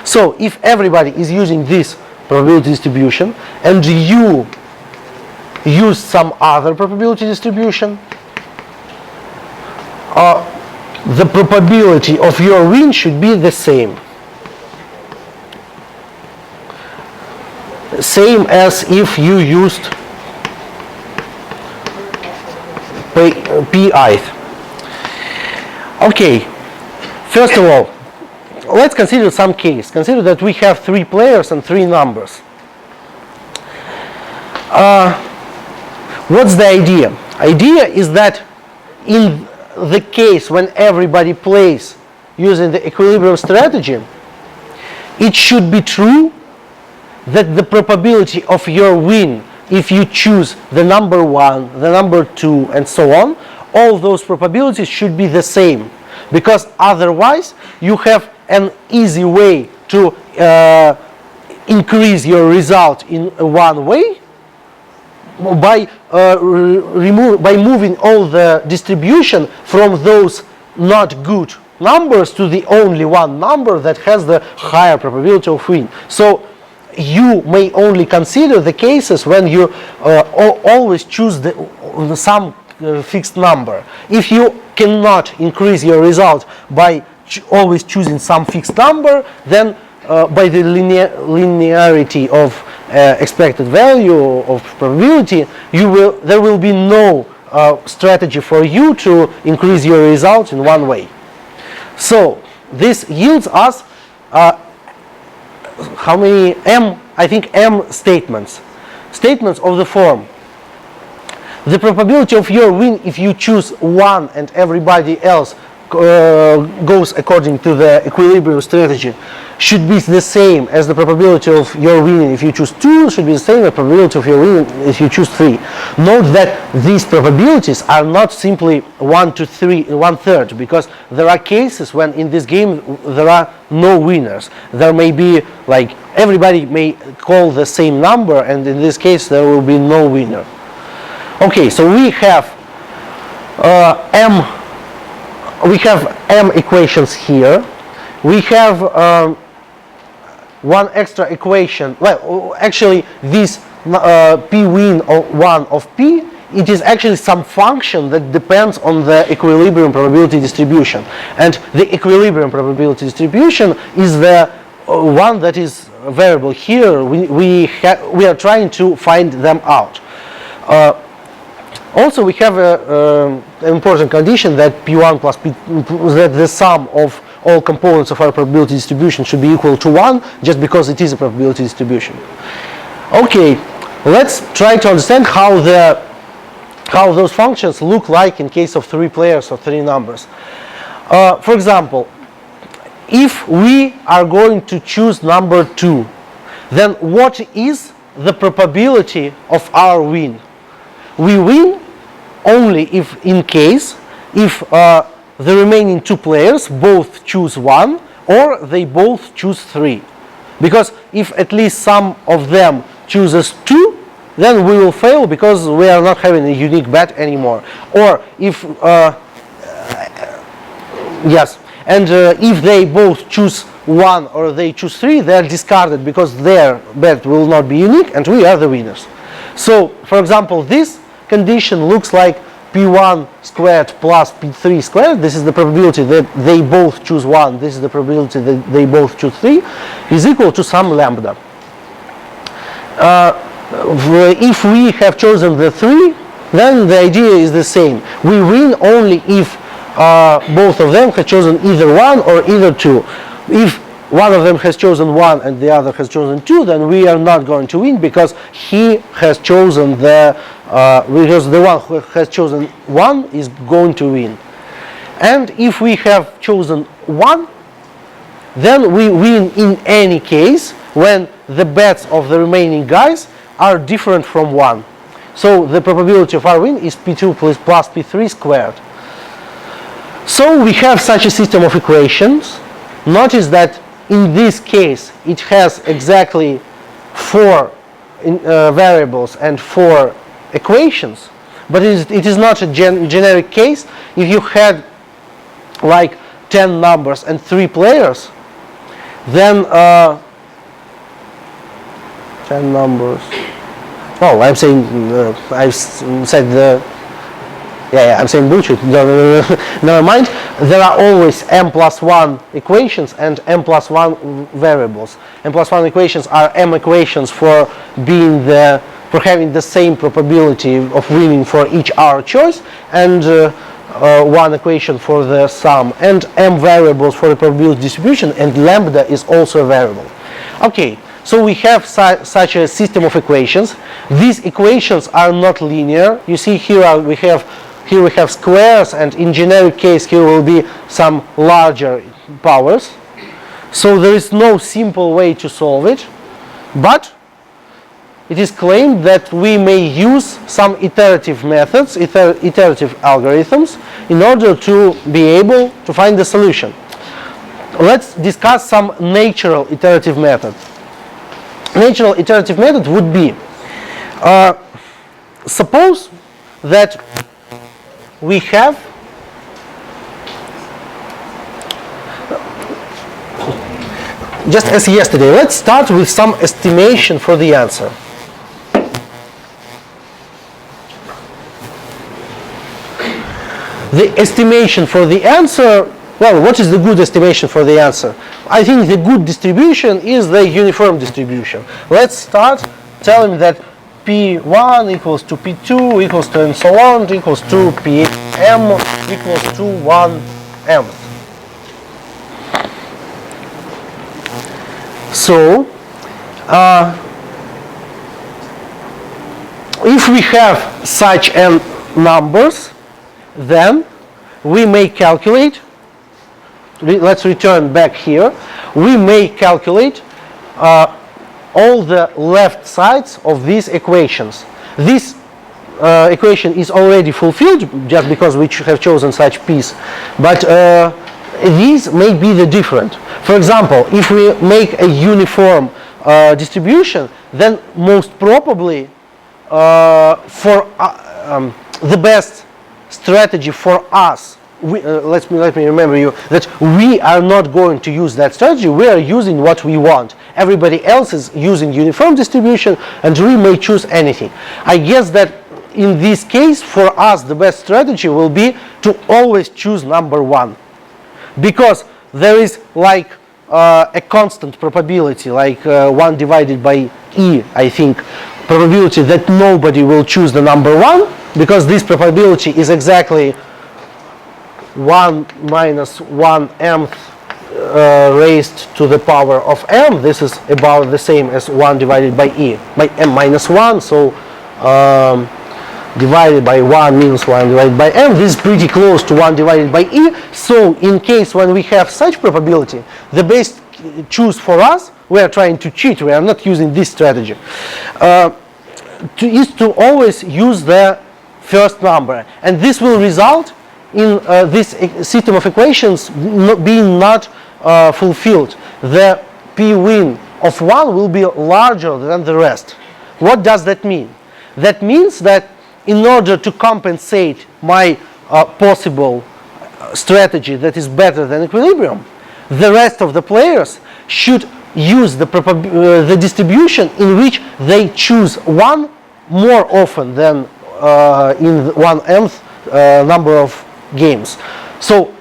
A: So if everybody is using this probability distribution and you use some other probability distribution, the probability of your win should be the same. Same as if you used Pith. Okay, first of all, let's consider some case. Consider that we have 3 players and 3 numbers. What's the idea? Idea is that in the case when everybody plays using the equilibrium strategy, it should be true that the probability of your win, if you choose the number 1, the number 2, and so on, all those probabilities should be the same, because otherwise you have an easy way to increase your result in one way by moving all the distribution from those not good numbers to the only one number that has the higher probability of win. So you may only consider the cases when you always choose some fixed number. If you cannot increase your result by always choosing some fixed number, then by the linearity of expected value of probability, there will be no strategy for you to increase your result in one way. So this yields us how many I think m statements of the form: the probability of your win if you choose 1 and everybody else goes according to the equilibrium strategy should be the same as the probability of your winning if you choose 2, should be the same as the probability of your winning if you choose 3. Note that these probabilities are not simply 1 to 3 1/3, because there are cases when in this game there are no winners. There may be, like, everybody may call the same number, and in this case there will be no winner. Okay, so we have m equations here. We have one extra equation. Well, actually, this p win of 1 of p, it is actually some function that depends on the equilibrium probability distribution. And the equilibrium probability distribution is the one that is variable here. We are trying to find them out. Also, we have an important condition that P1 plus P, that the sum of all components of our probability distribution should be equal to 1, just because it is a probability distribution. Okay, let's try to understand how those functions look like in case of 3 players or 3 numbers. For example, if we are going to choose number 2, then what is the probability of our win? We win only if the remaining 2 players both choose 1 or they both choose 3. Because if at least some of them chooses 2, then we will fail because we are not having a unique bet anymore. Or if if they both choose 1 or they choose 3, they are discarded because their bet will not be unique and we are the winners. So, for example, this condition looks like P1 squared plus P3 squared. This is the probability that they both choose 1. This is the probability that they both choose 3, is equal to some lambda. If we have chosen the 3, then the idea is the same. We win only if both of them have chosen either 1 or either 2. If one of them has chosen 1 and the other has chosen 2, then we are not going to win because he has chosen because the one who has chosen 1 is going to win. And if we have chosen 1, then we win in any case when the bets of the remaining guys are different from 1. So the probability of our win is P2 plus P3 squared. So we have such a system of equations. Notice that in this case it has exactly 4 variables and 4 equations, but it is not a generic case. If you had like 10 numbers and 3 players, then 10 numbers. Oh, I'm saying I've said the. Yeah, I'm saying bullshit. No, never mind. There are always m plus 1 equations and m plus 1 variables. M plus 1 equations are m equations for having the same probability of winning for each our choice, and 1 equation for the sum, and m variables for the probability distribution, and lambda is also a variable. Okay, so we have such a system of equations. These equations are not linear. You see here we have squares, and in generic case here will be some larger powers. So there is no simple way to solve it, but it is claimed that we may use some iterative methods, iterative algorithms, in order to be able to find the solution. Let's discuss some natural iterative method. Natural iterative method would be, suppose that we have just as yesterday, let's start with some estimation for the answer. The estimation for the answer, well, what is the good estimation for the answer? I think the good distribution is the uniform distribution. Let's start telling that P1 equals to P2 equals to and so on equals to Pm equals to 1m. So, if we have such n numbers, then we may calculate, let's return back here, we may calculate all the left sides of these equations. This equation is already fulfilled just because we have chosen such piece, but these may be the different. For example, if we make a uniform distribution, then most probably for the best strategy for us, let me remember you that we are not going to use that strategy. We are using what we want. Everybody else is using uniform distribution, and we may choose anything. I guess that in this case, for us, the best strategy will be to always choose number 1, because there is like a constant probability, like 1 divided by e, I think, probability that nobody will choose the number 1. because this probability is exactly 1 minus 1 mth raised to the power of m. This is about the same as 1 divided by e, by m minus 1. So divided by 1 means 1 divided by m. This is pretty close to 1 divided by e. So in case when we have such probability, the best choose for us, we are trying to cheat, we are not using this strategy, is to always use the first number. And this will result in this system of equations being not fulfilled. The p win of 1 will be larger than the rest. What does that mean? That means that in order to compensate my possible strategy that is better than equilibrium, the rest of the players should use the distribution in which they choose 1 more often than in 1/mth number of games. So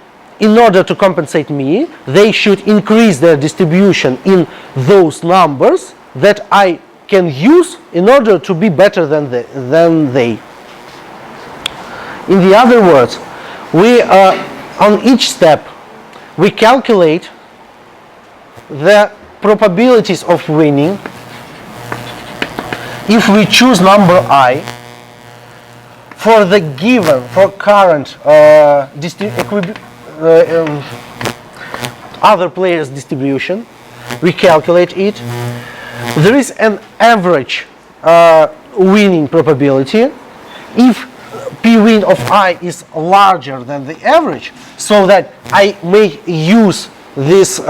A: in order to compensate me, they should increase their distribution in those numbers that I can use in order to be better than they. In the other words, we on each step we calculate the probabilities of winning if we choose number I for the given, for current other players' distribution. We calculate it. There is an average winning probability if p win of I is larger than the average, so that I may use this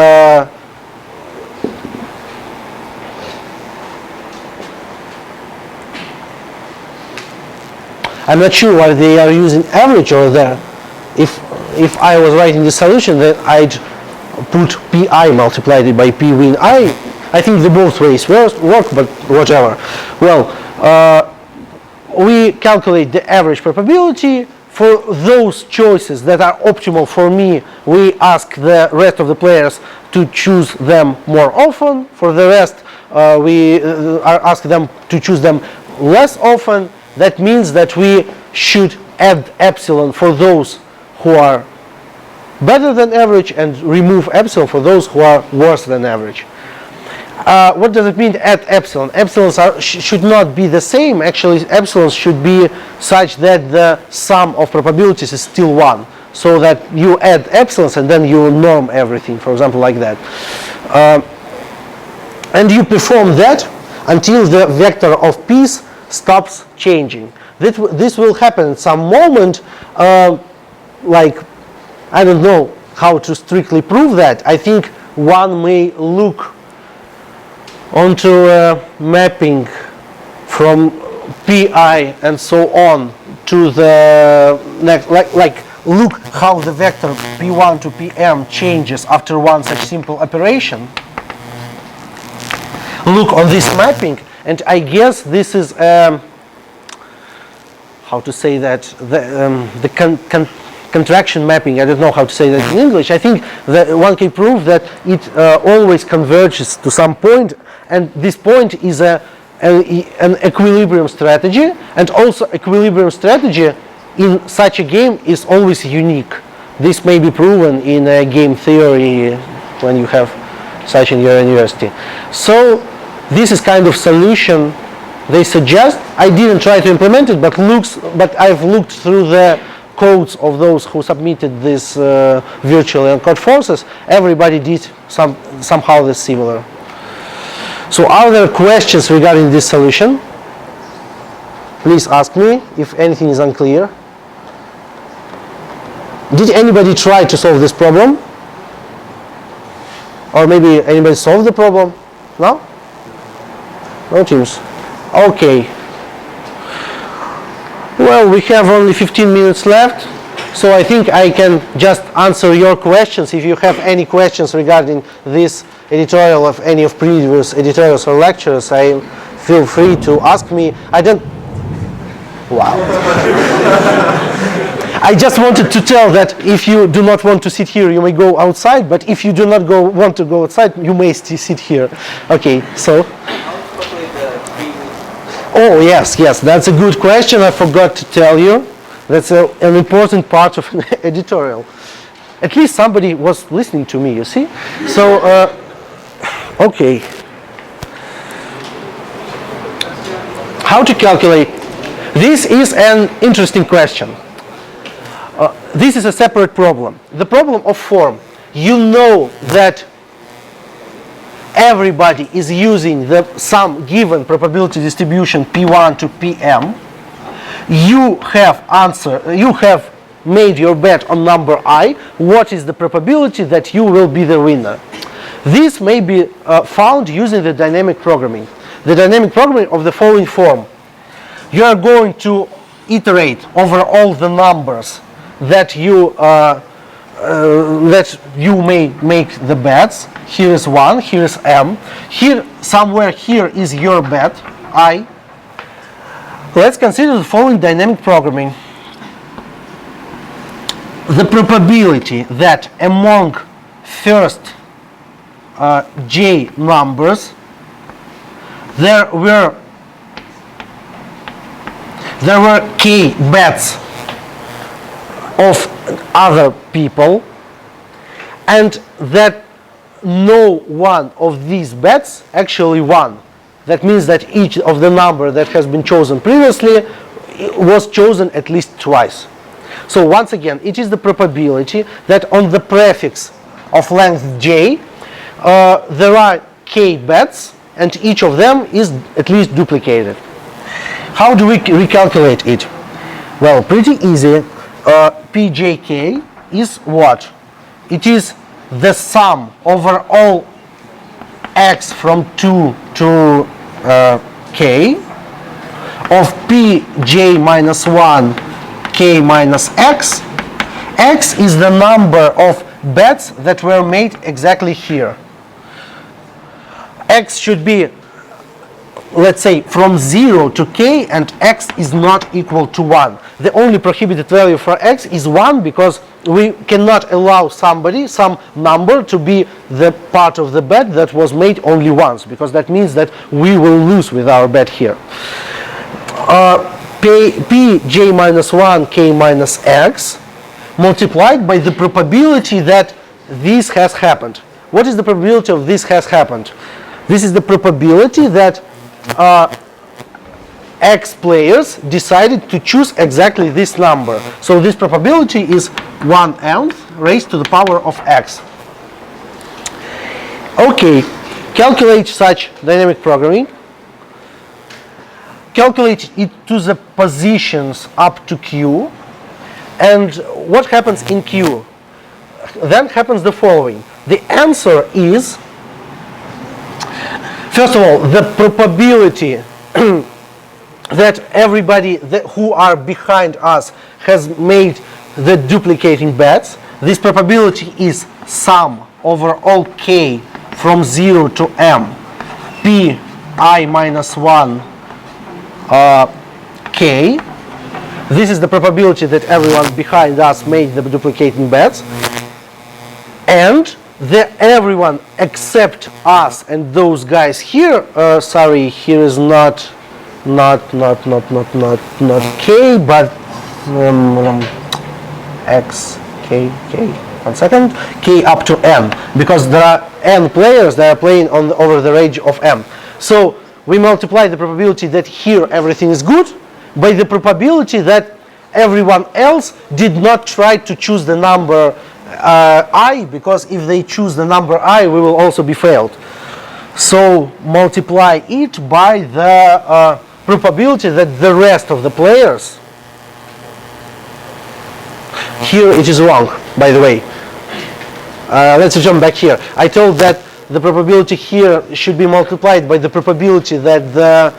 A: I'm not sure why they are using average over there. If I was writing the solution, then I'd put pi multiplied by p win I. I think the both ways work, but whatever. Well, we calculate the average probability. For those choices that are optimal for me, we ask the rest of the players to choose them more often. For the rest, we ask them to choose them less often. That means that we should add epsilon for those who are better than average and remove epsilon for those who are worse than average. What does it mean to add epsilon? Epsilons should not be the same. Actually, epsilons should be such that the sum of probabilities is still 1. So that you add epsilons and then you norm everything, for example, like that. And you perform that until the vector of p's stops changing. This will happen at some moment, like, I don't know how to strictly prove that. I think one may look onto a mapping from pi and so on to the next, like look how the vector p1 to pm changes after one such simple operation. Look on this mapping, and I guess this is how to say that, the contraction mapping. I don't know how to say that in English. I think that one can prove that it always converges to some point, and this point is an equilibrium strategy, and also equilibrium strategy in such a game is always unique. This may be proven in game theory when you have such in your university. So this is kind of solution they suggest. I didn't try to implement it, but I've looked through the codes of those who submitted this virtually on Codeforces. Everybody did somehow this similar. So are there questions regarding this solution? Please ask me if anything is unclear. Did anybody try to solve this problem? Or maybe anybody solved the problem? No? No teams. Okay. Well, we have only 15 minutes left, so I think I can just answer your questions. If you have any questions regarding this editorial of any of previous editorials or lectures, I feel free to ask me. I don't. Wow. I just wanted to tell that if you do not want to sit here, you may go outside. But if you do not want to go outside, you may still sit here. Okay. So. Oh, yes, that's a good question. I forgot to tell you. That's an important part of an editorial. At least somebody was listening to me, you see? So, okay. How to calculate? This is an interesting question. This is a separate problem. The problem of form. You know that everybody is using some given probability distribution P1 to Pm. You have made your bet on number I. What is the probability that you will be the winner? This may be found using the dynamic programming. The dynamic programming of the following form. You are going to iterate over all the numbers that you may make the bets. Here is 1, here is m. Here, somewhere here is your bet, I. Let's consider the following dynamic programming. The probability that among first j numbers there were k bets of other people, and that no one of these bets actually won. That means that each of the number that has been chosen previously was chosen at least twice. So once again, it is the probability that on the prefix of length j there are k bets, and each of them is at least duplicated. How do we recalculate it? Well, pretty easy. Pjk is what? It is the sum over all x from 2 to k of pj minus 1 k minus x. X is the number of bets that were made exactly here. X should be, let's say, from 0 to k, and x is not equal to 1. The only prohibited value for x is 1, because we cannot allow some number to be the part of the bet that was made only once, because that means that we will lose with our bet here. Pj minus 1 k minus x multiplied by the probability that this has happened. What is the probability of this has happened? This is the probability that x players decided to choose exactly this number. So this probability is 1/n raised to the power of x. Okay, calculate such dynamic programming. Calculate it to the positions up to q. And what happens in q? Then happens the following. The answer is, first of all, the probability that everybody who are behind us has made the duplicating bets. This probability is sum over all k from 0 to m, pi minus 1 k. This is the probability that everyone behind us made the duplicating bets. And everyone except us and those guys here, sorry, here is not k, but x, k, 1 second, k up to n, because there are n players that are playing over the range of m. So we multiply the probability that here everything is good by the probability that everyone else did not try to choose the number I, because if they choose the number I, we will also be failed. So multiply it by the probability that the rest of the players, here it is wrong, by the way. Let's jump back here. I told that the probability here should be multiplied by the probability that the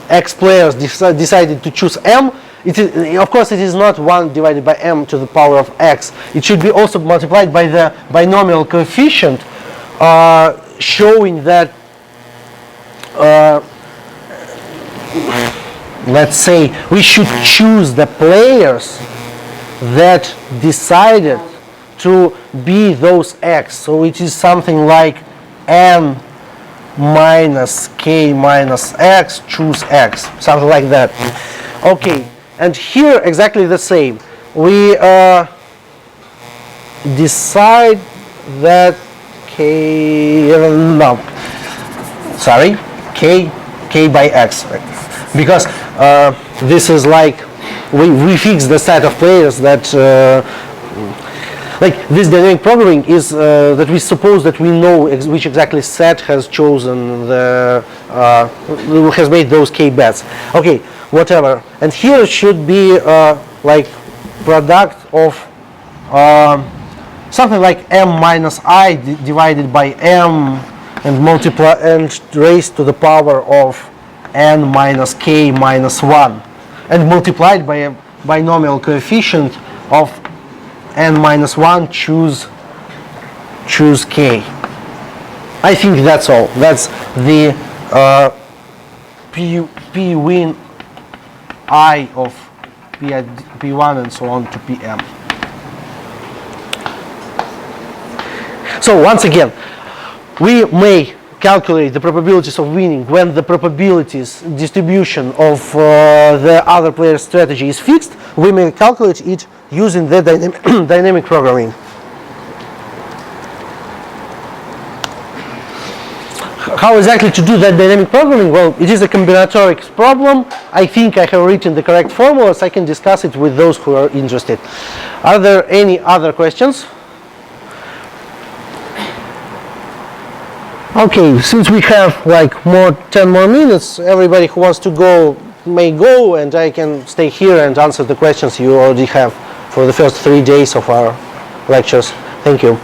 A: x players decided to choose m. It is, of course, it is not 1 divided by m to the power of x. It should be also multiplied by the binomial coefficient, showing that, let's say, we should choose the players that decided to be those x. So it is something like n minus k minus x, choose x, something like that. Okay, and here exactly the same. We decide that k by x, because this is like we fix the set of players that like this dynamic programming is that we suppose that we know which exactly set has chosen the has made those k bets. Okay, whatever. And here it should be like product of something like m minus I divided by m and multiply and raised to the power of n minus k minus 1 and multiplied by a binomial coefficient of n minus 1, choose k. I think that's all. That's the p win I of p1 and so on to pm. So once again, we may calculate the probabilities of winning when the probabilities distribution of the other player's strategy is fixed. We may calculate it using the dynamic programming. How exactly to do that dynamic programming? Well, it is a combinatorics problem. I think I have written the correct formulas. I can discuss it with those who are interested. Are there any other questions? Okay, since we have like 10 more minutes, everybody who wants to go may go, and I can stay here and answer the questions you already have for the first 3 days of our lectures. Thank you.